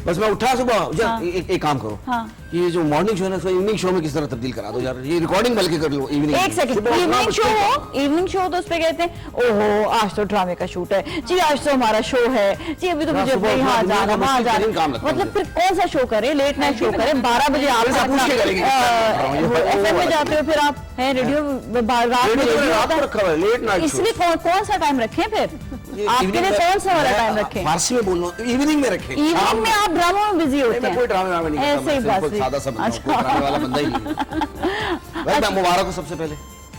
बस मैं उठा सुबह, हाँ। एक काम करो, हाँ। ये जो मॉर्निंग शो है ना, इसको इवनिंग शो में किस तरह तब्दील करा दो यार। ये रिकॉर्डिंग बल्कि कर लो इवनिंग। एक सेकंड, इवनिंग शो हो, इवनिंग शो तो उस पे कहते हैं ओहो आज तो ड्रामे का शूट है जी, आज तो हमारा शो है जी, अभी तो मुझे सुबह अपने यहाँ उठना, जाना, वहाँ मुश्किल काम जाना। लगता है मतलब मुझे। फिर कौन सा शो करें, लेट नाइट शो करें, 12 बजे आप ऐसा पूछ के करेंगे। FM में जाते हो, फिर आप हैं रेडियो रात में रेडियो रात होता को है। रखा हुआ है, लेट नाइट शो। इसलिए कौन सा टाइम रखें फिर आपके लिए, कौन सा वाला टाइम रखें? फारसी में बोल रहा हूँ, इवनिंग में रखें। इवनिंग में आप ड्रामा में बिजी होते मैं हैं। कोई ड्रामे वामे नहीं करता, ऐसे ही मैं बात सिंपल हुई। सादा सा बंदा हूँ, कोई ड्रामे वाला बंदा ही नहीं है। वैसे मैं मुबारक हूँ सबसे पहले,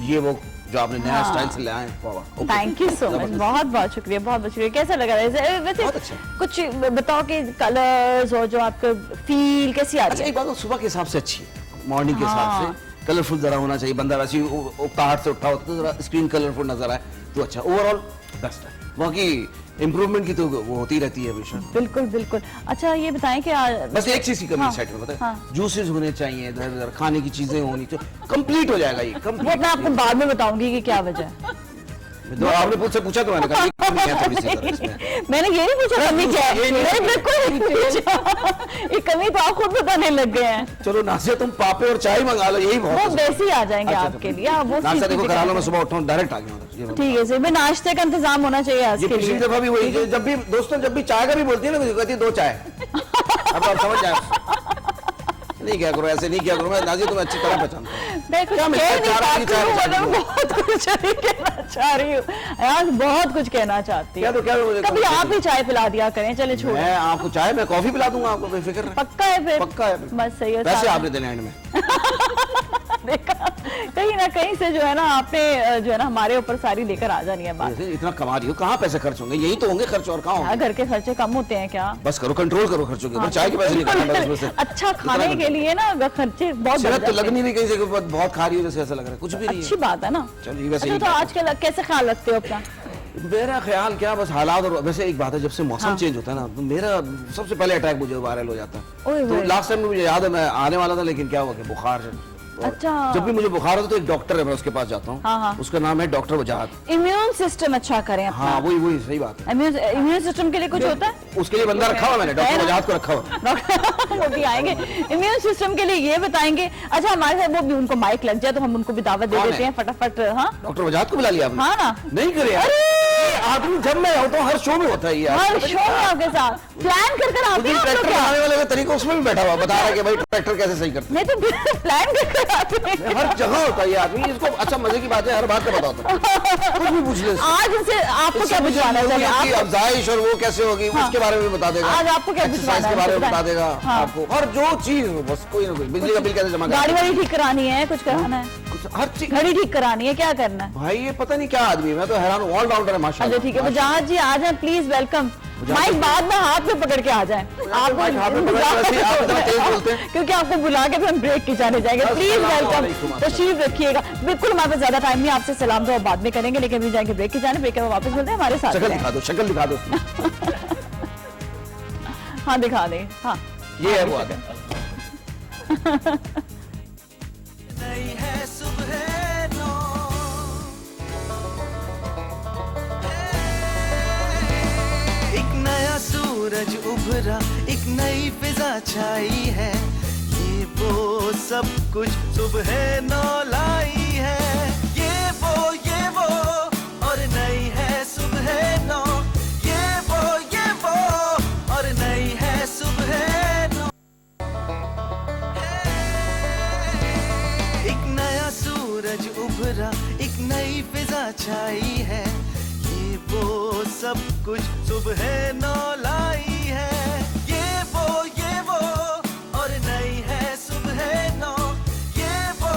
ये वो जो आपने नया स्टाइल से ले आए हैं, वाह वाह। थैंक यू सो मच, बहुत बहुत शुक्रिया, बहुत बहुत शुक्रिया। कैसा लगा वैसे? बहुत अच्छा। कुछ बताओ कि कलर्स और जो आपका फील कैसी आ रही अच्छा है? एक बात, सुबह के हिसाब से अच्छी है, मॉर्निंग के हिसाब से कलरफुल जरा होना चाहिए। बंदा वैसे उकताहट से उठा होता तो जरा स्क्रीन कलरफुल नजर आए तो अच्छा। ओवरऑल बेस्ट है, बाकी इम्प्रूवमेंट की तो वो होती रहती है हमेशा। बिल्कुल बिल्कुल। अच्छा ये बताएं कि बस एक चीज की कमी सेट में, पता है, जूसेस होने चाहिए, इधर उधर खाने की चीजें होनी चाहिए, कंप्लीट हो जाएगा ये वो कंप्लीट। मैं आपको बाद में बताऊंगी कि क्या वजह है। तो आपने मुझसे पूछा तो मैंने कहा ये कमी है थोड़ी सी इधर इसमें। मैंने ये नहीं पूछा कमी क्या है, मैंने बिल्कुल नहीं पूछा। ये कमी तो आप खुद बताने लग गए हैं। चलो नासिया तुम पापे और चाय मंगा लो, यही बहुत वो है। वैसे ही आ जाएंगे अच्छा, आपके लिए। आप वो नाश्ता देखो चीज़ करा लो, भी मैं सुबह उठा हूँ डायरेक्ट आ गया उधर। ये ठीक है सर, मैं नाश्ते का इंतजाम होना चाहिए आज ये के पिछली लिए। दफा भी वही, जब भी दोस्तों जब भी चाय का भी बोलती है ना, मुझे कहती है 2 चाय। अब आप समझ जाए, नहीं क्या करो, ऐसे नहीं क्या करो। मैं नाज़िया तुम्हें अच्छी तरह पहचानता हूँ। मैं कुछ क्या मैं कह नहीं चार पाती आदमी चाय हूँ, बचा मतलब दूँ। बहुत कुछ नहीं कहना चाह रही हूँ यार, बहुत कुछ कहना चाहती क्या हूँ। तो क्या मुझे कभी आप ही चाय पिला दिया करें, चले छोड़। मैं आपको चाय, मैं कॉफी पिला दूंगा आपको, बेफिक्र रहे। पक्का है फिर? पक्का है। बस सही है। पैसे आपने देने एंड में। देखा, कहीं ना कहीं से जो है ना आपने जो है ना हमारे ऊपर सारी लेकर आ जानी है बात। वैसे इतना कमा रही हो, कहाँ पैसे खर्च होंगे? यही तो होंगे खर्च, और कहाँ होंगे? घर के खर्चे कम होते हैं क्या? बस करो, कंट्रोल करो खर्चों के ऊपर। चाय के पैसे नहीं करना उसमें से। अच्छा खाने के लिए ना खर्चे बहुत बढ़ सेहत तो जाते लग हैं। नहीं रही कहीं से कि बहुत खा रही हो जैसे, ऐसा लग रहा है कुछ भी नहीं अच्छी है। बात है ना। चलो ये वैसे अच्छा, ही तो आजकल कैसे ख्याल रखते हो अपना? मेरा ख्याल क्या, बस हालात। और वैसे एक बात है, जब से मौसम चेंज होता है ना, तो मेरा सबसे पहले अटैक मुझे वायरल हो जाता है। ओए तो होए। लास्ट टाइम मुझे याद है, मैं आने वाला था, लेकिन क्या हुआ कि बुखार है। और अच्छा। जब भी मुझे बुखार होता है तो एक डॉक्टर है, मैं उसके पास जाता हाँ, हाँ। हूँ। उसका नाम है डॉक्टर वजाहत। इम्यून सिस्टम अच्छा करें अपना। हाँ वही सही बात है। इम्यून सिस्टम के लिए कुछ होता है? उसके लिए बंदा रखा हुआ मैंने, है डॉक्टर ना? वजाहत को रखा हुआ। डॉक्टर वो भी आएंगे इम्यून सिस्टम के लिए, ये बताएंगे। अच्छा हमारे साथ वो भी, उनको माइक लग जाए तो हम उनको भी दावत दे कौन देते है? हैं फटाफट। हाँ डॉक्टर वजाहत को बुला लिया आपने? हाँ ना। नहीं करे यार। आदमी जब मैं होता हूँ हर शो में होता है ये। हर शो में आपके साथ प्लान कर उस आते दिन हैं आप लोग ट्रैक्टर क्या? बनाने वाले का तरीका उसमें भी बैठा हुआ, बता रहा है कि भाई ट्रैक्टर कैसे सही करते नहीं तो प्लान कर आते हैं। हैं। हर जगह होता है ये आदमी। इसको अच्छा मजे की बात है, हर बात का पता होता है, कुछ भी पूछ ले इससे। आज इनसे आपको क्या इससे बुझवाना मुझे चाहिए? की आप अफजाइश और वो कैसे होगी उसके बारे में भी बता देगा। आज आपको क्या एक्सरसाइज बुझवाना के है? बारे में बता बताएं। देगा हाँ। आपको, हर जो चीज हो, बस कोई ना कोई। बिजली का बिल कैसे जमा गाड़ी करना है, वाड़ी ठीक करानी है, कुछ कराना है, हर चीज। घड़ी ठीक करानी है, क्या करना है? भाई ये पता नहीं क्या आदमी है, मैं तो हैरान हूँ। ऑलराउंडर है माशाल्लाह। अच्छा ठीक है, वो जहाज जी आ जाए प्लीज, वेलकम। माइक बाद में हाथ में पकड़ के आ जाए। माइक हाथ में पकड़ के वैसे ही आप इतना तेज बोलते हैं। क्योंकि आपको बुला के फिर हम ब्रेक की जाने जाएंगे। प्लीज अस्सलामुअलैकुम, वेलकम, तशरीफ रखिएगा। बिल्कुल हमारे पास ज्यादा टाइम नहीं, आपसे सलाम तो बाद में करेंगे, लेकिन अभी जाएंगे ब्रेक की जाने। ब्रेक के बाद वापस मिलते हैं, हमारे साथ शक्ल रहें। दिखा दो, शक्ल दिखा दो। हाँ दिखा दें। हाँ ये है वो आदमी। नई है सुबह 9। एक नया सूरज उभरा, एक नई फिजा छाई है, ये वो सब कुछ सुबह 9 लाई है। ये वो और नई है सुबह 9। ये वो और नई है सुबह 9। एक नया सूरज उभरा, एक नई फिजा छाई है, ये वो सब कुछ सुबह 9 लाई है। ये वो और नई है सुबह 9। ये वो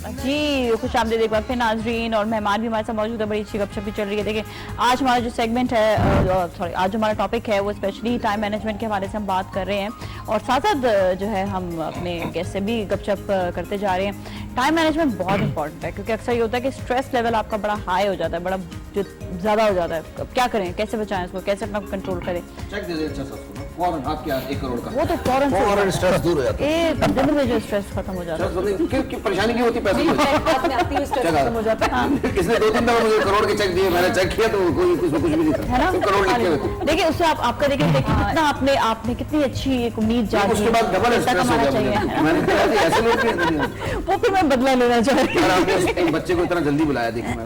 जी खुश आमदीद एक बार फिर नाजरीन, और मेहमान भी हमारे साथ मौजूद है। बड़ी अच्छी गपशप भी चल रही है। देखिए आज हमारा जो सेगमेंट है, सॉरी आज जो हमारा टॉपिक है वो स्पेशली टाइम मैनेजमेंट के हवाले से हम बात कर रहे हैं, और साथ साथ जो है हम अपने गेस्ट से भी गपशप करते जा रहे हैं। टाइम मैनेजमेंट बहुत इंपॉर्टेंट है, क्योंकि अक्सर ये होता है कि स्ट्रेस लेवल आपका बड़ा हाई हो जाता है, बड़ा जो ज़्यादा हो जाता है। अब क्या करें, कैसे बचाएं उसको, कैसे अपना कंट्रोल करें? चेक दे दे अच्छा सा उसको ना, फौरन आपके यहाँ 1 करोड़ का वो तो फौरन स्ट्रेस दूर हो जाता है। एक दिन में जो स्ट्रेस खत्म हो जाता है। क्यों परेशानी क्यों होती पैसे हो जाता है। इसने 2-3 दफा मुझे करोड़ के चेक दिए, मैंने चेक किया तो कोई कुछ भी नहीं था, है ना? सिर्फ करोड़ लिखे हुए थे। देखिए उससे आपका देखिए कितना आपने कितनी अच्छी एक उम्मीद जागी, उसके बाद डबल पैसा स्ट्रेस हो कमाना गया चाहिए, मुझे। है ना? मैंने कहा कि ऐसे लोग क्यों हैं? वो फिर मैं बदला लेना चाह रही यार आपने उस बच्चे को इतना जल्दी बुलाया, देखो मैं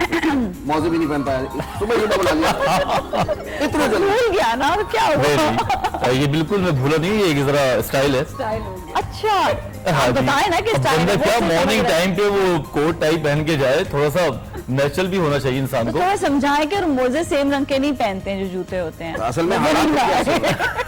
मौजे भी नहीं पहन पाया, सुबह ही बुला लिया इतना हूँ। जल्दी। भूल गया ना, अब क्या होगा? ये बिल्कुल मैं भूला नहीं, ये जरा स्टाइल है। अच्छा हाँ आप जी। बताएं ना कि अब स्टाइल बंदा वो क्या चीज़ मॉर्निंग समझ रहा है। टाइम पे वो कोट टाई पहन के जाए, थोड़ा सा नेचुरल भी होना चाहिए इंसान तो को। थोड़ा समझाएं कि मोजे सेम रंग के नहीं पहनते हैं जो जूते होते हैं। असल में मुझे हालात नहीं क्या लगा। है?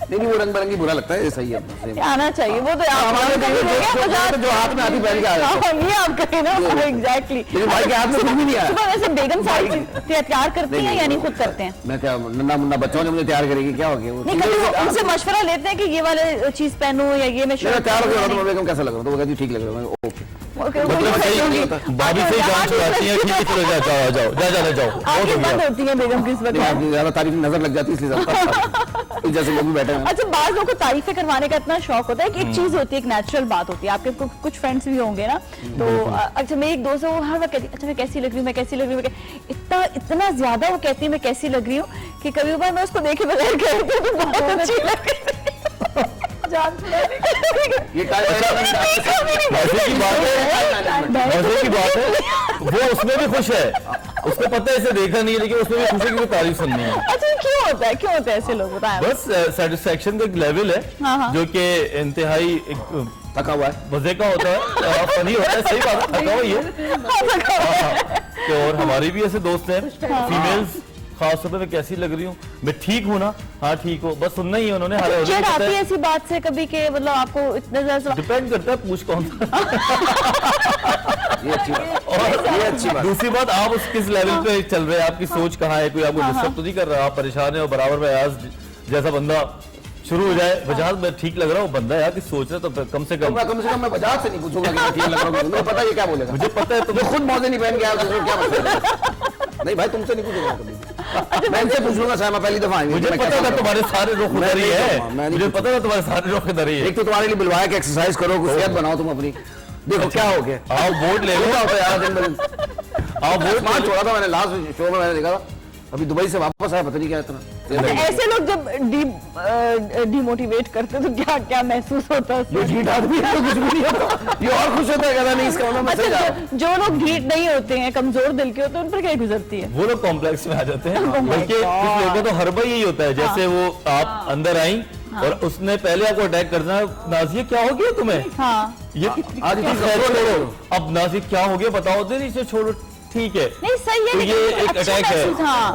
नहीं वो रंग बिरंगी बुरा लगता है, ये सही है अपना, same। आना चाहिए वो तो आप हमारे कभी हो गया जो- मजाक। जो हाथ में आती पहन के आ जाते हैं। हाँ, ये आप कहें ना एग्जैक्टली। लेकिन भाई के हाथ में कुछ भी नहीं आया। सुबह वैसे बेगम सारी चीज़ तैयार करती हैं या नहीं खुद करते हैं? मैं क्या नन्ना मुन्ना बच्चों ने मुझे तैयार करेगी, क्या हो गया वो? नहीं कभी वो उनसे मशवरा लेते हैं कि ये वाले चीज पहनूं या ये मैं मेरा शर्ट तैयार हो गया पहनूं तो बेगम कैसा लग रहा है, तो वो कहती ठीक लग रहा है, ओके। ओके, मतलब वो सही होंगी। भाभी से अच्छा, जान छुड़ाती है, ठीक है चलो जाओ जाओ जाओ जा जाना जाओ, बहुत आंखें हो बंद गया। होती हैं बेगम की इस वक्त। नहीं, ज्यादा तारीफ की नजर लग जाती है इसलिए ज्यादा जैसे लोग भी बैठे हैं। अच्छा बाज लोगों को तारीफें करवाने का इतना शौक होता है कि एक चीज होती है, एक नेचुरल बात होती है। आपके कुछ फ्रेंड्स भी होंगे ना, तो अच्छा मेरी एक दोस्त है, वो हर वक्त कहती है अच्छा मैं कैसी लग रही हूँ, मैं कैसी लग रही हूँ, इतना ज्यादा वो कहती है मैं कैसी लग रही हूँ कि कभी बार मैं उसको देखे बगैर कहती हूँ तो बहुत अच्छी लग रही है। ये टाइम मजे की बात है, मजे की बात है, वो उसमें भी खुश है, उसको पता है इसे देखा नहीं है, लेकिन उसमें भी खुश है कि वो तारीफ सुननी है। अच्छा क्यों होता है, क्यों होते हैं ऐसे लोग, बताएं? बस सेटिस्फेक्शन का एक लेवल है हाँ। जो कि इंतहाई एक थका हुआ है। मजे का होता है, फनी होता है, सही बात है, थका हुआ ही है। तो और हमारी भी ऐसे दोस्त हैं फीमेल्स, खास तौर पे मैं कैसी लग रही हूँ, मैं ठीक हूँ ना, हाँ ठीक हो, बस सुनना ही है उन्होंने। चिढ़ आती है ऐसी बात से कभी के मतलब आपको इतने ज्यादा डिपेंड करता है पूछ कौन सा। ये अच्छी बात, और ये अच्छी बात। दूसरी बात, आप उस किस लेवल पे चल रहे हैं, आपकी सोच कहाँ है, कोई आपको डिस्टर्ब तो नहीं कर रहा, आप परेशान है और बराबर में आज जैसा बंदा शुरू हो जाए बजाज मैं ठीक लग रहा हूँ, बंदा यार कि सोच रहे तो कम से कम मैं बजाज से नहीं पूछूंगा कि मैं ठीक लग रहा हूँ, मुझे पता है ये क्या बोलेगा। मुझे पता है तुम्हें खुद मौजे नहीं पहन के आया, दूसरों को क्या मतलब? नहीं भाई तुमसे नहीं पूछूंगा कभी, मैं इनसे पूछ लूंगा, मैं पहली दफा आई हूँ, मुझे मैं पता कैसा था लग तुम्हारे सारे रुख मैं उधर ही नहीं है, कहूँगा, मैं नहीं मुझे पता था तुम्हारे सारे रुख उधर ही रहा हूँ। है। एक तो तुम्हारे लिए बुलवाया कि एक्सरसाइज करो, कुछ सेहत बनाओ तुम अपनी, देखो क्या हो गया। आओ वोट ले लो, क्या होता है यार दिन ब दिन। आओ वोट स्मार्ट छोड़ा था मैंने, लास्ट शो में मैंने देखा था, अभी दुबई से वापस आया, पता नहीं क्या इतना। ऐसे लोग जब डिमोटिवेट करते तो क्या क्या महसूस होता है ये उसमें? ढीठ आदमी है तो कुछ भी नहीं होता, ये और खुश होता है, कहता नहीं इसका मतलब मैं सही जा रहा हूँ। अच्छा जो लोग ढीठ नहीं होते हैं, कमजोर दिल के होते हैं, उन पर क्या गुजरती है? वो लोग कॉम्प्लेक्स में आ जाते हैं, Oh my बल्कि कुछ God. लोगों का तो हर बार यही होता है, जैसे वो आप अंदर आई और उसने पहले आपको अटैक करना, नाजिया क्या हो गया तुम्हें, हाँ ये आज इतनी खैर कमजोर छोड़ो, है। अब नाजिया क्या हो गया बताओ, नहीं इसे छोड़ो ठीक है। नहीं सही है, तो लेकिन ये एक अच्छा अटैक है। महसूस, हाँ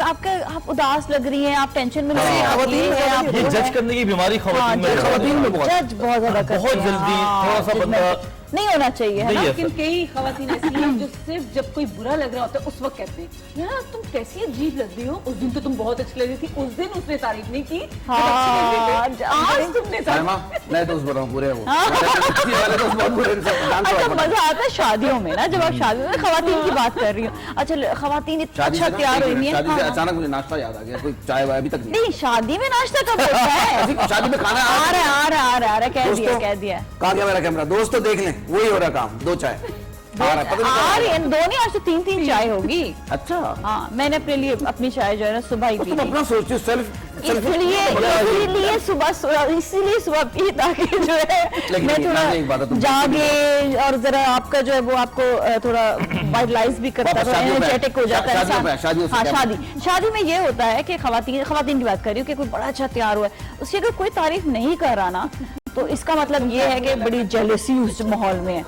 आप उदास लग रही हैं, आप टेंशन में लग रही हैं, हाँ, आप ये है, आप ये वो जज है। करने की बीमारी खवातीन में है। खवातीन में बहुत। जज बहुत ज्यादा करते बहुत हैं, जल्दी हाँ, थोड़ा सा बंदा नहीं होना चाहिए है ना? नहीं है। लेकिन कई खवातीन ऐसी हैं जो सिर्फ जब कोई बुरा लग रहा होता है उस वक्त कहते हैं यार तुम कैसी अजीब लग रही हो, उस दिन तो तुम बहुत अच्छी लग रही थी, उस दिन उसने तारीफ नहीं की, तुम अच्छी लग रही थी। आज तुमने साइमा, मैं दोस्त बोल रहा हूँ, बुरे हैं वो। अच्छी वाले दोस्त बहुत बुरे हैं, इनसे जानता अच्छा हूँ मैं। मजा आता है शादियों में ना, जब आप शादी में खवातीन की बात कर रही हो। अच्छा खवातीन इतना शादी अच्छा से ना, तैयार हुई है, शादी से हाँ, हाँ। अचानक मुझे नाश्ता याद आ गया, कोई चाय वाय अभी तक नहीं। नहीं शादी में नाश्ता कब होता है? शादी में खाना आ रहा है, कह दोस्तों, दिया कहाँ गया मेरा कैमरा? दोस्तों देख लें, वही हो रहा काम, 2 चाय आ रहा है, पता नहीं आ रही क्या है, दो नहीं आज तो 3 चाय होगी। अच्छा हाँ मैंने अपने लिए अपनी चाय जो है ना सुबह ही पी तुम ली। अपना सोचते हो, सेल्फ इसीलिए सुबह पी ताकि जो है लेकिन मैं ये थोड़ा एक बात है, तुम जागे और जरा आपका जो है वो आपको थोड़ा वाइटलाइज भी करता है, वापस शादियों पे एनर्जेटिक हो जाता है। शादियों पे, शादियों से हाँ क्या शादी में ये होता है कि खवातीन की बात कर रही हूँ कि कोई बड़ा अच्छा तैयार हुआ है, उसकी अगर कोई तारीफ नहीं कर रहा ना तो इसका मतलब ये है कि बड़ी जेलसी उस माहौल में है,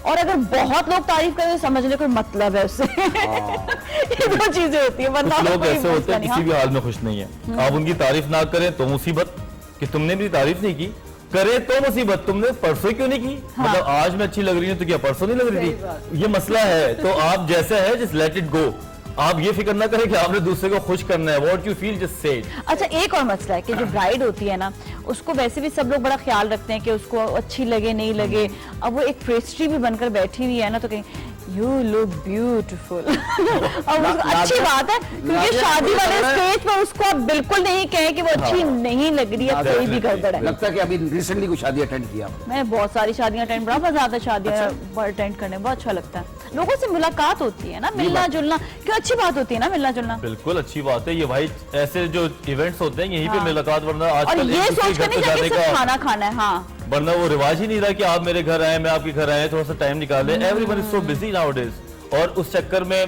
और अगर बहुत लोग तारीफ करें तो समझने कोई मतलब है उससे। ये दो चीजें होती है, वरना कुछ लोग कोई ऐसे होते मसला हैं नहीं। किसी भी हाल में खुश नहीं है, आप उनकी तारीफ ना करें तो मुसीबत कि तुमने भी तारीफ नहीं की, करे तो मुसीबत, तुमने परसों क्यों नहीं की? मतलब आज मैं अच्छी लग रही हूँ तो क्या परसों नहीं लग रही थी? ये मसला है। तो आप जैसा है जस्ट लेट इट गो। आप ये फिक्र ना करें कि आपने दूसरे को खुश करना है। What you feel just say it. अच्छा, एक और मसला है कि जो ब्राइड होती है ना, उसको वैसे भी सब लोग बड़ा ख्याल रखते हैं कि उसको अच्छी लगे नहीं लगे। अब वो एक पेस्ट्री भी बनकर बैठी हुई है ना, तो कहीं यू लुक ब्यूटीफुल। अब अच्छी बात है, क्योंकि शादी वाले स्टेज पर उसको आप बिल्कुल नहीं कहें कि वो अच्छी नहीं लग रही है, कोई भी गड़बड़ है। लगता है कि अभी रिसेंटली कुछ शादी अटेंड किया आपने? मैंने बहुत सारी शादियां अटेंड, बड़ा मजा आता है शादियां अटेंड करने में, बहुत अच्छा लगता है। लोगों से मुलाकात होती है ना, मिलना जुलना, क्यों अच्छी बात होती है ना मिलना जुलना। बिल्कुल अच्छी बात है ये भाई, ऐसे जो इवेंट्स होते हैं यहीं पे मुलाकात, वरना और आजकल ये एक सोच दूसरे कर घर नहीं पे जाके जाने सिर्फ का, खाना खाना है। हाँ, वरना वो रिवाज ही नहीं रहा कि आप मेरे घर आए, मैं आपके घर आए, थोड़ा सा टाइम निकाले। Everyone is so busy nowadays. और उस चक्कर में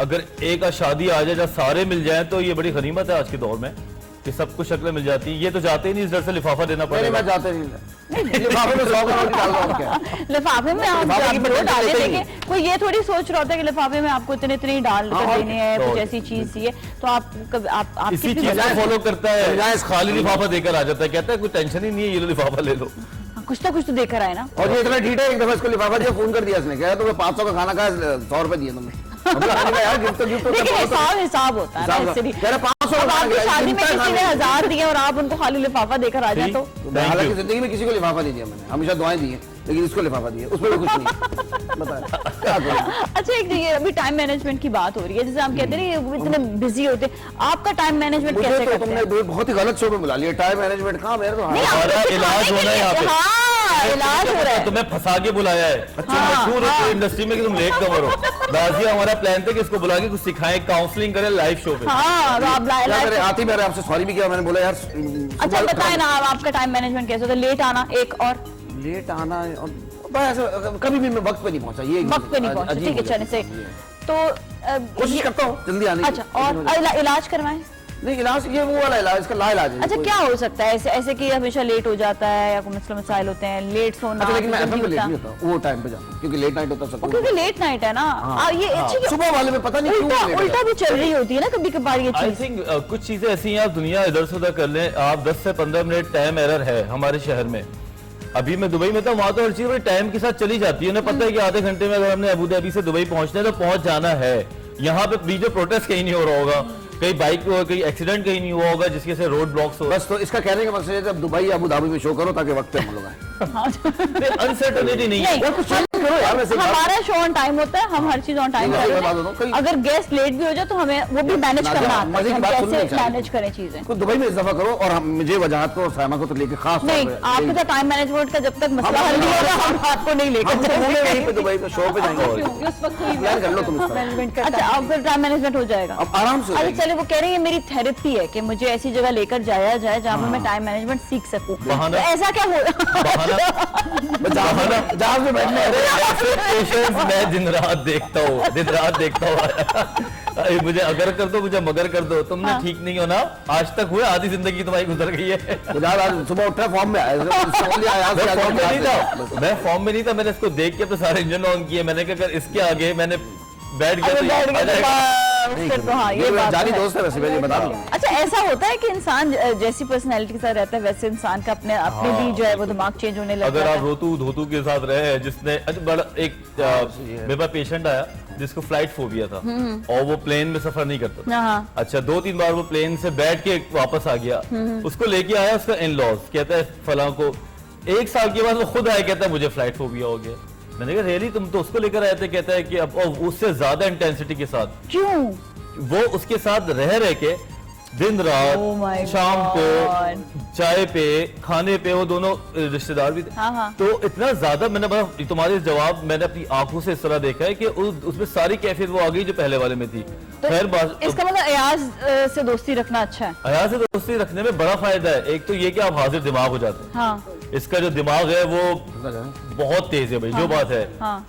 अगर एक शादी आ जाए जहाँ सारे मिल जाएं तो ये बड़ी गनीमत है आज के दौर में कि सबको शक्लें मिल जाती हैं। ये तो जाते ही नहीं, इस डर से लिफाफा देना नहीं, पड़ेगा। मैं जाते नहीं। लिफाफे में 100 करोड़ डाल रहा हूं क्या? लिफाफे में आप लिफाफे की आप बड़ी वो डाले जरूरत ही देंगे, कोई ये थोड़ी सोच रहा होता है कि लिफाफे में आपको इतने इतने ही डाल कर हाँ, देने हैं, कुछ और- ऐसी चीज ये तो आप आप इसी कितनी चीज बजाय- को फॉलो करता है, बजाय खाली लिफाफा देकर आ जाता है, कहता है कोई टेंशन ही नहीं है, ये लो लिफाफा ले लो। कुछ तो देकर आए ना। और ये इतना ठीक है, एक दफा इसको लिफाफा दिया, फोन कर दिया इसने, कहा तुम्हें 500 का खाना खाया, 100 रुपए दिए तुमने। हमने कहा यार गिफ्ट लेकिन हिसाब होता है ना, इसलिए कह रहा 500 अब आपकी शादी में किसी ने 1000 दिए और आप उनको खाली लिफाफा देकर आ जाए तो मैं हालांकि जिंदगी में किसी को लिफाफा नहीं दिया मैंने, हमेशा दुआएं दी हैं, लेकिन इसको लिफाफा दिया, उसमें भी कुछ नहीं। बता क्या करूं? अच्छा, एक ये अभी टाइम मैनेजमेंट की बात हो रही है, जैसे आप कहते हैं ना, ये इतने बिजी होते हैं, आपका टाइम मैनेजमेंट मुझे कैसे तो करते तुमने हैं? दो बहुत ही गलत शो में बुला लिया। टाइम मैनेजमेंट कहाँ, मेरे तो नहीं, हाँ। आपको हमारा इलाज सिखाने के होना है लिए- यहाँ पे। हाँ, इलाज हो रहा है। तुम्हें फंसा के बुलाया है, मशहूर है इंडस्ट्री में कि तुम लेट कवर हो। दाजिया हमारा प्लान था कि इसको बुला के कुछ सिखाएं, काउंसलिंग करें लाइव शो पे। हाँ, तो आप क्या लाइव- मेरे आती मैंने आपसे सॉरी भी किया, मैंने बोला यार अच्छा बताए ना, आपका टाइम मैनेजमेंट कैसे होता है? लेट आना एक और लेट आना, और बस कभी भी मैं वक्त पे नहीं पहुंचा, ये वक्त पे नहीं पहुंचा, अजीब ठीक है, हो जाता चलने से है। तो कोशिश करता हूँ जल्दी आने की। अच्छा, और इलाज करवाएं। नहीं, इलाज ये वो वाला इलाज, इसका लाइलाज है। अच्छा, कोई- क्या हो सकता है ऐसे ऐसे कि हमेशा लेट हो जाता है या कोई मसला मसाइल होते हैं, लेट सोना? अच्छा, लेकिन मैं जल्दी FM पे लेट उठना। नहीं होता, वो टाइम पे जाता हूँ, क्योंकि लेट नाइट होता है क्योंकि लेट नाइट है ना। ये अच्छी सुबह वाले में पता नहीं क्यों उल्टा late उल्टा भी चल रही होती है ना कभी कभार ये आई चीज। थिंक कुछ चीजें ऐसी हैं, आप दुनिया इधर से उधर कर लें, आप 10 से 15 मिनट टाइम एरर है हमारे शहर में। अभी मैं दुबई में था, वहां तो हर चीज टाइम के साथ चली जाती है। उन्हें पता है कि आधे घंटे में अगर हमने अबू धाबी से दुबई पहुंचना है तो पहुंच जाना है। यहाँ पे बीच में प्रोटेस्ट कहीं नहीं हो रहा होगा, कहीं बाइक कहीं एक्सीडेंट कहीं नहीं हुआ होगा जिसकी वजह से रोड ब्लॉक्स हो। बस तो इसका कहने का मकसद है जब दुबई या अबू धाबी में शो करो ताकि वक्त पे हम लोग आए। अनसर्टेनिटी नहीं है। यार कुछ change करो यार, वैसे हमारा शो ऑन टाइम होता है, हम हर चीज ऑन टाइम नहीं, करते मैं बात बताऊं, हैं। अगर गेस्ट लेट भी हो जाए तो हमें वो भी मैनेज नाज़िया, करना आता है मजे कि की हम बात सुननी कैसे चाहिए। मैनेज करें चीजें। को दुबई में इस दफा करो, और हम मुझे वजाहत को और साइमा को तो लेके खास तौर नहीं, पे- आपके साथ टाइम मैनेजमेंट का जब तक मसला हम- हल नहीं होगा, हम आपको नहीं लेकर हम तो घूमेंगे जाएंगे। यहीं पे दुबई में, शो पे जाएंगे। उस वक्त कोई प्लान कर लो तुम इसका। मैनेजमेंट करता अच्छा, है। अब फिर टाइम मैनेजमेंट हो जाएगा। अब आराम से हो अरे जाएगी। चले, वो कह रही है मेरी थेरेपी है कि मुझे ऐसी जगह लेकर जाया जाए जहाँ पर मैं टाइम मैनेजमेंट सीख सकूं। तो बहाना- ऐसा क्या हो बस जहाज में बैठने ऐसे पेशेंस मैं दिन रात देखता हूँ, दिन रात देखता हूँ। मुझे अगर कर दो, मुझे मगर कर दो, तुमने ठीक नहीं हो ना, आज तक हुए, आधी जिंदगी तुम्हारी गुजर गई है। गुजार आज सुबह उठा फॉर्म में आया, मैं फॉर्म में नहीं था, मैं फॉर्म में नहीं था, मैंने इसको देख के अपने सारे इंजन ऑन किए। मैंने कहा अगर इसके आगे मैंने बैठ गया अगर तो बैठ ये गए आ तो जाएगा। फिर तो हाँ, ये बात जानी तो है। दोस्त है वैसे, मैं ये बता दूं। अच्छा, ऐसा होता है कि इंसान जैसी पर्सनैलिटी के साथ रहता है वैसे इंसान का अपने अपने भी जो है वो दिमाग चेंज होने लग अगर जाता आप है। रोतू धोतू के साथ रहे, जिसने बड़ा एक मेरे पास पेशेंट आया जिसको फ्लाइट फोबिया था और वो प्लेन में सफर नहीं करता था। हाँ, अच्छा, 2-3 बार वो प्लेन से बैठ के वापस आ गया। उसको लेके आया उसका इन लॉज, कहता है फलां को, 1 साल के बाद वो खुद आया, कहता है मुझे फ्लाइट फोबिया हो गया। मैंने कहा रियली, तुम तो उसको लेकर आए थे, कहता है कि अब और उससे ज्यादा इंटेंसिटी के साथ क्यों? वो उसके साथ रह के दिन Oh my रात, शाम God. को चाय पे, खाने पे, वो दोनों रिश्तेदार भी थे। हाँ, हाँ। तो इतना ज्यादा मैंने तुम्हारे जवाब मैंने अपनी आंखों से इस तरह देखा है कि उसमें सारी कैफियत वो आ गई जो पहले वाले में थी। तो खैर बात, इसका मतलब अयाज से दोस्ती रखना अच्छा है। अयाज से दोस्ती रखने में बड़ा फायदा है। एक तो ये कि आप हाजिर दिमाग हो जाते हैं, हाँ इसका जो दिमाग है वो बहुत तेज है भाई, जो बात है। हाँ,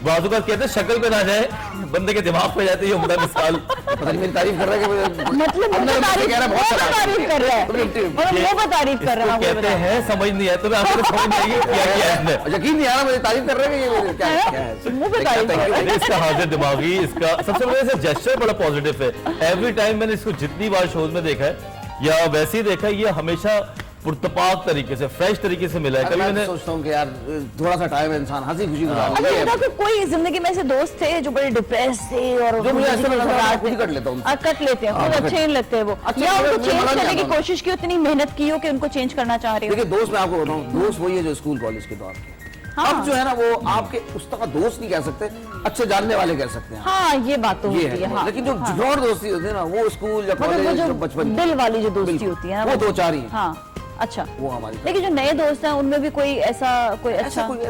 बाजू का कहते हैं शक्ल पे ना जाए, बंदे के दिमाग पे जाते हैं, ये उम्दा मिसाल। पता नहीं मेरी तारीफ कर रहा है कि मुझे मतलब अंदर मुझसे कह रहा है बहुत वो सारा। तारीफ कर रहा है, मतलब वो पर तारीफ कर रहा इसको है। कहते हैं समझ नहीं है, तो आपको समझ नहीं आएगी क्या किया है इसने। यकीन नहीं आ रहा, मुझे तारीफ कर रहे हैं कि ये क्या है। मुंह पे तारीफ कर रहा है। इसका हाजिर दिमागी, इसका सबसे बड़ा इसका जेस्चर बड़ा पॉजिटिव है। एवरी टाइम मैंने इसको जितनी बार शोज में देखा है या वैसे ही देखा है, ये हमेशा पुरतपाक तरीके से, फ्रेश तरीके से मिला है। कभी मैं मैंने सोचता हूँ कि यार थोड़ा सा टाइम है, इंसान हंसी खुशी गुजार अच्छा ले। ये बताओ कि कोई जिंदगी में ऐसे दोस्त थे जो बड़े डिप्रेस थे और जो मुझे ऐसा लगा घबराहट खुद ही में- कट लेता हूँ। कट लेते हैं, खुद अच्छे नहीं लगते वो, अच्छा, या मुझे उनको चेंज मना नहीं करने की आता। कोशिश की, उतनी मेहनत की हो कि उनको चेंज करना चाह रहे हो। देखिए दोस्त मैं आपको बताऊँ, दोस्त वही है जो स्कूल कॉलेज के दौर के। हाँ। अब जो है ना वो आपके उस तरह दोस्त नहीं कह सकते, अच्छे जानने वाले कह सकते हैं। हाँ ये बात तो ये होती है। है, हाँ लेकिन जो हाँ। जिगरौर दोस्ती होती है ना वो स्कूल या मतलब वो कॉलेज जो जो बचपन की, दिल वाली जो दोस्ती बिल्कुल, होती है ना वो दो चार ही हैं। हाँ अच्छा, वो हमारी लेकिन जो नए दोस्त हैं उनमें भी कोई ऐसा कोई ऐसा अच्छा मुझे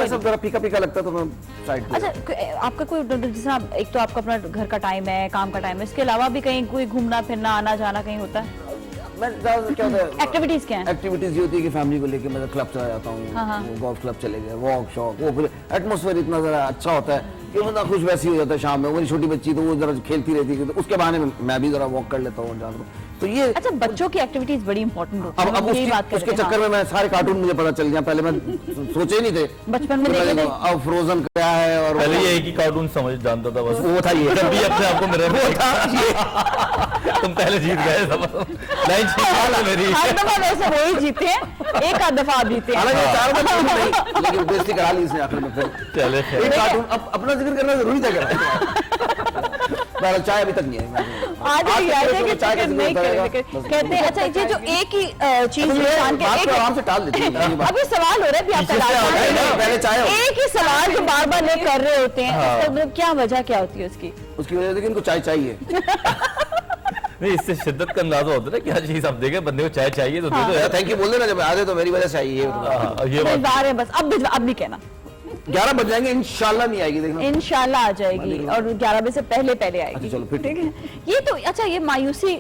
ऐसा जरा फीका फीका लगता है तो मैं साइड पे। अच्छा आपका कोई जैसे एक तो आपका अपना घर का टाइम है, काम का टाइम है, इसके अलावा भी कहीं कोई घूमना फिरना आना जाना कहीं होता है? मैं ज्यादातर क्या होता है एक्टिविटीज क्या है? एक्टिविटीज ये होती है कि फैमिली को लेके मैं क्लब चला जाता हाँ। हूँ, गोल्फ क्लब चले गए, वॉक शॉक, वो फिर एटमॉस्फेयर इतना जरा अच्छा होता है कि बंदा खुश वैसी हो जाता है। शाम में मेरी छोटी बच्ची तो वो जरा खेलती रहती है, तो उसके बहाने में मैं भी जरा वॉक कर लेता हूँ जान को। तो ये अच्छा बच्चों की एक्टिविटीज बड़ी इंपॉर्टेंट होती है, अब हम यही उसकी बात कर उसके रहे थे। चक्कर में मैं सारे कार्टून मुझे पता चल गया, पहले मैं सोचे ही नहीं थे बचपन में तो देखे मैं थे? अब फ्रोजन क्या है और पहले ये एक ही कार्टून समझ जानता था बस, वो था ये जब भी अपने आप को मिरर में था तुम पहले जीत गए सब। लाइन छीन मेरी। हर दफा वैसे वो ही जीते हैं, एक आध दफा आप जीते हैं। हालांकि चार बार जीत नहीं, लेकिन बेइज्जती करा ली इसने आखिर में। फिर चले खैर। एक कार्टून अपना जिक्र करना जरूरी था क्या? मेरा चाय अभी तक नहीं है। आज आज ही तक याद मेरे है को कि चाय का चिकन जिक्र नहीं होता करें, रहेगा। लेकिन कहते हैं अच्छा ये जो एक ही चीज अच्छा, इंसान के बात को आराम से टाल देती है ये बात। अभी सवाल हो रहा है, अभी आपका पीछे से राज आ गए है। ना, पहले चाय हो। एक ही सवाल जो बार बार लोग कर रहे होते हैं, उसका मतलब क्या वजह क्या होती है उसकी? उसकी वजह से कि इनको चाय चाहिए। नहीं, इससे शिद्दत का अंदाजा होता है ना क्या चीज आप देखे, बंदे को चाय चाहिए तो दे दो यार। थैंक यू बोल देना जब आ जाए तो मेरी वजह से आई ये बता। हाँ, ये बात बार है बस, अब नहीं कहना, 11 बज जाएंगे इंशाल्लाह नहीं आएगी देखना। इंशाल्लाह आ जाएगी और 11 बजे से पहले पहले आएगी। अच्छा, चलो, फिर ठीक है। ये तो अच्छा ये मायूसी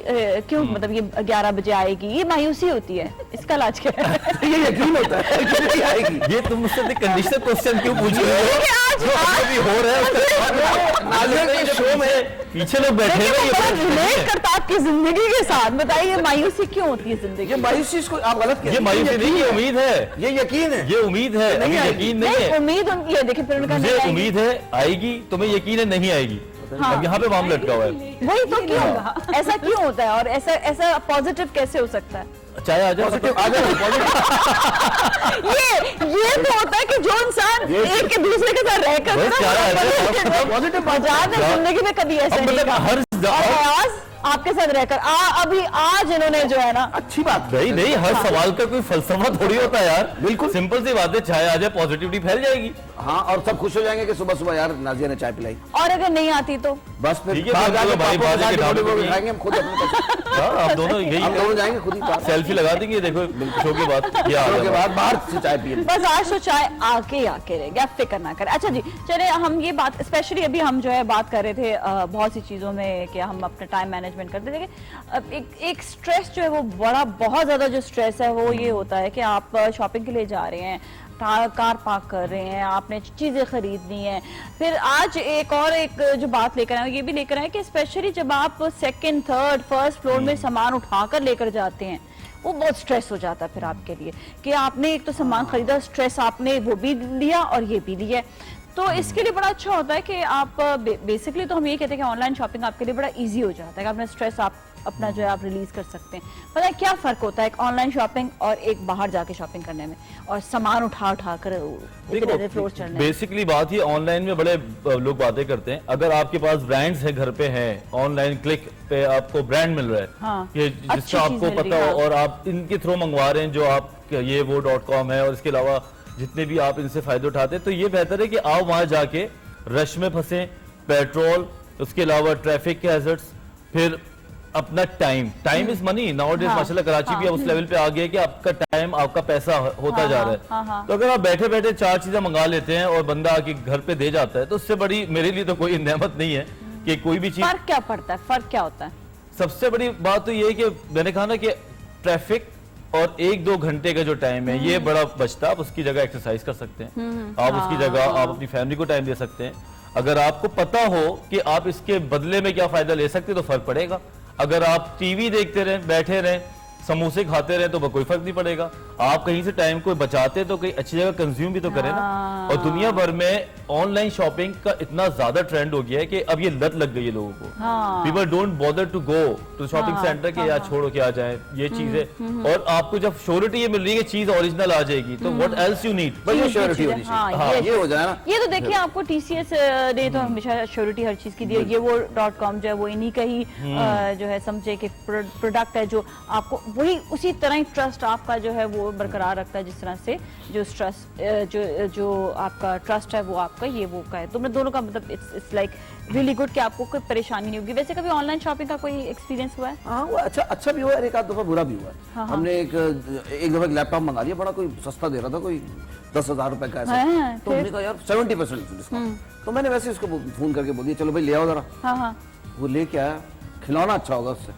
क्यों, मतलब ये 11 बजे आएगी, ये मायूसी होती है, इसका इलाज क्या है? ये यकीन होता है कि नहीं आएगी। ये तुम मुझसे कंडीशनल क्वेश्चन क्यों पूछ रहे हो? क्योंकि आज- जो अभी भी हो रहा है उसका नाज़िया के शो में पीछे लोग बैठे देखिए, हुए वो ये बड़ा बात नहीं रिलेट है। करता आपकी जिंदगी के साथ, बताइए मायूसी क्यों होती है जिंदगी ये में? मायूसी इसको आप गलत कह रहे ये हैं। मायूसी नहीं, ये उम्मीद है, ये यकीन है। ये उम्मीद है, अभी यकीन नहीं नहीं है। उम्मीद उनकी है, देखिए फिर उनका मुझे नहीं आएगी। उम्मीद है आएगी, तुम्हें यकीन है नहीं आएगी। अब यहाँ पे मामला लटका हुआ है। वही तो क्यों ऐसा क्यों होता है और ऐसा पॉजिटिव कैसे हो सकता है? चाहे आ जाए पॉजिटिव आ जाए पॉजिटिव। ये तो होता है कि जो इंसान एक के दूसरे के साथ रहकर बस क्या है, पॉजिटिव बात मजाक है, जिंदगी में कभी ऐसा अब नहीं मतलब कहा। हर और आवाज आपके साथ रहकर अभी आज इन्होंने जो है ना, अच्छी बात नहीं नहीं, हर सवाल का कोई फलसफा थोड़ी होता है यार। बिल्कुल। सिंपल सी बात है, चाहे आ जाए पॉजिटिविटी फैल जाएगी। हाँ, और सब खुश हो जाएंगे कि सुबह सुबह यार नाज़िया ने चाय पिलाई। और अगर नहीं आती तो बस फिर ठीक है, बाहर फिर जाके तो भाई पापा के बाजी के साथ ढाबे फोटो पे खाएंगे हम खुद अपने पास। हाँ, आप दोनों यही हम दोनों जाएंगे खुद ही बाहर। सेल्फी लगा देंगे, देखो शो के बाद ये आ शो के रहा है। बाद बाहर से चाय पिए। बस आज तो चाय आके रहेगी, आप फिक्र ना करें। अच्छा जी चले, हम ये बात स्पेशली अभी हम जो है बात कर रहे थे बहुत सी चीज़ों में कि हम अपने टाइम मैनेजमेंट करते थे, लेकिन एक स्ट्रेस जो है वो बहुत ज़्यादा जो स्ट्रेस है वो ये होता है कि आप शॉपिंग के लिए जा रहे हैं, कार पार्क कर रहे हैं, आपने चीज़ें खरीदनी है, फिर आज एक जो बात लेकर आए ये भी लेकर आए कि स्पेशली जब आप सेकंड थर्ड फर्स्ट फ्लोर में सामान उठाकर लेकर जाते हैं, वो बहुत स्ट्रेस हो जाता है फिर आपके लिए कि आपने एक तो सामान खरीदा, स्ट्रेस आपने वो भी लिया और ये भी लिया। तो इसके लिए बड़ा अच्छा होता है कि आप बेसिकली तो हम ये कहते हैं कि ऑनलाइन शॉपिंग आपके लिए बड़ा इजी हो जाता है कि अपना स्ट्रेस आप अपना जो है आप रिलीज कर सकते हैं। पता है क्या फर्क होता है एक ऑनलाइन शॉपिंग और एक बाहर जाके शॉपिंग करने में और सामान उठा कर इतने फ्लोर चढ़ने में? बेसिकली बात ही ऑनलाइन में बड़े लोग बातें करते हैं, अगर आपके पास ब्रांड्स है घर पे हैं, ऑनलाइन क्लिक पे आपको ब्रांड मिल रहा है, हाँ, ये अच्छी जिसका चीज़ आपको मिल रही पता है, हो और आप इनके थ्रू मंगवा रहे हैं, जो आप ये वो .com है और इसके अलावा जितने भी आप इनसे फायदे उठाते हैं, तो ये बेहतर है कि आप वहां जाके रश में फंसे, पेट्रोल, उसके अलावा ट्रैफिक के हैजर्ड्स, फिर अपना time is money now days. माशाल्लाह कराची भी उस लेवल पे आ गया कि आपका टाइम आपका पैसा होता जा रहा है। तो अगर आप बैठे बैठे 4 चीजें मंगा लेते हैं और बंदा आके घर पे दे जाता है, तो उससे बड़ी मेरे लिए तो कोई नेमत नहीं है कि कोई भी चीज। फर्क क्या पड़ता है, फर्क क्या होता है? सबसे बड़ी बात तो ये है कि मैंने कहा ना कि ट्रैफिक और 1-2 घंटे का जो टाइम है ये बड़ा बचता है। आप उसकी जगह एक्सरसाइज कर सकते हैं, आप उसकी जगह आप अपनी फैमिली को टाइम दे सकते हैं। अगर आपको पता हो कि आप इसके बदले में क्या फायदा ले सकते हैं तो फर्क पड़ेगा। अगर आप टीवी देखते रहे, बैठे रहे, समोसे खाते रहे तो कोई फर्क नहीं पड़ेगा। आप कहीं से टाइम को बचाते तो कहीं अच्छी जगह कंज्यूम भी तो करें ना। और दुनिया भर में ऑनलाइन शॉपिंग का इतना ज्यादा ट्रेंड हो गया है कि अब ये लत लग गई है लोगों को। People don't bother to go to shopping centre के यार छोड़ो क्या जाए ये चीजें। और आपको जब श्योरिटी ये मिल रही है कि चीज ओरिजिनल आ जाएगी तो व्हाट एल्स यू नीड। बस ये श्योरिटी होनी चाहिए। हाँ, ये हो जाए ना। ये तो देखिए आपको टीसीएस ने तो हमेशा श्योरिटी हर चीज की दी है। ये वो .com जो है वो इन्हीं का ही जो है समझे कि प्रोडक्ट है जो आपको वही उसी तरह ही ट्रस्ट आपका जो है वो बरकरार रखता है जिस तरह से जो ट्रस्ट जो आपका ट्रस्ट है वो आपका ये वो का है। तो मैं दोनों का मतलब इट्स लाइक रियली गुड कि आपको कोई परेशानी नहीं होगी। वैसे कभी ऑनलाइन शॉपिंग का कोई एक्सपीरियंस हुआ है? हाँ, वो अच्छा भी हुआ है, एक आध दफा बुरा भी हुआ है। हाँ। हमने एक दफा लैपटॉप मंगा लिया, बड़ा कोई सस्ता दे रहा था, कोई 10,000 रुपए का ऐसा। हाँ, तो हमने कहा यार 70% डिस्काउंट। तो मैंने वैसे उसको फोन करके बोल दिया चलो भाई ले आओ जरा। हाँ। वो लेके आया, खिलौना अच्छा होगा उससे।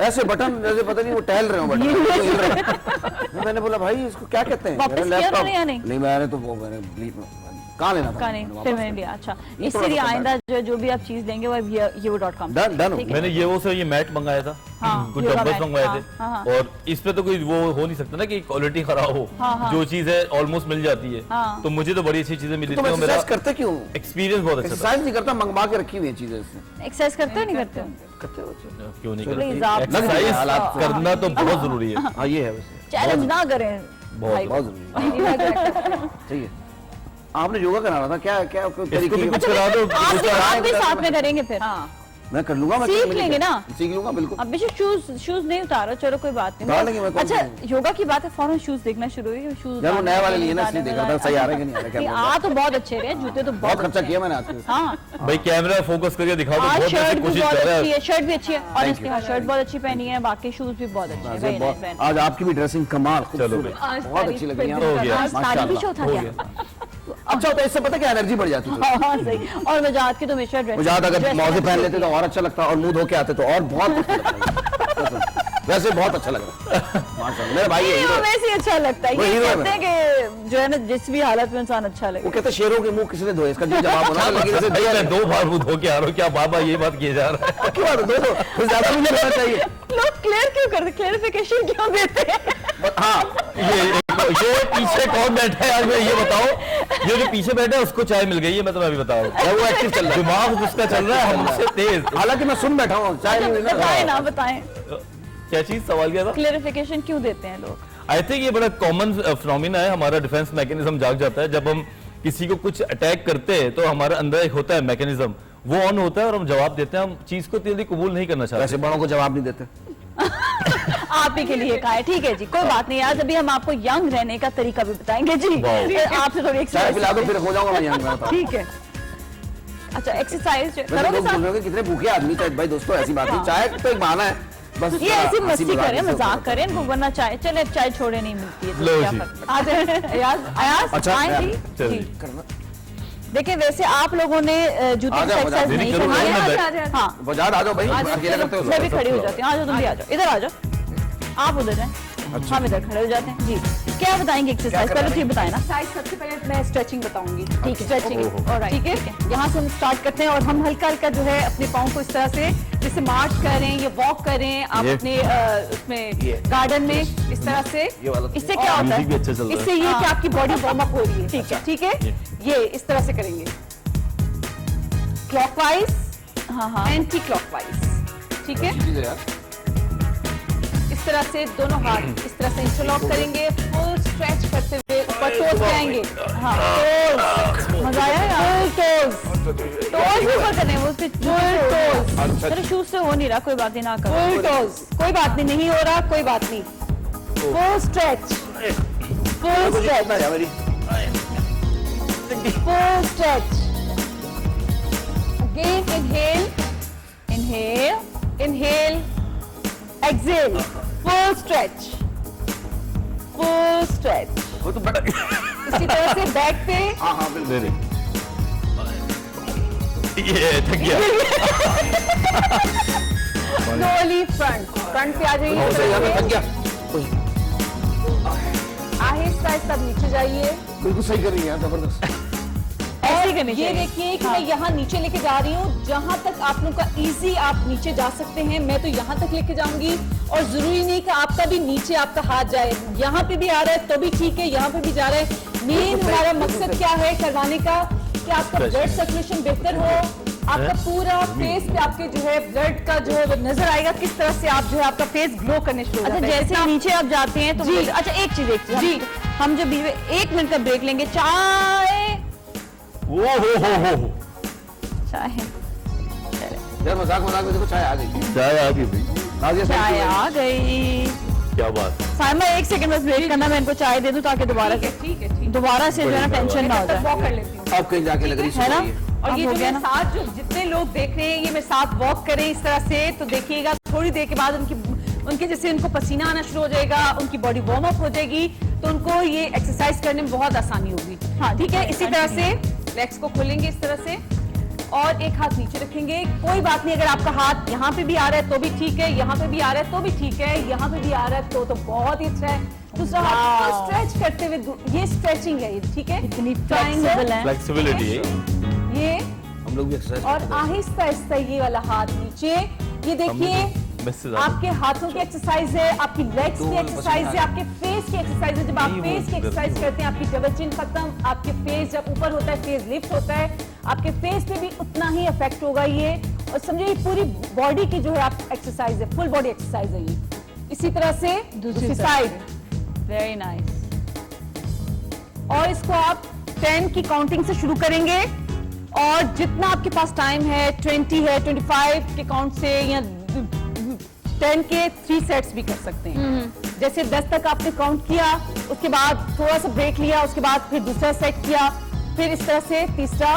ऐसे बटन जैसे पता नहीं वो टहल रहे हो बटन तो हिल रहे हैं। मैंने बोला भाई इसको क्या कहते हैं? वापस किया उन्होंने या नहीं? नहीं, मैंने तो वो मैंने कहाँ लेना था? नहीं, फिर मैंने लिया। अच्छा, इससे लिए आइंदा जो भी आप चीज लेंगे वो ये.com डन। मैंने ये वो से ये मैट मंगाया था। हाँ, कुछ योगा डंबल्स मैट, मंगवाए हाँ, थे। हाँ। और इस पे तो कोई वो हो नहीं सकता ना कि क्वालिटी खराब हो। हाँ। जो चीज है ऑलमोस्ट मिल जाती है। हाँ। तो मुझे तो बड़ी अच्छी चीजें मिली तुम थी। एक्सरसाइज करते क्यों? एक्सपीरियंस बहुत अच्छा था। एक्सरसाइज नहीं करता, मंगवा के रखी हुई है चीजें इसने। एक्सरसाइज करते हो नहीं करते हो? करते हो? क्यों नहीं प्लीज करते? आप एक्सरसाइज करना तो बहुत जरूरी है। हाँ, ये है वैसे चैलेंज ना करें भाई। बहुत जरूरी है। ठीक है, आपने योगा कराना था, क्या क्या कोई इसको तरीके भी कुछ करा दो। आप भी साथ में करेंगे फिर। मैं कर लूंगा। मैं सीख लेंगे ना। सीख लूंगा बिल्कुल। अब भी शूज नहीं उतारा, चलो कोई बात उतार लेंगे, मैं नहीं। कौन अच्छा, योगा की बात है फौरन शूज देखना शुरू हुई। शूज यार वो नए वाले लिए ना, इसलिए देख रहा था सही आ रहा है कि नहीं आ रहा। क्या आ तो बहुत अच्छे रहे, जूते तो बहुत बहुत खर्चा किया मैंने आज। हाँ। भाई कैमरा फोकस करके दिखा दो। आज बहुत शर्ट ऐसी भी कोशिश बहुत कर रहा अच्छी है। है, शर्ट भी अच्छी है ऑनेस्टली। हाँ, शर्ट बहुत अच्छी पहनी है, बाकी शूज भी बहुत अच्छे हैं। Very nice, very nice। आज आपकी भी ड्रेसिंग कमाल, चलो खूबसूरत, आज बहुत अच्छी लग रही है। हो गया। आज तारीफ ही था क्या? अच्छा होता है, इससे पता क्या एनर्जी बढ़ जाती है। हाँ सही। और मजाक के तो हमेशा ड्रेस मुझे अगर मौजे पहन लेते तो और अच्छा लगता, और मुंह धो के आते तो और बहुत अच्छा लगता। वैसे बहुत अच्छा लग रहा है माशाल्लाह। मेरा भाई है, हीरो है। वैसे ही अच्छा लगता है। वो ये हीरो है कहते हैं कि जो है ना जिस भी हालत में इंसान अच्छा लगे। वो कहते हैं शेरों के मुंह किसने धोए, इसका जो जवाब होना है, लेकिन जैसे भाई मैं 2 बार मुंह धो के आ रहा हूँ, क्या बाबा ये बात किए जा रहा है? क्यों बात है, दो कुछ ज्यादा भी नहीं करना चाहिए। लोग क्लियर क्यों करते, क्लियरिफिकेशन क्यों देते हैं? हाँ, ये पीछे कौन बैठा है आज? मैं ये बताओ, ये जो पीछे बैठा है उसको चाय मिल गई है, मैं तुम्हें अभी बता रहा हूँ। वो एक्टिव चल रहा है, दिमाग जिसका चल रहा है हमसे तेज। हालांकि मैं सुन बैठा हूँ, चाय नहीं मिल रहा। बताएं ना, बताएं क्या चीज सवाल क्या था? क्लियरिफिकेशन क्यों देते हैं लोग? आई थिंक ये बड़ा कॉमन फिनोमिना है। हमारा डिफेंस मैकेनिज्म जाग जाता है जब हम किसी को कुछ अटैक करते हैं, तो हमारे अंदर एक होता है मैकेनिज्म, वो ऑन होता है और हम जवाब देते हैं। हम चीज को जल्दी कबूल नहीं करना चाहते। वैसे बड़ों को जवाब नहीं देते। आप ही के लिए कहा है, ठीक है जी, कोई बात नहीं। आज अभी हम आपको यंग रहने का तरीका भी बताएंगे जी। आपसे थोड़ी चाय पिला दो, एक्सरसाइज। फिर हो जाऊंगा मैं यहाँ। ठीक है। अच्छा, एक्सरसाइज करोगे लोग बोल साथ? रहे हो कि कितने भूखे आदमी थे भाई। दोस्तों ऐसी बात नहीं, चाय तो एक बहाना है बस। ये ऐसी हंसी मस्ती मजाक करें, से मजाक होता है। करें इनको, वरना चाय चले चाय छोड़े नहीं मिलती है तो लो क्या जी। फर्क पड़ता है? अयाज अयाज अच्छा, आए जी। चलो जी। जी। देखिए वैसे आप लोगों ने जूते आ की जाओ, एक्सरसाइज मेरी नहीं करो, करवाई मैं है। बैठ- हाँ, बाजार आ जाओ भाई, आ जाओ, अकेले करते हो। मैं भी खड़ी हो जाती हूँ। आ जाओ, तुम भी आ जाओ, इधर आ जाओ। आप उधर जाएं, हम इधर खड़े हो जाते हैं जी। क्या बताएंगे एक्सरसाइज? पहले तो ये बताएं ना। एक्सरसाइज सबसे पहले मैं स्ट्रेचिंग बताऊंगी। ठीक है, स्ट्रेचिंग। ठीक है, यहाँ से हम स्टार्ट करते हैं और हम हल्का हल्का जो है अपने पाँव को इस तरह से जैसे मार्च करें या वॉक करें आप ये। अपने उसमें गार्डन में इस तरह से। इससे क्या होता म्यूजिक भी है? अच्छा चल रहा है। इससे ये कि आपकी बॉडी वार्म अप हो रही है। ठीक है। ठीक है, ये इस तरह से करेंगे, क्लॉकवाइज हाँ एंटी क्लॉकवाइज। ठीक है, चीज़ है यार। इस तरह से दोनों हाथ इस तरह से इंटरलॉक करेंगे, फुल स्ट्रेच करते हुए ऊपर टोज पे आएंगे। हाँ, टोज मजा आया यार। टोज टोज ऊपर करने वो उसके टोज। चलो शूज से हो नहीं रहा, कोई बात नहीं, ना करो। फुल टोज, कोई बात नहीं, नहीं हो रहा कोई बात नहीं। फुल स्ट्रेच, फुल स्ट्रेच, ना यार मेरी। full stretch. Again, inhale, inhale, inhale, exhale. Full stretch, full stretch. वो तो बड़ा। इसी तरह से बैक पे हाँ हाँ बिल्कुल। ये थक गया। slowly front पे आ जाइए। बहुत सही, यार मैं थक गया। आहिस्ता आहिस्ता नीचे जाइए। बिल्कुल सही कर रही है यार, जबरदस्त। ऐसे करनी ये चाहिए। देखिए कि मैं यहाँ नीचे लेके जा रही हूँ, जहाँ तक आप लोग का इजी आप नीचे जा सकते हैं, मैं तो यहाँ तक लेके जाऊंगी। और जरूरी नहीं कि आपका भी नीचे आपका हाथ जाए, यहाँ पे भी आ रहा है तो भी ठीक है, यहाँ पे भी जा रहा है। मेन हमारा मकसद क्या है करवाने का कि आपका ब्लड सर्कुलेशन बेहतर हो, आपका पूरा फेस पे आपके जो है ब्लड का जो है वो नजर आएगा, किस तरह से आप जो है आपका फेस ग्लो करने शुरू हो अच्छा जाता है। जैसे नीचे आप जाते हैं तो जी। अच्छा एक चीज जी। हम जो बीच में 1 मिनट का ब्रेक लेंगे, चाय ओ हो चाय यार मजाक मजाक में देखो चाय आ गई। चाय आ गई भाई, नाजिया चाय साहब आ गई। क्या बात है। साइमा 1 सेकंड बस वेट करना, मैं इनको चाय दे दूं ताकि दोबारा से ठीक है दोबारा से जो है ना टेंशन ना हो जाए, वॉक कर लेती हूँ। अब कहीं जाके लग रही है ना। है। और अब ये हो जो गया मेरे ना। साथ जो जितने लोग देख रहे हैं, ये मेरे साथ वॉक करें इस तरह से, तो देखिएगा थोड़ी देर के बाद उनके जैसे उनको पसीना आना शुरू हो जाएगा, उनकी बॉडी वार्म अप हो जाएगी, तो उनको ये एक्सरसाइज करने में बहुत आसानी होगी। हाँ, ठीक है, ठीक है, इसी तरह से लेग्स को खोलेंगे इस तरह से और एक हाथ नीचे रखेंगे। कोई बात नहीं, अगर आपका हाथ यहाँ पे भी आ रहा है तो भी ठीक है, यहाँ पे भी आ रहा है तो भी ठीक है, यहाँ पे भी आ रहा है तो बहुत ही अच्छा है। दूसरा हाथ को स्ट्रेच करते हुए, ये स्ट्रेचिंग है ये, ठीक है, इतनी Triangle, flexible है। फ्लेक्सिबिलिटी है। ये हम लोग भी एक्सरसाइज और आहिस्ता आहिस्ता ये वाला हाथ नीचे, ये देखिए मैसेज आपके हाथों की एक्सरसाइज है, आपकी लेग्स की एक्सरसाइज है, आपके फेस की एक्सरसाइज है। जब आप नहीं, वो फेस की एक्सरसाइज करते हैं, आपकी डबल चिन खत्म, आपके फेस जब ऊपर होता है, फेस लिफ्ट होता है, आपके फेस पे भी उतना ही इफेक्ट होगा ये। और समझिए ये पूरी बॉडी की जो है आप एक्सरसाइज है, फुल बॉडी एक्सरसाइज है ये। इसी तरह से दूसरी साइड, वेरी नाइस। और इसको आप 10 की काउंटिंग से शुरू करेंगे और जितना आपके पास टाइम है, 20 है, 25 के काउंट से या 10 के 3 सेट्स भी कर सकते हैं। जैसे 10 तक आपने काउंट किया, उसके बाद थोड़ा सा ब्रेक लिया, उसके बाद फिर दूसरा सेट किया, फिर इस तरह से तीसरा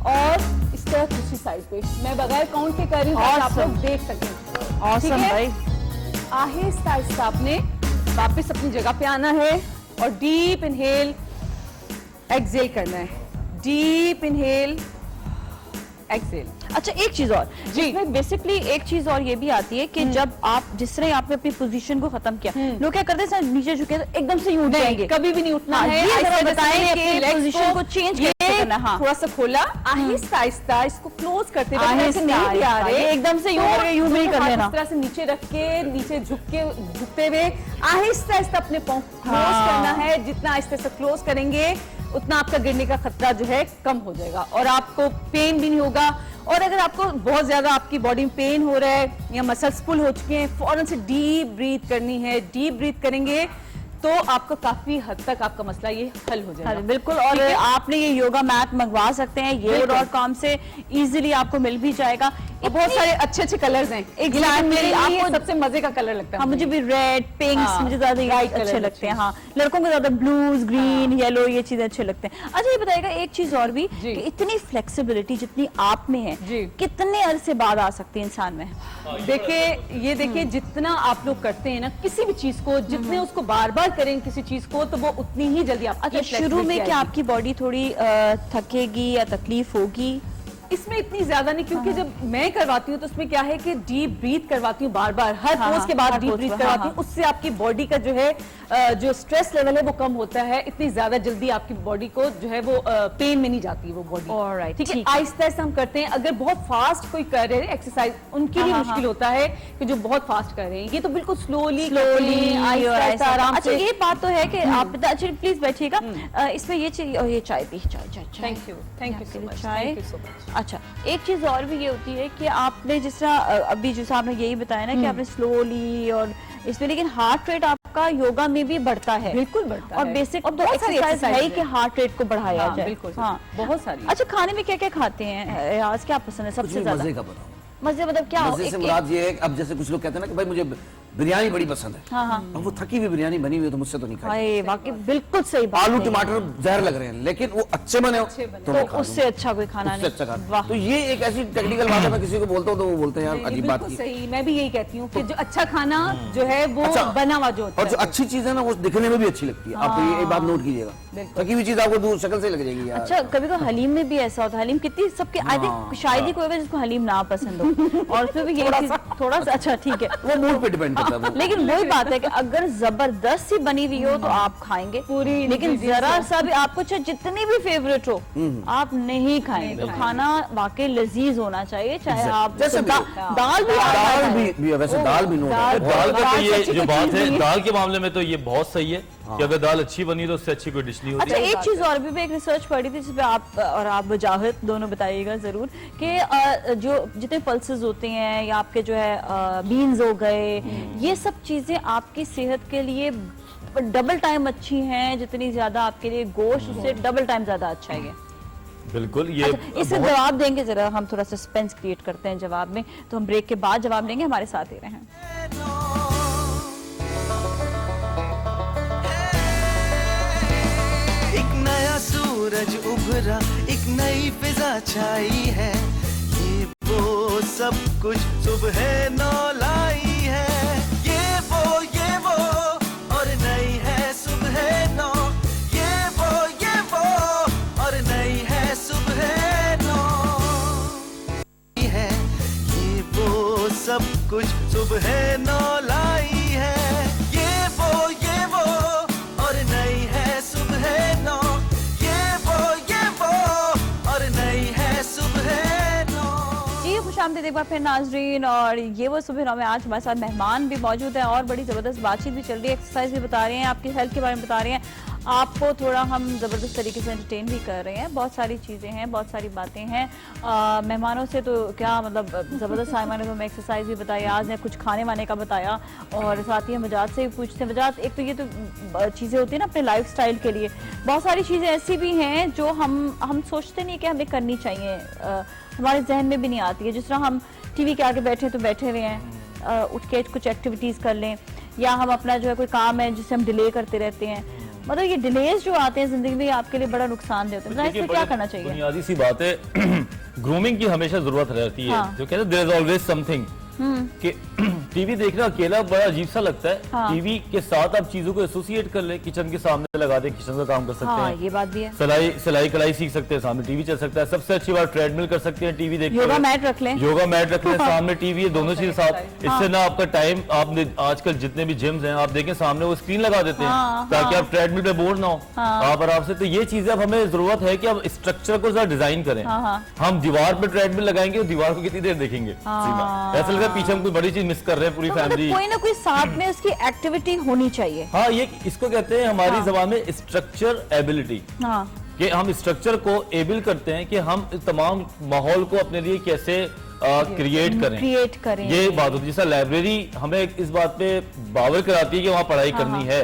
और इस तरह दूसरी साइड पे। मैं बगैर काउंट के कर रही हूँ ताकि आप लोग देख सकें। ऑसम ठीक है? भाई। आहिस्ता आहिस्ता आपने वापस अपनी जगह पे आना है और डीप इनहेल एक्सहेल करना है, डीप इनहेल एक्सहेल। अच्छा एक चीज और जी। इसमें बेसिकली एक चीज और ये भी आती है कि जब आप जिस तरह आपने अपनी पोजीशन को खत्म किया, लोग क्या करते हैं सर नीचे झुके तो एकदम से यूं उठ जाएंगे। कभी भी नहीं उठना हाँ, है। ये जरा आहिस्ता बताएं आहिस्ता कि अपनी legs पोजीशन को चेंज कैसे करना है। हाँ। थोड़ा सा खोला, आहिस्ता आहिस्ता इसको क्लोज करते हुए, आहिस्ता ऐसे नहीं भी आ आहिस्ता, रहे, ये एकदम से यूं करके यूं नहीं दोनों कर हाथ लेना। इस तरह से नीचे रख के, नीचे झुकते हुए आहिस्ता आहिस्ता अपने पाँव क्लोज हाँ। करना है। जितना आहिस्ता आहिस्ता क्लोज करेंगे उतना आपका गिरने का खतरा जो है कम हो जाएगा और आपको पेन भी नहीं होगा। और अगर आपको बहुत ज्यादा आपकी बॉडी में पेन हो रहा है या मसल्स फुल हो चुके हैं, फौरन से डीप ब्रीथ करनी है। डीप ब्रीथ करेंगे तो आपका काफी हद तक आपका मसला ये हल हो जाएगा। हाँ, बिल्कुल। और ठीक है? आपने ये योगा मैट मंगवा सकते हैं, ये.com से इजीली आपको मिल भी जाएगा। और बहुत सारे अच्छे अच्छे कलर्स हैं। Exactly, मेरे लिए आपको- सबसे मजे का कलर लगता है। हाँ, मुझे भी रेड पिंक हाँ, मुझे ज्यादा bright अच्छे colour लगते हैं। अच्छे। हाँ, लड़कों को ज्यादा ब्लूज ग्रीन येलो ये चीजें अच्छे लगते हैं। अच्छा ये बताइएगा एक चीज और भी जी। कि इतनी फ्लेक्सिबिलिटी जितनी आप में है जी। कितने अरसे बाद आ सकती है इंसान में? देखिए ये देखिए जितना आप लोग करते हैं ना किसी भी चीज को, जितने उसको बार बार करें किसी चीज को, तो वो उतनी ही जल्दी आप अच्छा शुरू में क्या आपकी बॉडी थोड़ी थकेगी या तकलीफ होगी? इसमें इतनी ज्यादा नहीं, क्योंकि जब मैं करवाती हूँ तो उसमें क्या है कि डीप ब्रीथ करवाती हूँ बार बार, हर हाँ, पोज के बाद हर डीप pose ब्रीथ पे, करवाती हाँ, हूँ। उससे आपकी बॉडी का जो है जो स्ट्रेस लेवल है वो कम होता है। इतनी ज्यादा जल्दी आपकी बॉडी को जो है वो पेन में नहीं जाती वो बॉडी। Alright, ठीक है, ठीक है। आहिस्ता आहिस्ता हम करते हैं। अगर बहुत फास्ट कोई कर रहे हैं एक्सरसाइज, उनके लिए हाँ, मुश्किल होता है कि जो बहुत फास्ट कर रहे हैं। ये तो बिल्कुल स्लोली और आहिस्ता आराम अच्छा से। ये बात तो है कि आप अच्छा प्लीज बैठिएगा। इसमें ये चीज और ये चाय पी चाय चाय चाय। थैंक यू आपके सो लिए मच, चाय। Thank you so much. अच्छा एक चीज और भी ये होती है कि आपने जिस तरह अभी जैसा आपने यही बताया ना कि आपने स्लोली और इसमें, लेकिन हार्ट रेट आपका योगा में भी बढ़ता है। बिल्कुल बढ़ता और है। बेसिक और बहुत सारी एक्सरसाइज है ही exercise कि हार्ट रेट को बढ़ाया हाँ, जाए। बिल्कुल हाँ बहुत सारी। अच्छा खाने में क्या क्या खाते हैं आज, क्या पसंद है सबसे ज्यादा? मजे का बताओ। मजे मतलब क्या? मजे से मुराद ये है कि अब जैसे कुछ लोग कहते हैं ना कि भाई मुझे बिरयानी बड़ी पसंद है। हाँ, हाँ। अब वो थकी हुई बिरयानी बनी हुई है तो मुझसे तो नहीं खाई। हाय वाकई बिल्कुल सही बात आलू है। टमाटर जहर लग रहे हैं, लेकिन वो अच्छे बने हो तो मैं तो खा उससे लूंगा। अच्छा कोई खाना उससे नहीं। अच्छा खाना। वाह। तो ये एक ऐसी टेक्निकल बात है, मैं किसी को बोलता हूँ तो वो बोलते हैं यार नहीं, अजीब बात बिल्कुल की। सही। मैं भी यही कहती हूँ कि जो अच्छा खाना जो है वो अच्छा, बना हुआ जो होता और जो है। अच्छी चीज है ना वो दिखने में भी अच्छी लगती है। आप ये एक बात नोट कीजिएगा, थकी हुई चीज आपको दूर शक्ल से लग जाएगी यार। अच्छा कभी कभी हलीम में भी ऐसा होता है, हलीम कितनी सबके आई थिंक शायद ही कोई होगा जिसको हलीम ना पसंद हो। और उसमें भी ये चीज थोड़ा सा अच्छा ठीक है, वो मूड पे डिपेंड करता है वो। लेकिन वही बात है कि अगर जबरदस्त सी बनी हुई हो तो आप खाएंगे पूरी, लेकिन जरा सा भी आपको चाहे जितनी भी फेवरेट हो आप नहीं खाएंगे। तो खाना वाकई लजीज होना चाहिए, चाहे आप जैसे भी हो। दाल भी आप दाल खाएं। भी वैसे दाल भी नो दाल- डाउट। दाल का तो दाल से ये अच्छी जो कोई बात चीज़ है नहीं है। दाल के मामले में तो ये बहुत सही है कि अगर दाल अच्छी बनी तो उससे अच्छी कोई डिश नहीं होती। अच्छा, एक चीज और भी मैं एक रिसर्च पढ़ी थी जिसपे आप और आप वजाहत दोनों बताइएगा जरूर कि जो जितने पल्सेस होते हैं या आपके जो है बीन्स हो गए, ये सब चीजें आपकी सेहत के लिए डबल टाइम अच्छी हैं, जितनी ज्यादा आपके लिए गोश्त उससे डबल टाइम ज्यादा अच्छा है ये। बिल्कुल ये अच्छा, इससे जवाब देंगे, जरा हम थोड़ा सस्पेंस क्रिएट करते हैं जवाब में, तो हम ब्रेक के बाद जवाब देंगे, हमारे साथ ही रहें। एक नया सूरज उभरा, एक नई फिजा छाई है, ये वो सब कुछ सुबह नौ लाई है। ये वो और नई है सुबह नौ, ये वो और नई है सुबह नौ है, ये वो सब कुछ सुबह नौ लाई है। ये वो और नई है सुबह नौ, ये वो और नई है सुबह नौ। जी खुशामदीद एक बार फिर नाजरीन, और ये वो सुबह नौ में आज हमारे साथ मेहमान भी मौजूद है और बड़ी ज़बरदस्त बातचीत भी चल रही है, एक्सरसाइज भी बता रहे हैं, आपकी हेल्थ के बारे में बता रहे हैं, आपको थोड़ा हम ज़बरदस्त तरीके से एंटरटेन भी कर रहे हैं। बहुत सारी चीज़ें हैं, बहुत सारी बातें हैं। मेहमानों से तो क्या मतलब ज़बरदस्त साइमा ने तो हमें एक्सरसाइज भी बताई, आज ने कुछ खाने वाने का बताया, और साथ ही हम वजात से भी पूछते हैं। वजात, एक तो ये तो चीज़ें होती है ना अपने लाइफ स्टाइल के लिए, बहुत सारी चीज़ें ऐसी भी हैं जो हम सोचते नहीं कि हमें करनी चाहिए, हमारे जहन में भी नहीं आती है। जिस तरह हम टीवी के आगे बैठे तो बैठे हुए हैं, उठ के कुछ एक्टिविटीज़ कर लें, या हम अपना जो है कोई काम है जिसे हम डिले करते रहते हैं। मतलब ये डिलेज जो आते हैं जिंदगी में आपके लिए बड़ा नुकसान देते हैं, इसमें क्या करना चाहिए? बुनियादी सी बात है ग्रूमिंग की हमेशा जरूरत रहती है। हाँ। जो कहते हैं देयर इज ऑलवेज समथिंग कि टीवी देखना अकेला बड़ा अजीब सा लगता है। हाँ। टीवी के साथ आप चीजों को एसोसिएट कर ले, किचन के सामने लगा दे, किचन का काम कर सकते हाँ, हैं, ये बात भी है। सिलाई कढ़ाई सीख सकते हैं, सामने टीवी चल सकता है। सबसे अच्छी बात ट्रेडमिल कर सकते हैं टीवी देखते योगा हुए। मैट रख लें। योगा मैट रख लें, सामने टीवी है, दोनों चीजें साथ। इससे ना आपका टाइम, आपने आजकल जितने भी जिम्स हैं आप देखें सामने वो स्क्रीन लगा देते हैं ताकि आप ट्रेडमिल पे बोर ना हो आप आराम से। तो ये चीजें अब हमें जरूरत है कि अब स्ट्रक्चर को जरा डिजाइन करें। हम दीवार पे ट्रेडमिल लगाएंगे और दीवार को कितनी देर देखेंगे, ऐसा लगा पीछे हम कोई बड़ी चीज मिस कर रहे हैं पूरी तो मतलब फैमिली। कोई ना कोई साथ में उसकी एक्टिविटी होनी चाहिए। हाँ, ये इसको कहते हैं हमारी जबान में स्ट्रक्चर एबिलिटी, हाँ, कि हम स्ट्रक्चर को एबल करते हैं कि हम इस तमाम माहौल को अपने लिए कैसे क्रिएट करें। ये बात होती है। जैसा लाइब्रेरी हमें इस बात पे बावर कराती है कि वहाँ पढ़ाई करनी है।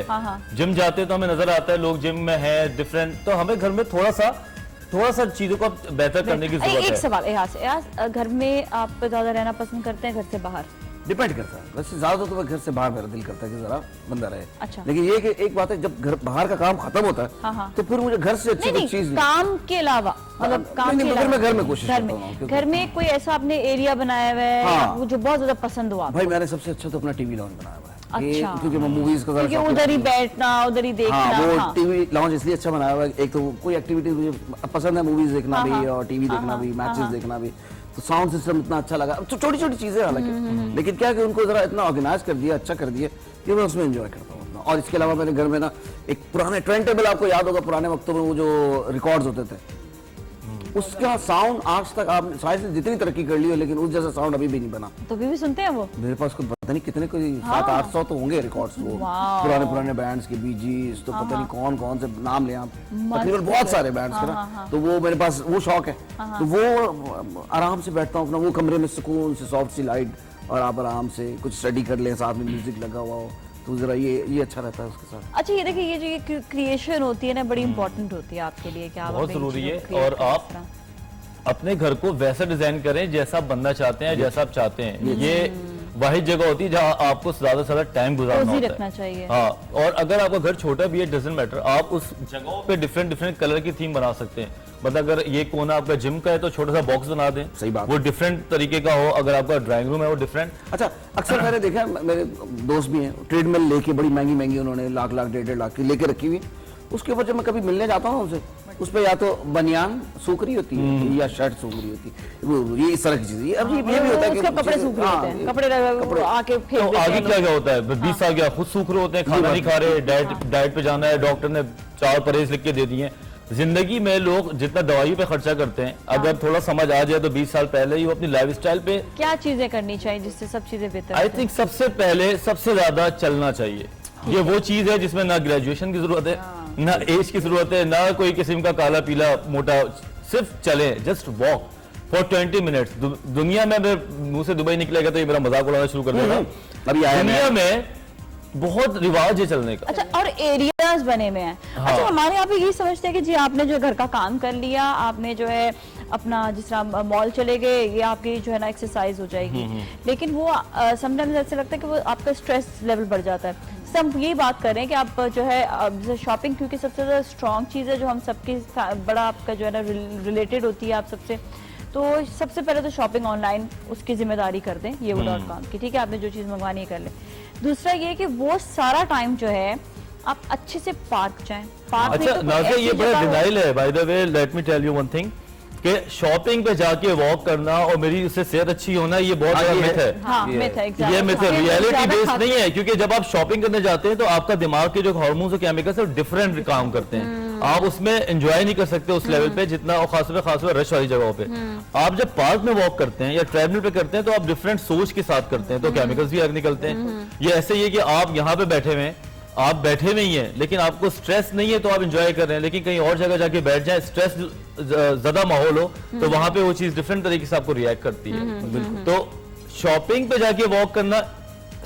जिम जाते हैं तो हमें नजर आता है लोग जिम में है डिफरेंट, तो हमें घर में थोड़ा सा चीजों को बेहतर करने की जरूरत है। एक सवाल घर में आप ज्यादा रहना पसंद करते हैं घर से बाहर? डिपेंड करता है, वैसे ज्यादा तो मैं घर से बाहर मेरा दिल करता है कि जरा बंदा रहे। अच्छा। लेकिन ये कि एक बात है, जब घर बाहर का काम खत्म होता है तो फिर मुझे घर से अच्छी कोई चीज काम के अलावा, मतलब काम के अलावा घर में कोशिश करता हूँ। घर में कोई ऐसा आपने एरिया बनाया हुआ है हाँ। जो बहुत ज्यादा पसंद हो आपको? भाई मैंने सबसे अच्छा तो अपना टीवी लॉन्च बनाया हुआ है। अच्छा। क्योंकि मैं मूवीज का क्योंकि उधर ही बैठना, उधर ही देखना। हाँ, वो टीवी लॉन्च इसलिए अच्छा बनाया हुआ है, एक तो कोई एक्टिविटी मुझे पसंद है, मूवीज देखना भी और टीवी देखना भी, मैचेस देखना भी, तो साउंड सिस्टम इतना अच्छा लगा। तो छोटी छोटी चीजें हालांकि, लेकिन क्या कि उनको जरा इतना ऑर्गेनाइज कर दिया, अच्छा कर दिया कि मैं उसमें एंजॉय करता हूँ अपना। और इसके अलावा मैंने घर में ना एक पुराने ट्रेन टेबल, आपको याद होगा पुराने वक्तों में वो जो रिकॉर्ड्स होते थे, उसका साउंड आज तक आप शायद से जितनी तरक्की कर ली हो लेकिन उस जैसा साउंड अभी भी नहीं बना। तो भी सुनते हैं वो? मेरे पास कुछ पता नहीं कितने, कोई 700-800 तो होंगे रिकॉर्ड्स वो पुराने बैंड्स के, बीजीज, तो पता नहीं कौन से नाम ले आप, तकरीबन बहुत सारे बैंड्स के ना। तो वो मेरे पास वो शौक है, तो वो आराम से बैठता हूँ अपना वो कमरे में सुकून से, सॉफ्ट सी लाइट, और आप आराम से कुछ स्टडी कर लें, साथ में म्यूजिक लगा हुआ हो, तो जरा ये अच्छा रहता है उसके साथ। अच्छा, ये देखिए, ये जो ये क्रिएशन होती है ना, बड़ी इंपॉर्टेंट होती है आपके लिए, क्या बहुत जरूरी है। और आप अपने घर को वैसा डिजाइन करें जैसा आप बनना चाहते हैं, जैसा आप चाहते हैं। ये वाहिद जगह होती है जहाँ आपको ज्यादा से ज्यादा टाइम गुजारना होता रखना चाहिए। हाँ, और अगर आपका घर छोटा भी है, डजंट मैटर, आप उस जगहों पे डिफरेंट कलर की थीम बना सकते हैं। मतलब अगर ये कोना आपका जिम का है तो छोटा सा बॉक्स बना दें, सही बात, वो डिफरेंट तरीके का हो। अगर आपका ड्राइंग रूम है वो डिफरेंट। अच्छा, अक्सर मैंने देखा, मेरे दोस्त भी हैं, ट्रेडमिल लेके बड़ी महंगी उन्होंने लाख 1.5 लाख की लेके रखी हुई, उसके ऊपर जब मैं कभी मिलने जाता हूँ उनसे उस पे या तो बनियान सूख रही होती है या शर्ट सूख रही होती है, वो ये इस तरह की चीज। अब ये भी होता है कि उसके कपड़े सूख रहे होते हैं, कपड़े आके फेंक तो देते आगे हैं क्या लोग। क्या होता है, 20 साल क्या खुद सूख रहे होते हैं, खाना नहीं खा रहे, डाइट पे जाना है, डॉक्टर ने 4 परहेज लिख के दे दिए। जिंदगी में लोग जितना दवाइयों पे खर्चा करते हैं, अगर थोड़ा समझ आ जाए तो 20 साल पहले ही वो अपनी लाइफस्टाइल पे, क्या चीजें करनी चाहिए जिससे सब चीजें बेहतर आई हो जाएं? थिंक सबसे पहले सबसे ज्यादा चलना चाहिए। ये वो चीज है जिसमें ना ग्रेजुएशन की जरूरत है, ना एज की जरूरत है, ना कोई किस्म का काला पीला मोटा, सिर्फ चले, जस्ट वॉक फॉर 20 मिनट्स। दुनिया में अगर मुंह से दुबई निकलेगा तो ये मेरा मजाक उड़ाना शुरू कर देगा। अभी आया दुनिया में बहुत रिवाज है चलने का। अच्छा, और एरियाज बने हुए हैं। हाँ। अच्छा, हमारे यहाँ पे ये समझते हैं कि जी आपने जो घर का काम कर लिया, आपने जो है अपना जिस तरह मॉल चले गए, ये आपकी जो है ना एक्सरसाइज हो जाएगी, लेकिन वो समटाइम्स ऐसे लगता है कि वो आपका स्ट्रेस लेवल बढ़ जाता है। सब यही बात कर रहे हैं कि आप जो है शॉपिंग, क्योंकि सबसे ज़्यादा स्ट्रॉन्ग चीज़ है जो हम सबकी बड़ा आपका जो है ना रिलेटेड होती है आप सबसे, तो सबसे पहले तो शॉपिंग ऑनलाइन उसकी जिम्मेदारी कर दें yevo.com की, ठीक है, आपने जो चीज़ मंगवानी है कर लें। दूसरा ये कि वो सारा टाइम जो है आप अच्छे से पार्क जाएं, पार्क अच्छा नाज़िया, ये बड़ा डिनाइल है by the way, let me tell you one thing, कि शॉपिंग पे जाके वॉक करना और मेरी उससे सेहत अच्छी होना, ये बहुत बड़ा मिथ है। हाँ, myth है, exactly। ये मिथ है, हाँ, रियलिटी ज़्यादा बेस्ड खाते नहीं है, क्योंकि जब आप शॉपिंग करने जाते हैं तो आपका दिमाग के जो हार्मोन्स और केमिकल्स है वो डिफरेंट काम करते हैं। आप उसमें एंजॉय नहीं कर सकते उस लेवल पे जितना, और खास रश वाली जगहों पे। आप जब पार्क में वॉक करते हैं या ट्रेडमिल पे करते हैं तो आप डिफरेंट सोच के साथ करते हैं, तो केमिकल्स भी अलग निकलते हैं। ये ऐसे ही है कि आप यहाँ पे बैठे हुए हैं, आप बैठे नहीं है लेकिन आपको स्ट्रेस नहीं है तो आप एंजॉय कर रहे हैं, लेकिन कहीं और जगह जाके बैठ जाए, स्ट्रेस ज्यादा माहौल हो तो वहां पे वो चीज डिफरेंट तरीके से आपको रिएक्ट करती है। बिल्कुल। तो शॉपिंग पे जाके वॉक करना,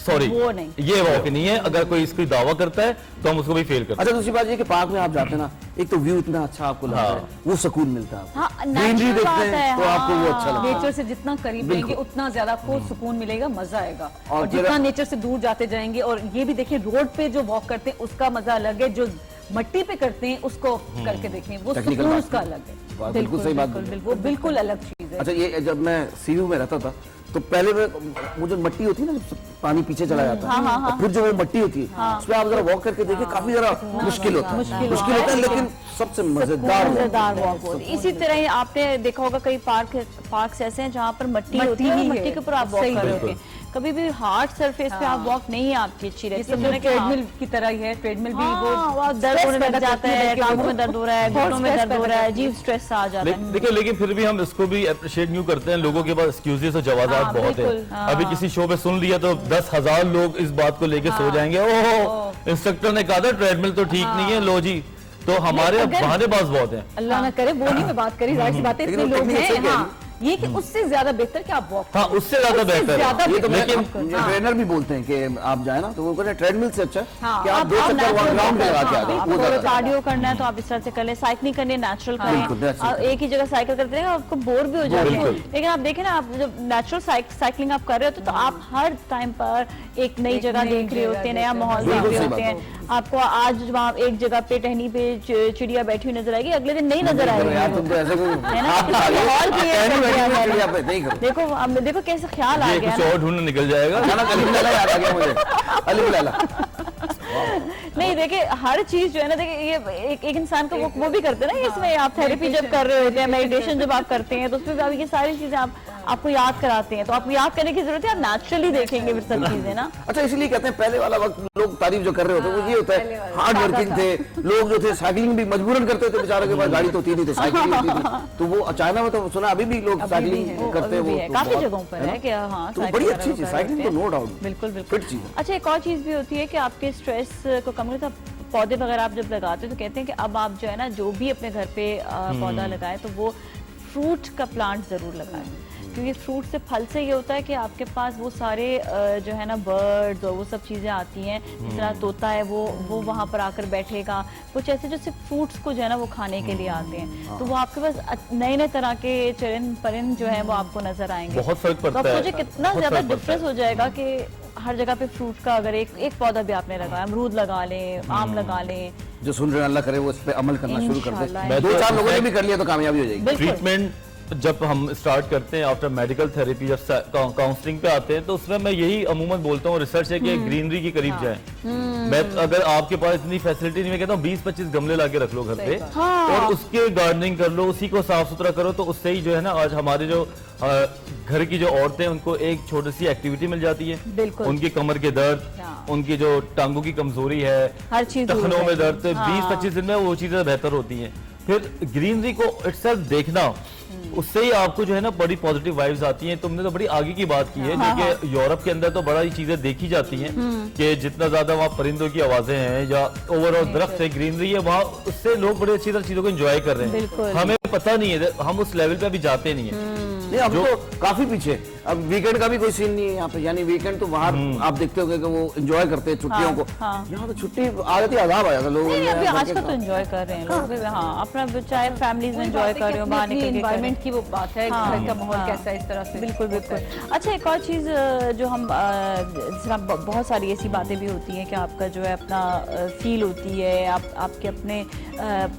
सॉरी, वो नहीं, ये वॉक नहीं है। अगर कोई इसकी दावा करता है तो हम उसको भी फेल करते हैं। अच्छा, दूसरी बात ये कि पार्क में आप जाते हैं ना, एक तो व्यू इतना अच्छा आपको लगता है, वो सुकून मिलता है आपको। हाँ, ग्रीनरी natural देखते बात हैं है, तो आपको वो अच्छा लगता है। नेचर से जितना करीब रहेंगे उतना ज्यादा आपको सुकून मिलेगा, मजा आएगा। और और जितना नेचर से दूर जाते जाएंगे, और ये भी देखें रोड पे जो वॉक करते हैं उसका मजा अलग है, जो मट्टी पे करते हैं उसको करके देखें, वो Technical सुकून बात उसका है। अलग है। बिल्कुल सही बात बोली। वो बिल्कुल अलग चीज है। अच्छा, ये जब मैं सीयू में रहता था तो पहले वो जो मट्टी होती है ना, जब पानी पीछे चला जाता है और फिर जो वो मट्टी होती है उस पर आप जरा वॉक करके देखिए, काफी जरा मुश्किल होता है, मुश्किल होता है, लेकिन सबसे मजेदार वॉक होती है। इसी तरह ही आपने देखा होगा कई पार्क ऐसे हैं जहाँ पर मट्टी होती है, ही मट्टी के ऊपर आप वॉक सही कर रहे बिल्कुल। होते हैं। कभी भी हार्ड सरफेस पे आप वॉक नहीं आपकी अच्छी ये रहती सब है। ट्रेडमिल की तरह ही है, ट्रेडमिल भी वो दर्द होने लग जाता है, करती टांगों में दर्द हो रहा है, बहुत घुटनों में stress दर्द हो पैदा रहा है, करती है। अजीब स्ट्रेस आ जाता है। देखिए, लेकिन फिर भी हम इसको भी अप्रिशिएट न्यू करते हैं, लोगों के पास एक्सक्यूजेस और जवाब बहुत है। अभी किसी शो पे सुन लिया तो 10,000 लोग इस बात को लेके सो जाएंगे, ओह इंस्ट्रक्टर ने कहा था ट्रेडमिल तो ठीक नहीं है, लो जी। तो हमारे अब बहानेबाज बहुत हैं। अल्लाह ना करे, वो नहीं मैं बात करी, जाहिर सी बात है, इतने लेकिन वो लोग technique हैं। सही कह हाँ, ये कि उससे ज्यादा बेहतर कि आप वॉक हाँ, उससे ज्यादा बेहतर ज्यादा है। ये तो लेकिन ट्रेनर भी बोलते हैं कि आप जाए ना तो वो कहते हैं ट्रेडमिल से अच्छा हाँ, कि आप 2 चक्कर वहाँ ग्राउंड पे लगा के आ जाओ, वो आपको ज्यादा कार्डियो करना है तो आप इस तरह से कर लें, साइकिलिंग करनी है नेचुरल बिल्कुल, करें। that's it। आप एक ही जगह साइकिल करते रहेंगे आपको बोर भी हो जाते हैं, बिल्कुल। लेकिन आप देखें ना, आप जब नेचुरल साइकिलिंग आप कर रहे होते हैं तो आप हर टाइम पर एक नई एक जगह नई देख रहे जगह होते हैं, नया देख रहे माहौल हैं। देख रहे बिल्कुल होते सही हैं। आपको आज वहाँ एक जगह पे टहनी पे चिड़िया बैठी हुई नजर आएगी, अगले दिन नहीं नजर करो यार, आएगी। तुम तो ऐसे कोई है ना? हाथ किसी खा और की ये टहनी बैठी हुई है। चिड़िया पे नहीं करो। देखो अब देखो कैसे ख्याल आ ये गया कुछ ना। और ढूंढ निकल जाएगा। अचानक अली लैला याद आ गया मुझे, अली लैला। नहीं देखिए, हर चीज जो है ना, देखिए ये एक इंसान को वो भी करते हैं ना, इसमें आप थेरेपी जब कर रहे होते हैं, मेडिटेशन जब आप करते हैं तो उसमें भी ये सारी चीजें आपको याद कराते हैं, तो आपको याद करने की जरूरत है, आप नेचुरली देखेंगे फिर सब चीजें ना। अच्छा, इसलिए कहते हैं पहले वाला वक्त लोग तारीफ जो कर रहे होते हैं वो ये होता है, हार्ड वर्किंग थे लोग, जो थे साइकिलिंग भी मजबूरन करते थे, बेचारों के पास गाड़ी तो थी नहीं, तो साइकिल ही होती थी, तो वो चाइना में तो सुना अभी भी लोग साइकिलिंग करते हैं, अभी भी है, वो काफी बहुत- जगहों पर है कि हाँ, तो साइकिल बड़ी वगैरह अच्छी चीज कर साइकिलिंग रहे तो नो होते हैं। डाउट बिल्कुल बिल्कुल फिट चीज है। अच्छा, एक और चीज भी होती है कि आपके स्ट्रेस को कम करता, पौधे वगैरह आप जब लगाते हैं तो कहते हैं कि अब आप जो है ना, जो भी अपने घर पे पौधा लगाए तो वो फ्रूट का प्लांट जरूर लगाए, क्योंकि फ्रूट से, फल से ये होता है कि आपके पास वो सारे जो है ना बर्ड्स और वो सब चीज़ें आती हैं, जिस तरह तोता है वो वहाँ पर आकर बैठेगा, कुछ ऐसे जो सिर्फ फ्रूट्स को जो है ना वो खाने के लिए आते हैं, तो वो आपके पास नए नए तरह के चरिंद परिंद जो है वो आपको नजर आएंगे। बहुत फर्क तो पड़ता अब है। सोचिए कितना बहुत ज्यादा फर्क पड़ता डिफरेंस है। हो जाएगा कि हर जगह पे फ्रूट का अगर एक पौधा भी आपने लगाया, अमरूद लगा लें, आम लगा लें, जो सुन रहे हैं अल्लाह करे वो इस पे अमल करना शुरू कर इंशाल्लाह। दे। 2-4 लोगों ने भी कर लिया तो कामयाबी हो जाएगी। बिल्कुल। ट्रीटमेंट जब हम स्टार्ट करते हैं आफ्टर मेडिकल थेरेपी, जब काउंसलिंग पे आते हैं, तो उसमें मैं यही अमूमन बोलता हूँ, रिसर्च है कि ग्रीनरी के करीब जाएं। मैं अगर आपके पास इतनी फैसिलिटी नहीं, मैं कहता हूँ 20-25 गमले लाके रख लो घर पे और उसके गार्डनिंग कर लो, उसी को साफ सुथरा करो, तो उससे ही जो है ना, आज हमारे जो घर की जो औरतें, उनको एक छोटी सी एक्टिविटी मिल जाती है। बिल्कुल। उनकी कमर के दर्द, उनकी जो टांगों की कमजोरी है, हर चीज दूर टखनों हो में जाएगी। दर्द, 20-25 दिन में वो चीजें बेहतर होती हैं। फिर ग्रीनरी को इटसेल्फ देखना, उससे ही आपको जो है ना बड़ी पॉजिटिव वाइब्स आती हैं। तुमने तो बड़ी आगे की बात की है, जो कि यूरोप के अंदर तो बड़ा ही चीजें देखी जाती हैं कि जितना ज्यादा वहाँ परिंदों की आवाजें हैं या ओवरऑल दरख्त है, ग्रीनरी है, वहाँ उससे लोग बड़ी अच्छी तरह चीजों को एंजॉय कर रहे हैं। हमें पता नहीं है, हम उस लेवल पे अभी जाते नहीं है। नहीं, अब तो काफी पीछे। अब वीकेंड का भी कोई सीन नहीं है यहाँ पे, यानी वीकेंड तो बाहर आप देखते होंगे कि वो एंजॉय करते हैं छुट्टियों को। यहाँ तो छुट्टी आ जाती है, आदाब आ जाता है लोगों नहीं, अभी आजकल तो एंजॉय कर रहे हैं लोग। हाँ, अपना चाहे फैमिलीज में एंजॉय कर रहे हो, बाहर निकल के एनवायरनमेंट की वो बात है, घर का माहौल कैसा है, इस तरह से। बिल्कुल बिल्कुल। अच्छा, एक और चीज जो हम जिसमें बहुत सारी ऐसी बातें भी होती हैं कि आपका जो है अपना फील होती है, आपके अपने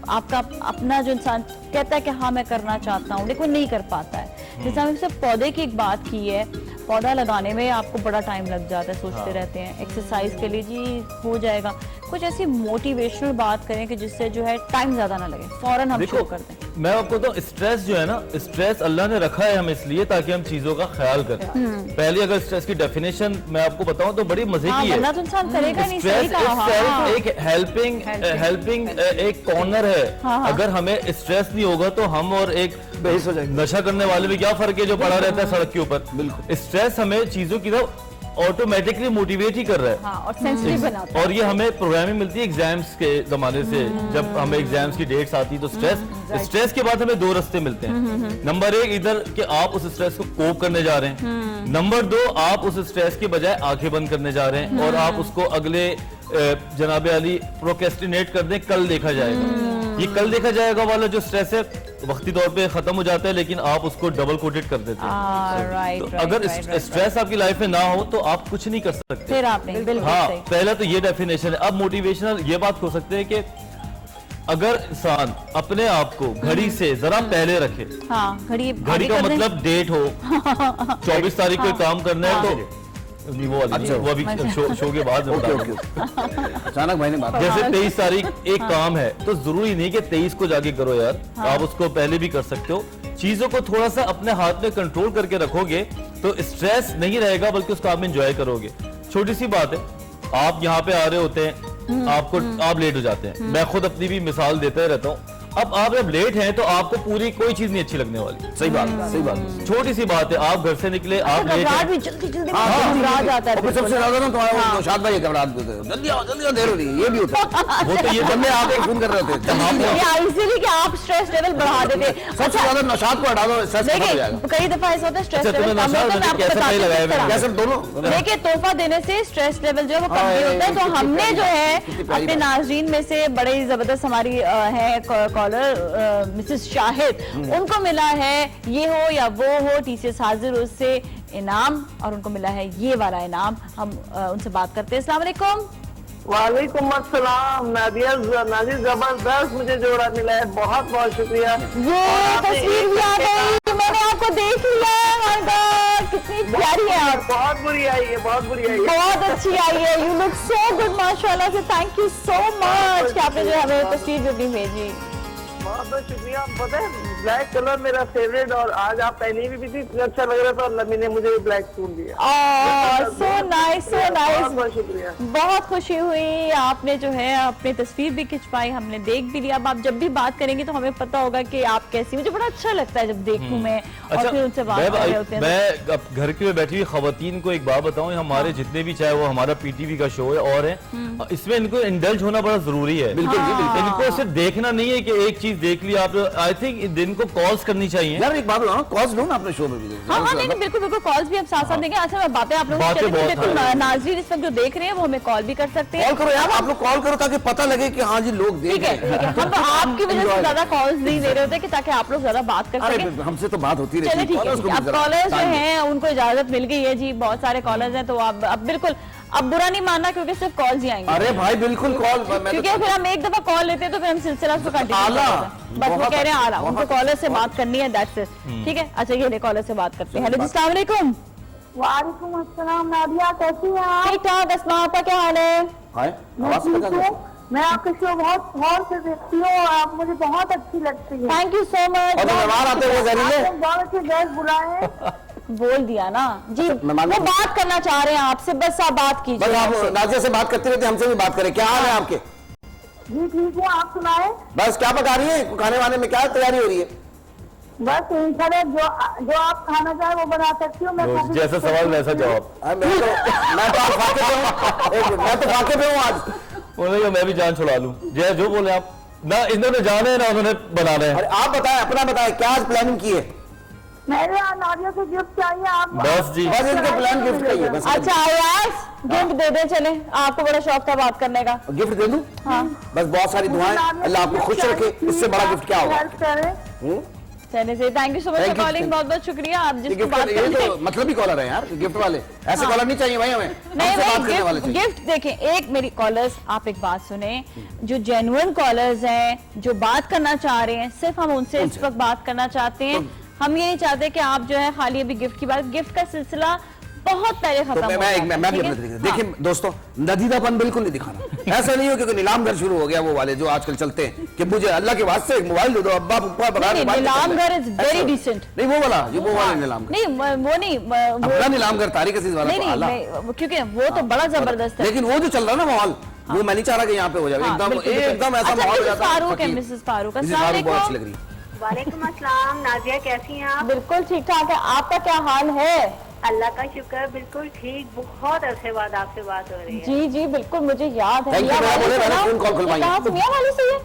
आपका अपना जो इंसान कहता है कि हाँ मैं करना चाहता हूँ, लेकिन वो नहीं कर पाता है। जैसे हमने सिर्फ पौधे की एक बात की है, पौधा लगाने में आपको बड़ा टाइम लग जाता है, सोचते रहते हैं एक्सरसाइज के लिए जी हो जाएगा। कुछ ऐसी मोटिवेशनल बात करें कि जिससे जो है टाइम ज्यादा ना लगे, फौरन हम शुरू कर दें। मैं आपको तो स्ट्रेस जो है ना, स्ट्रेस अल्लाह ने रखा है हमें इसलिए ताकि हम चीजों का ख्याल करें। पहले अगर स्ट्रेस की डेफिनेशन मैं आपको बताऊं तो बड़ी मजे की है। वरना तो इंसान करेगा नहीं। स्ट्रेस सही कहा। एक हेल्पिंग एक कॉर्नर है। अगर हमें स्ट्रेस नहीं होगा तो हम और एक बेहिस हो जाएंगे। नशा करने वाले में क्या फर्क है जो पड़ा रहता है सड़क के ऊपर। बिल्कुल। स्ट्रेस हमें चीजों की तरफ ऑटोमेटिकली मोटिवेट ही कर रहा है। हाँ, और सेंसिटिव बनाता है। और ये हमें प्रोग्रामिंग मिलती है एग्जाम्स के जमाने से, जब हमें एग्जाम्स की डेट्स आती है तो स्ट्रेस के बाद हमें 2 रास्ते मिलते हैं। नंबर 1 इधर कि आप उस स्ट्रेस को कोप करने जा रहे हैं। नंबर 2 आप उस स्ट्रेस के बजाय आंखें बंद करने जा रहे हैं और आप उसको अगले जनाबे अली प्रोक्रेस्टिनेट कर दें, कल देखा जाएगा। ये कल देखा जाएगा वाला जो स्ट्रेस है वक्ती तौर पे खत्म हो जाता है, लेकिन आप उसको डबल कोटेड कर देते हैं। तो अगर स्ट्रेस आपकी लाइफ में ना हो तो आप कुछ नहीं कर सकते। फिर आपने बिल्कुल हाँ, सही। पहला तो ये डेफिनेशन है। अब मोटिवेशनल ये बात हो सकते हैं कि अगर इंसान अपने आप को घड़ी से जरा पहले रखे, हाँ, घड़ी का मतलब डेट हो 24 तारीख को काम करना है तो नहीं, वो वाली अच्छा, वो अभी शो के बाद में बता। अचानक भाई ने बात जैसे 23 तारीख एक काम है तो जरूरी नहीं कि 23 को जाके करो यार, आप उसको पहले भी कर सकते हो। चीजों को थोड़ा सा अपने हाथ में कंट्रोल करके रखोगे तो स्ट्रेस नहीं रहेगा, बल्कि उसको आप एंजॉय करोगे। छोटी सी बात है, आप यहाँ पे आ रहे होते हैं, आप लेट हो जाते हैं। मैं खुद अपनी भी मिसाल देते रहता हूँ। अब आप जब लेट हैं तो आपको पूरी कोई चीज नहीं अच्छी लगने वाली। सही बात, सही बात। छोटी सी बात है, आप घर से निकले, आप लेट हैं, भी जल्दी जल्दी हाँ, घबराहट जाता है। और सबसे ज्यादा ना तुम्हारा नौशाद भाई घबराहट देते हैं, जल्दी आओ देर हो रही है, ये भी होता है। वो तो ये जब मैं आप एक फोन कर रहे होते इसीलिए कि आप स्ट्रेस लेवल बढ़ा देते हैं। सबसे ज्यादा नौशाद को हटा दो, स्ट्रेस खत्म हो जाएगा। कई दफा ऐसा होता है स्ट्रेस अच्छा, लेवल तुम्हें कम होता है, मैं आपको कैसे बताती हूँ लगाया किस तरह। कैसे दोनों देखिए, तोहफा देने से स्ट्रेस लेवल जो है वो कम नहीं होता है। तो हमने जो है अपने नाज़रीन में से बड़े ही जबरदस्त हमारी है कॉलर मिसेस शाहिद, उनको मिला है ये हो या वो हो टीसीएस हाजिर उससे इनाम, और उनको मिला है ये वाला इनाम। हम उनसे बात करते हैं। अस्सलाम वालेकुम। वालेकुम अस्सलाम। नादिया जबरदस्त मुझे जोड़ा मिला है, बहुत बहुत शुक्रिया। ये तस्वीर भी आ गई, मैंने आपको देख लिया। माय गॉड, कितनी प्यारी है आप। बहुत बुरी आई है, बहुत बुरी आई है। बहुत अच्छी आई है, यू लुक सो गुड माशाल्लाह से। थैंक यू सो मच कि आपने जो है हमें तस्वीर भी अपनी भेजी। बहुत बहुत शुक्रिया। पता है ब्लैक कलर मेरा फेवरेट, और आज आप पहनी भी थी, इतना अच्छा लग रहा था, और लम्मी ने मुझे ब्लैक सूट दिया। So nice, so nice. बहुत बहुत शुक्रिया। बहुत खुशी हुई, आपने जो है अपनी तस्वीर भी खिंचवाई, हमने देख भी लिया। अब आप जब भी बात करेंगे तो हमें पता होगा कि आप कैसी। मुझे बड़ा अच्छा लगता है जब देखूं मैं और फिर उनसे बात कर रहे होते हैं। मैं अब घर के में बैठी हुई खवातीन को एक बात बताऊं, हमारे जितने भी, चाहे वो हमारा पीटीवी का शो है और है, इसमें इनको इंडल्ज होना बड़ा जरूरी है। बिल्कुल, इनको सिर्फ देखना नहीं है कि एक चीज देख ली आप। आई थिंक दिन को कॉल्स करनी चाहिए। यार एक बात बताओ, कॉल्स लो ना अपने शो में भी। हाँ, नहीं, बिल्कुल बिल्कुल, कॉल्स भी आप साथ साथ देंगे। अच्छा, बातें आप लोगों से बिल्कुल नाज़रीन इस वक्त जो देख रहे हैं वो हमें कॉल भी कर सकते हैं। कॉल करो यार, आप लोग कॉल करो ताकि पता लगे कि हाँ जी लोग देख ठीक है, रहे हैं। हम आपकी वजह से ज्यादा कॉल्स नहीं दे रहे होते कि ताकि आप लोग ज्यादा बात कर अरे सकें। हमसे तो बात होती रहती चलिए है। ठीक है, अब कॉलर्स जो हैं उनको इजाजत मिल गई है जी। बहुत सारे कॉलर्स हैं, तो अब बिल्कुल अब बुरा नहीं मानना क्योंकि सिर्फ कॉल्स ही आएंगे, अरे भाई बिल्कुल कॉल, क्योंकि फिर हम एक दफा कॉल लेते हैं तो फिर हम सिलसिला उसको कंटिन्यू आला, करते हैं। बस वो कह रहे हैं आला, उनको कॉलर से बात करनी है, दैट्स इट। ठीक है, अच्छा ये कॉलर से बात करते हैं। हेलो जी, अस्सलाम वालेकुम। वालेकुम अस्सलाम, नादिया कैसी हैं आप? ठीक ठाक, अस्मा आपका क्या हाल है? हाय मैं आवाज ठीक पता हूँ। मैं आपके शो बहुत गौर से देखती हूँ और आप मुझे बहुत अच्छी लगती है। Thank you so much. और मेहमान आते हुए जहरीले आपने बहुत अच्छे गेस्ट बुलाए हैं। बोल दिया ना जी, मेहमान वो बात करना चाह रहे हैं आपसे, बस आप बात बस कीजिए आप हमसे। नाजिया से बात करते रहते, हमसे भी बात करें। क्या हाल है आपके? जी ठीक है, आप सुनाए। बस क्या पका रही है? खाने वाने में क्या तैयारी हो रही है? बस इंशाल्लाह जो आप खाना चाहे वो बना सकती हूँ। मैं काफी- जैसा सवाल वैसा जवाब। मैं तो आज फाके पे हूँ। एक मिनट, मैं तो फाके पे हूँ आज। उन्होंने कहा मैं भी जान छुड़ा लूं। जय जो बोले आप, ना इन्होंने जाने है ना उन्होंने बनाना है। अरे आप बताएं, अपना बताएं, क्या आज प्लानिंग की है? मेरे यहाँ नादिया से गिफ्ट चाहिए आप। बस जी। बस इनके प्लान गिफ्ट का ही है बस। अच्छा आयाज, गिफ्ट दे दे चले, आपको बड़ा शौक था बात करने का। गिफ्ट दे दूं? हाँ बस बहुत सारी दुआएं, अल्लाह आपको खुश रखे, इससे बड़ा गिफ्ट क्या होगा? हेल्प करें। चले से thank you so much Thank for you, calling, thank बहुत बहुत शुक्रिया। आप जिसको गिफ्ट बात ये करते तो मतलब ही कॉलर है यार, गिफ्ट वाले ऐसे कॉलर नहीं चाहिए भाई हमें। नहीं हमसे बात करने भाई, वाले चाहिए। गिफ्ट देखें, एक मेरी कॉलर्स, आप एक बात सुने, जो जेन्युइन कॉलर्स हैं, जो बात करना चाह रहे हैं, सिर्फ हम उनसे इस वक्त बात करना चाहते हैं। हम ये नहीं चाहते कि आप जो है खाली अभी गिफ्ट की बात, गिफ्ट का सिलसिला बहुत पहले खत्म तो हो गया मैं है, भी ठीक अपने तरीके से है? देखिए दोस्तों, नदीदापन बिल्कुल नहीं दिखाना। ऐसा नहीं हो कि नीलाम घर शुरू हो गया वो वाले जो आजकल चलते हैं कि मुझे अल्लाह के वास्ते एक मोबाइल दे दो, अब्बा पप्पा बना नहीं, नीलाम घर is very decent। नहीं वो वाला, ये वो वाला नीलाम घर, नहीं वो नहीं अपना नीलाम घर तारिक अजीज वाला नहीं तो नहीं आला। क्योंकि वो तो बड़ा जबरदस्त है। लेकिन वो जो चल रहा है ना माहौल, वो मैं नहीं चाह रहा कि यहाँ पे हो जाए हाँ, एकदम बिल्कुल, बिल्कुल। एकदम ऐसा अच्छा, माहौल हो मिसेस जाता है। फारूक है, फकीर। मिसेस फारूक, मिसेस अस्सलाम फारूक बहुत अच्छी वालेकुम। लग रही है। वालेकुम अस्सलाम, नाजिया कैसी हैं आप? बिल्कुल ठीक ठाक है, आपका क्या हाल है? अल्लाह का शुक्र, बिल्कुल ठीक। बहुत अरसे बाद आपसे बात हो रही है। जी जी बिल्कुल, मुझे याद है। Thank you, मियां मैं वाली बोले से मैंने ना? फोन कॉल खुलवाई। ये कहाँ से, मियां वाली से है?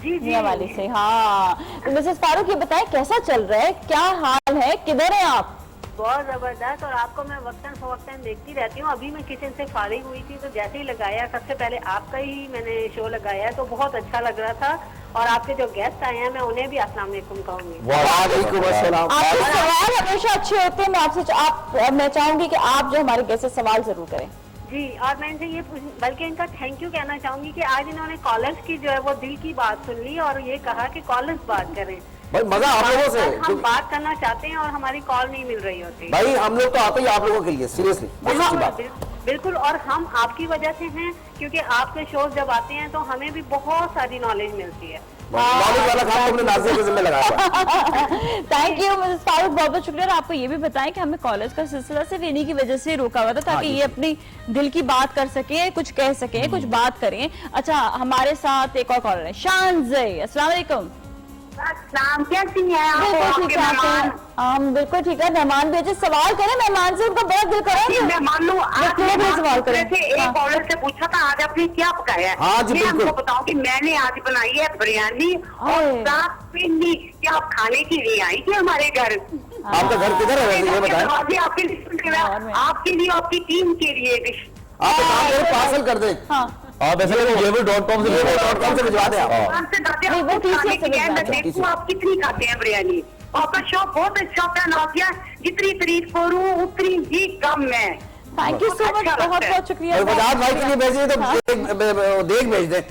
जी मियां वाली से, हाँ। तो मिसेस फारूक ये बताएं कैसा चल रहा है, क्या हाल है, किधर है आप? बहुत जबरदस्त। और आपको मैं वक्तन फवक्तन देखती रहती हूँ। अभी मैं किचन से फारिग हुई थी तो जैसे ही लगाया, सबसे पहले आपका ही मैंने शो लगाया तो बहुत अच्छा लग रहा था। और आपके जो गेस्ट आए हैं मैं उन्हें भी अस्सलाम वालेकुम कहूंगी। वालेकुम अस्सलाम। आपके सवाल हमेशा अच्छे होते हैं। मैं चाहूंगी कि आप जो हमारे गेस्ट से सवाल जरूर करें। जी, और मैं इनसे ये बल्कि इनका थैंक यू कहना चाहूंगी कि आज इन्होंने कॉलर्स की जो है वो दिल की बात सुन ली और ये कहा कि कॉलर्स बात करें। भाई मजा आप लोगों से, हम बात करना चाहते हैं और हमारी कॉल नहीं मिल रही होती। भाई हम लोग तो आते ही आप लोगों के लिए, सीरियसली बहुत अच्छी बात। बिल्कुल, और हम आपकी वजह से हैं क्योंकि आपके शोज जब आते हैं तो हमें भी बहुत सारी नॉलेज मिलती है। नॉलेज वाला काम तुमने नाज़िया के जिम्मे लगाया हुआ है। थैंक यू मिसेस फारूक, बहुत बहुत शुक्रिया। और आपको ये भी बताएं कि हमें कॉलेज का सिलसिला सिर्फ इन्हीं की वजह से रोका हुआ था ताकि ये अपनी दिल की बात कर सके, कुछ कह सके, कुछ बात करें। अच्छा, हमारे साथ एक और कॉलर है, शानज़े। अस्सलाम वालेकुम। अस्सलाम, कैसी हैं आप? बिल्कुल ठीक ठाक है, हम बिल्कुल ठीक है। मेहमान भेजे, सवाल करें मेहमान से, उनका बहुत दिल करें। मैं मान लूं आज सवाल करें। एक ऑर्डर से पूछा था आज आपने क्या पकाया है। हाँ जी, मैं बिल्कुल। आपको बताऊं कि मैंने आज बनाई है बिरयानी और साथ पिंडी। क्या आप खाने के लिए आई थी हमारे घर? आपका घर किधर है वैसे ये बताएं। आपके लिए, आपकी टीम के लिए डिश। आप एक काम करें, पार्सल कर दें। हाँ आप ऐसे Gever.com से Gever.com से भिजवा दें आप। नहीं, वो TCS से भिजवा दें। देखो आप कितनी खाते हैं बिरयानी। आपका शौक बहुत अच्छा होता है नाज़िया, जितनी तारीफ करूं उतनी ही कम है। थैंक यू सो मच, बहुत बहुत शुक्रिया। और वजाहत भाई के लिए भेजिए तो देख भेज दें।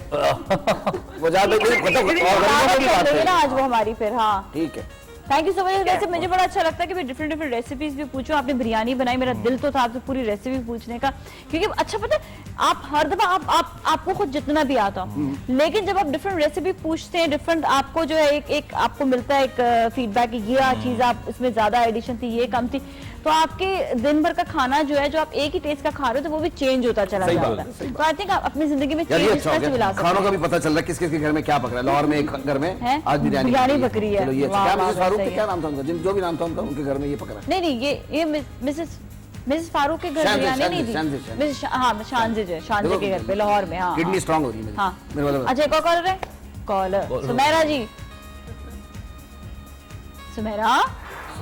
वजाहत भाई के लिए और की बात है ना आज वो हमारी फिर। हाँ ठीक है। Thank you so much. वैसे मुझे बड़ा अच्छा लगता है कि मैं डिफरेंट रेसिपीज भी पूछूं। आपने बिरयानी बनाई, मेरा दिल तो था आपसे पूरी रेसिपी पूछने का, क्योंकि अच्छा पता है आप हर दफा आपको खुद जितना भी आता हो, लेकिन जब आप डिफरेंट रेसिपी पूछते हैं, डिफरेंट आपको जो है एक आपको मिलता है एक फीडबैक कि ये चीज आप इसमें ज्यादा एडिशन थी, ये कम थी, तो आपके दिन भर का खाना जो है, जो आप एक ही टेस्ट का खा रहे हो तो वो भी चेंज होता चला जाता है। तो आई थिंक आप अपनी जिंदगी में यार ये चेंज अच्छा हो कैसे ला गया, सकते खानों का हैं। भी पता चल रहा है किस किस के घर में क्या पक रहा है। लाहौर में एक घर में है? आज बिरयानी बकरी है। चलो ये अच्छा। वाह, क्या वाह, मिसेस फारूक सही के है। क्या नाम था उनका, जो भी नाम था उनका, उनके घर में ये पक रहा है। नहीं नहीं, ये मिसेस फारूक के घर शानज़े, बिरयानी नहीं शानज़े, थी। शानज़े के घर पे लाहौर में। हाँ किडनी स्ट्रांग हो रही है मेरी। हाँ। मेरे वाला अच्छा, एक और कॉलर है, कॉलर सुमेरा जी। सुमेरा,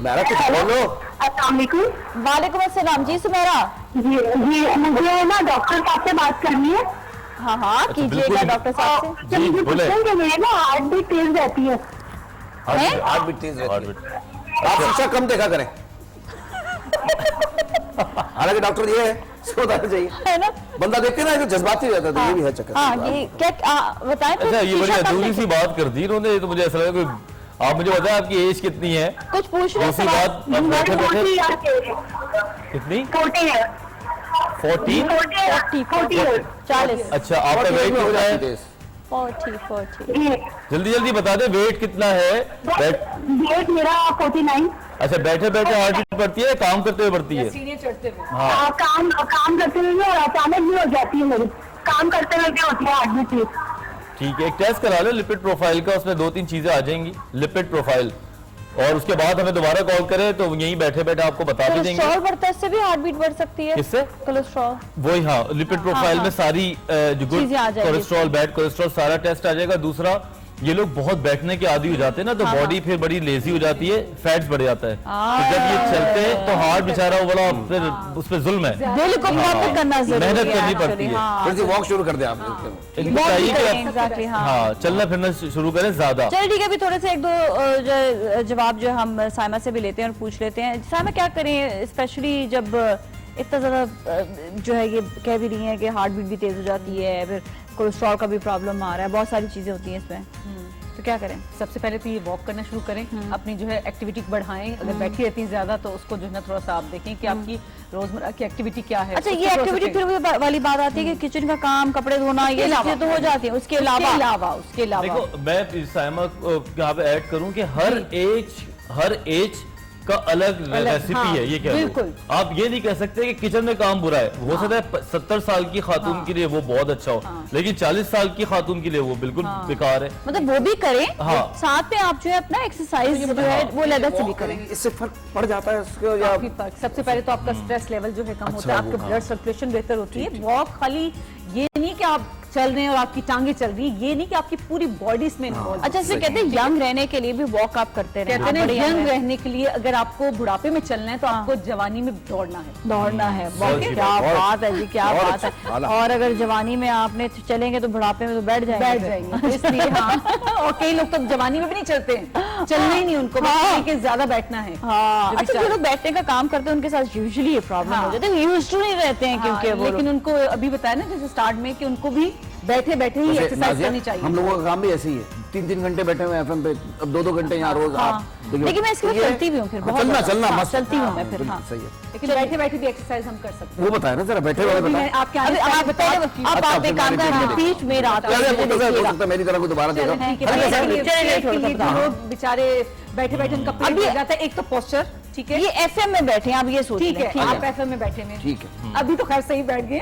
मेरा कुछ बोलो। अस्सलाम वालेकुम। वालेकुम अस्सलाम जी। सुमेरा, जी मुझे ना डॉक्टर साहब से बात करनी है। हाँ हाँ कीजिएगा डॉक्टर साहब से। जी, मुझे बोले। पूछने के लिए ना हार्ट बीट तेज रहती है। हार्ट बीट तेज रहती है। आप शीशा कम देखा करें। हालांकि डॉक्टर ये है इसको बताना चाहिए, है ना? बंदा देखते ना जज्बाती रहता है, तो ये भी है चक्कर। हाँ, ये क्या बताएं फिर अच्छा, ये बड़ी शीशा कब अधूरी सी देखें? बात कर दी इन्होंने, तो मुझे ऐसा लगा कोई, आप मुझे बताएं आपकी एज कितनी है? कुछ पूछ रहे दूसरी हैं बात, अब बैठे बैठे कितनी? 40? 40 अच्छा, आपका वेट कितना है? 40 जल्दी जल्दी बता दे, वेट कितना है? वेट मेरा 49। अच्छा, बैठे बैठे हार्ट बीट बढ़ती है, काम करते हुए बढ़ती है? सीढ़ियाँ चढ़ते हुए। हाँ, काम करते हुए भी और अचानक भी हो जाती है मेरी, काम करते हुए भी होती है हार्ट बीट। ठीक है, एक टेस्ट करा लो लिपिड प्रोफाइल का, उसमें 2-3 चीजें आ जाएंगी, लिपिड प्रोफाइल, और उसके बाद हमें दोबारा कॉल करें तो यहीं बैठे बैठे आपको बता भी देंगे। कोलेस्ट्रॉल बढ़ता है, इससे भी हार्ट बीट बढ़ सकती है। किससे? कोलेस्ट्रॉल। वही, हाँ, लिपिड प्रोफाइल में सारी जो गुड चीजें आ जाएगी कोलेस्ट्रॉल, बैड कोलेस्ट्रॉल, सारा टेस्ट आ जाएगा। दूसरा, ये लोग बहुत बैठने के आदी हो जाते हैं ना, तो बॉडी फिर बड़ी लेजी हो जाती है, फैट्स बढ़ जाता है, तो जब ये चलते हैं तो हार्ट बेचारा वो बड़ा फिर उस पर जुल्म है, दिल को प्रॉपर करना जरूरी है, मेहनत करनी पड़ती है। फिर से वॉक शुरू कर दे आप। इनको चाहिए कि एग्जैक्टली। हाँ, हाँ, चलना फिरना शुरू करें ज्यादा। चलिए ठीक है, अभी थोड़े से एक दो जवाब जो हम साइमा से भी लेते हैं और पूछ लेते हैं। साइमा, क्या करें स्पेशली जब इतना ज्यादा जो है ये कह भी रही है कि हार्ट बीट भी तेज हो जाती है, फिर कोलेस्ट्रॉल का भी प्रॉब्लम आ रहा है, बहुत सारी चीजें होती हैं इसमें, तो क्या करें? सबसे पहले तो ये वॉक करना शुरू करें, अपनी जो है एक्टिविटी बढ़ाएं। अगर बैठी रहती हैं ज्यादा तो उसको जो है ना थोड़ा सा आप देखें कि आपकी रोजमर्रा की एक्टिविटी क्या है। अच्छा, उसको ये थोड़ा सा एक्टिविटी करें। फिर वो वाली बात आती है कि किचन का काम, कपड़े धोना, ये चीजें तो हो जाती हैं, उसके अलावा उसके अलावा देखो, मैं साइमा को यहाँ पे ऐड करूं कि हर एज का अलग रेसिपी हाँ, है, ये कह बिल्कुल। दो। आप ये नहीं कह सकते कि किचन में काम बुरा है। हो सकता है 70 साल की खातून के लिए वो बहुत अच्छा हो, लेकिन 40 साल की खातून के लिए वो बिल्कुल बेकार है। मतलब वो भी करें, हाँ। साथ में आप जो है अपना एक्सरसाइज जो है वो लेदर से भी करें। इससे फर्क पड़ जाता है उसको, या काफी फर्क। सबसे पहले तो आपका स्ट्रेस लेवल जो है कम होता है, आपका ब्लड सर्कुलेशन बेहतर होती है। वॉक खाली ये नहीं कि आप चल रहे हैं और आपकी टांगे चल रही है, ये नहीं कि आपकी पूरी बॉडी इसमें इन्वॉल्व। अच्छा, इससे कहते हैं यंग रहने के लिए भी वॉक आप करते रहें। कहते हैं यंग रहने के लिए अगर आपको बुढ़ापे में चलना है तो आपको जवानी में दौड़ना है। दौड़ना है, क्या बात है जी, क्या बात है। और अगर जवानी में आपने चलेंगे तो बुढ़ापे में तो बैठ जाएंगे। तो इसलिए हाँ, और कई लोग तो जवानी में भी नहीं चलते हैं, चलना ही नहीं उनको, लेकिन ज्यादा बैठना है। हाँ, अच्छा, जो लोग बैठने का काम करते हैं उनके साथ यूजुअली ये प्रॉब्लम हो जाती है, यूज्ड टू नहीं रहते हैं, क्योंकि वो लेकिन उनको अभी बताया ना जैसे स्टार्ट में कि उनको भी बैठे बैठे ही एक्सरसाइज करनी चाहिए। हम लोगों का काम भी ऐसे ही है, 3-3 घंटे बैठे हुए एफएम पे, अब 2-2 घंटे यहाँ रोज आप देखिए। लेकिन मैं इसके लिए चलती भी हूँ, फिर बहुत चलना ज्यादा। चलना हाँ, मस्त, चलती हूँ मैं फिर। हाँ, सही है। लेकिन बैठे बैठे भी एक्सरसाइज हम कर सकते वो बताया ना जरा, बैठे वाले हैं। बताए। आपके अब आप आप एक काम करें, पीठ में रात हो सकता है मेरी तरह को दोबारा देखो। जो लोग बेचारे बैठे बैठे उनका पेट भर जाता है, एक तो पोस्चर ठीक है, ये एफएम में बैठे हैं, आप ये सोच ठीक लें, है, आप एफएम में बैठे हैं, ठीक है। अभी तो खैर सही बैठ गए,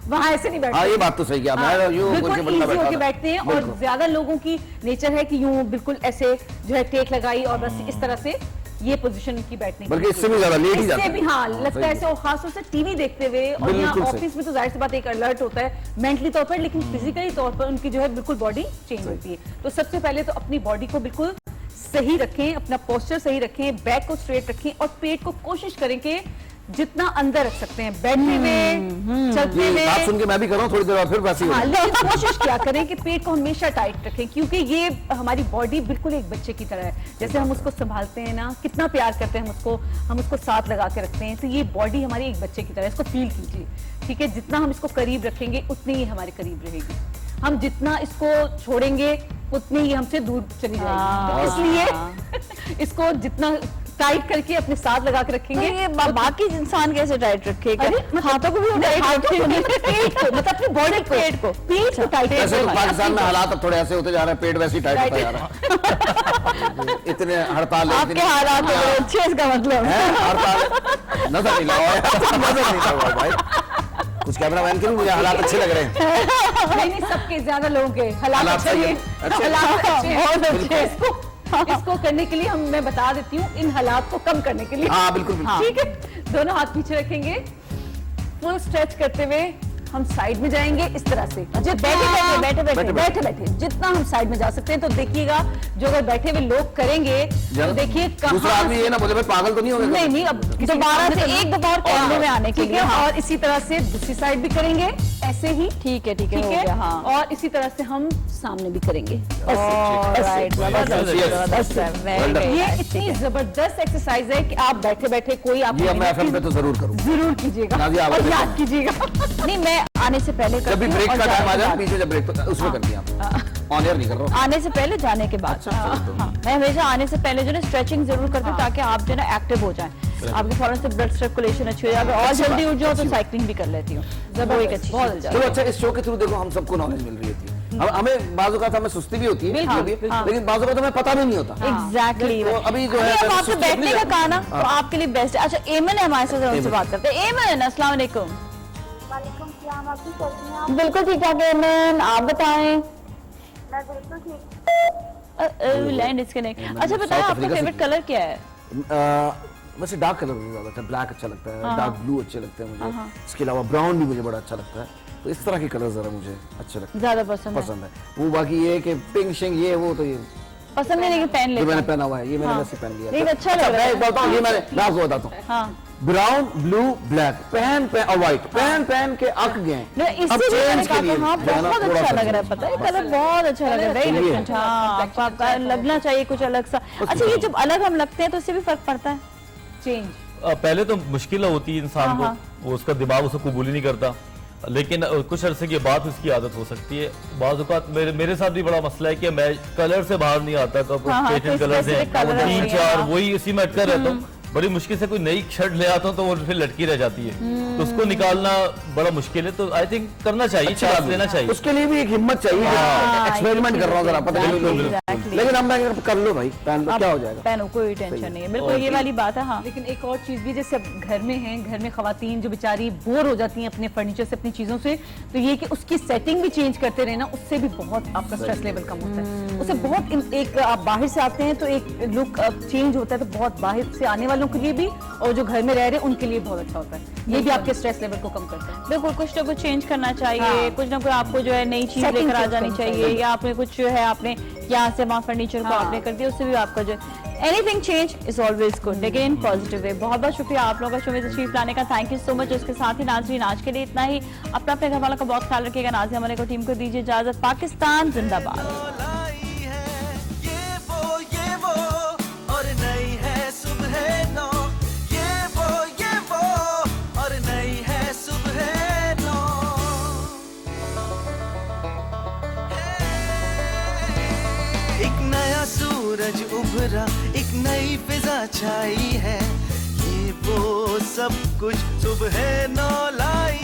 वहाँ ऐसे नहीं बैठते। हाँ, ये बात तो सही है। मैं यूं बिल्कुल करके बंदा ईजी बैठा होके था। बैठते हैं, और बिल्कुल। ज्यादा लोगों की नेचर है कि यूं बिल्कुल ऐसे जो है टेक लगाई और बस इस तरह से ये पोजीशन की बैठने की। बल्कि इससे भी ज्यादा लेट ही जाते इससे हैं। भी हाँ लगता सही है है। ऐसे, और खासतौर से टीवी देखते हुए, और बिल्कुल यहाँ सही। ऑफिस में तो जाहिर सी बात एक अलर्ट होता है मेंटली तौर पर, लेकिन फिजिकली तौर पर उनकी जो है बिल्कुल बॉडी चेंज होती है। तो सबसे पहले तो अपनी बॉडी को बिल्कुल सही रखें, अपना पोस्चर सही रखें, बैक को स्ट्रेट रखें, और पेट को कोशिश करें कि जितना अंदर रख सकते हैं, बैठते हुए, चलते ये हुए। बात सुन के मैं भी कर रहा हूँ, थोड़ी देर बाद फिर वैसे ही हाँ, होगा। लेकिन कोशिश क्या करें कि पेट को हमेशा टाइट रखें, क्योंकि ये हमारी बॉडी बिल्कुल एक बच्चे की तरह है। जैसे हम उसको संभालते हैं ना, कितना प्यार करते हैं हम उसको साथ लगा के रखते हैं, तो ये बॉडी हमारी एक बच्चे की तरह है। इसको फील कीजिए, ठीक है? जितना हम इसको करीब रखेंगे उतनी ही हमारे करीब रहेगी, हम जितना इसको छोड़ेंगे उतनी ही हमसे दूर चली जाएगी। तो इसलिए इसको जितना टाइट करके अपने साथ लगा के रखेंगे। ये बाकी इंसान कैसे टाइट रखेगा? मतलब हाथों को भी टाइट रखेंगे, पेट को, मतलब अपनी बॉडी को, पेट को टाइट वैसे तो रखें। पाकिस्तान में हालात अब थोड़े ऐसे होते जा रहे हैं, पेट वैसे ही टाइट होता जा रहा है। इतने हड़ताल है, आपके हालात तो बड़े अच्छे, इसका मतलब हैं, हड़ताल नजर नहीं लगा नजर नहीं लगा भाई। कुछ कैमरामैन के भी मुझे हालात अच्छे लग रहे हैं। नहीं, सबके ज्यादा लोगों के हालात हालात अच्छे सही हैं, हैं, अच्छे हैं। हालात अच्छे हैं, बहुत अच्छे हैं। इसको करने के लिए मैं बता देती हूँ, इन हालात को कम करने के लिए। हाँ, बिल्कुल, बिल्कुल। ठीक है, दोनों हाथ पीछे रखेंगे, फुल स्ट्रेच करते हुए हम साइड में जाएंगे इस तरह से, बैठे जितना हम साइड में जा सकते हैं। तो देखिएगा जो अगर बैठे हुए लोग करेंगे तो देखिए दूसरा आदमी ये ना बोले भाई पागल तो नहीं होगा। नहीं, अब दोबारा से एक दफा और कैमरे में आने के लिए, और इसी तरह से दूसरी साइड भी करेंगे ऐसे ही। ठीक है ठीक है, हाँ। और इसी तरह से हम सामने भी करेंगे। ये इतनी जबरदस्त एक्सरसाइज है कि आप बैठे बैठे कोई आप ये मैं एफएम पे तो जरूर करूँ, जरूर कीजिएगा और याद कीजिएगा। नहीं, मैं आने से पहले जब भी ब्रेक का टाइम आ जाए पीछे, जब ब्रेक उसमें कर दिया ऑन एयर नहीं कर रहा हूँ। आने से पहले, जाने के बाद। हाँ, मैं हमेशा आने से पहले जो है स्ट्रेचिंग जरूर करती हूँ ताकि आप जो है एक्टिव हो जाएं, आपके फौरन से ब्लड सर्कुलेशन अच्छी हो जाए। अगर और जल्दी उठ जाओ तो साइकिलिंग भी कर लेती हूँ, वो एक अच्छी चीज़ है। चलो अच्छा, इस शो के थ्रू देखो हम सबको नॉलेज मिल रही होती है। हमें बाजू का हमें सुस्ती भी होती है, लेकिन बाजू का तो हमें पता भी नहीं होता। एग्जैक्टली। तो अभी जो है आपके बैठने का कहा ना, तो आपके लिए बेस्ट है। अच्छा, एमन है हमारे साथ, उनसे बात करते हैं। एमन, अस्सलाम वालेकुम। बिल्कुल ठीक ठाक है एमन, आप बताएं। मैं बिल्कुल ठीक। Land disconnect. अच्छा बताएं, आपका फेवरेट कलर क्या है? वैसे डार्क कलर मुझे ज्यादा अच्छा, ब्लैक अच्छा लगता है, डार्क ब्लू अच्छे लगते हैं मुझे, इसके अलावा ब्राउन भी मुझे बड़ा अच्छा लगता है। तो इस तरह के कलर जरा मुझे अच्छे लगते हैं, ज्यादा पसंद है। वो बाकी ये कि पिंक शिंग ये वो तो ये पसंद नहीं, लेकिन पहन लेते जो मैंने पहना हुआ है, ये मैंने वैसे पहन लिया। लेकिन अच्छा लग रहा है। मैं बताऊं, ये मैं आपको बताता हूँ, ब्राउन ब्लू ब्लैक पहन और व्हाइट पहन के अक गए। इससे हाँ, बहुत अच्छा लग रहा है, पता है कलर बहुत अच्छा लग रहा है, वेरी डिफरेंट। हाँ, आपका लगना चाहिए कुछ अलग सा। अच्छा, ये जब अलग हम लगते हैं तो इससे भी फर्क पड़ता है, चेंज। पहले तो मुश्किल होती है इंसान को, वो उसका दिमाग उसे कबूल ही नहीं करता, लेकिन कुछ अरसे के बाद उसकी आदत हो सकती है। बाज़ औक़ात मेरे साथ भी बड़ा मसला है कि मैं कलर से बाहर नहीं आता, कब पेटेंट कलर से 3-4 वही इसी में अटका रहता हूँ। बड़ी मुश्किल से कोई नई शर्ट ले आता हूँ तो वो फिर लटकी रह जाती है, तो उसको निकालना बड़ा मुश्किल है। तो आई थिंक करना चाहिए, चांस लेना चाहिए। उसके लिए भी एक हिम्मत चाहिए। एक्सपेरिमेंट कर रहा हूँ जरा, पता नहीं, लेकिन हम कर लो भाई, पहन लो, क्या हो जाएगा, पहनो, कोई टेंशन नहीं है। बिल्कुल ये वाली बात है। हाँ, लेकिन एक और चीज भी, जैसे अब घर में हैं, घर में खवातीन जो बेचारी बोर हो जाती हैं अपने फर्नीचर से, अपनी चीजों से, तो ये कि उसकी सेटिंग भी चेंज करते रहना, उससे भी बहुत आपका स्ट्रेस लेवल कम होता है। उससे बहुत एक आप बाहर से आते हैं तो एक लुक चेंज होता है, तो बहुत बाहर से आने वालों के लिए भी और जो घर में रह रहे हैं उनके लिए बहुत अच्छा होता है। ये भी आपके स्ट्रेस लेवल को कम करता है। बिल्कुल, कुछ ना कुछ चेंज करना चाहिए, कुछ ना कुछ आपको जो है नई चीज लेकर आ जानी चाहिए, या आपने कुछ जो है आपने यहाँ से वहाँ फर्नीचर को आपने कर दिया, उससे भी आपका जो anything change is always good, लेकिन इन पॉजिटिव वे। बहुत बहुत शुक्रिया आप लोगों का शो में तशरीफ लाने का, थैंक यू सो मच। उसके साथ ही नाज़रीन, आज के लिए इतना ही। अपने घर वालों का बहुत ख्याल रखिएगा। नाज़िया मलिक को, टीम को दीजिए इजाजत। पाकिस्तान जिंदाबाद। सूरज उभरा, एक नई फिजा छाई है, ये वो सब कुछ सुबह नौ लाई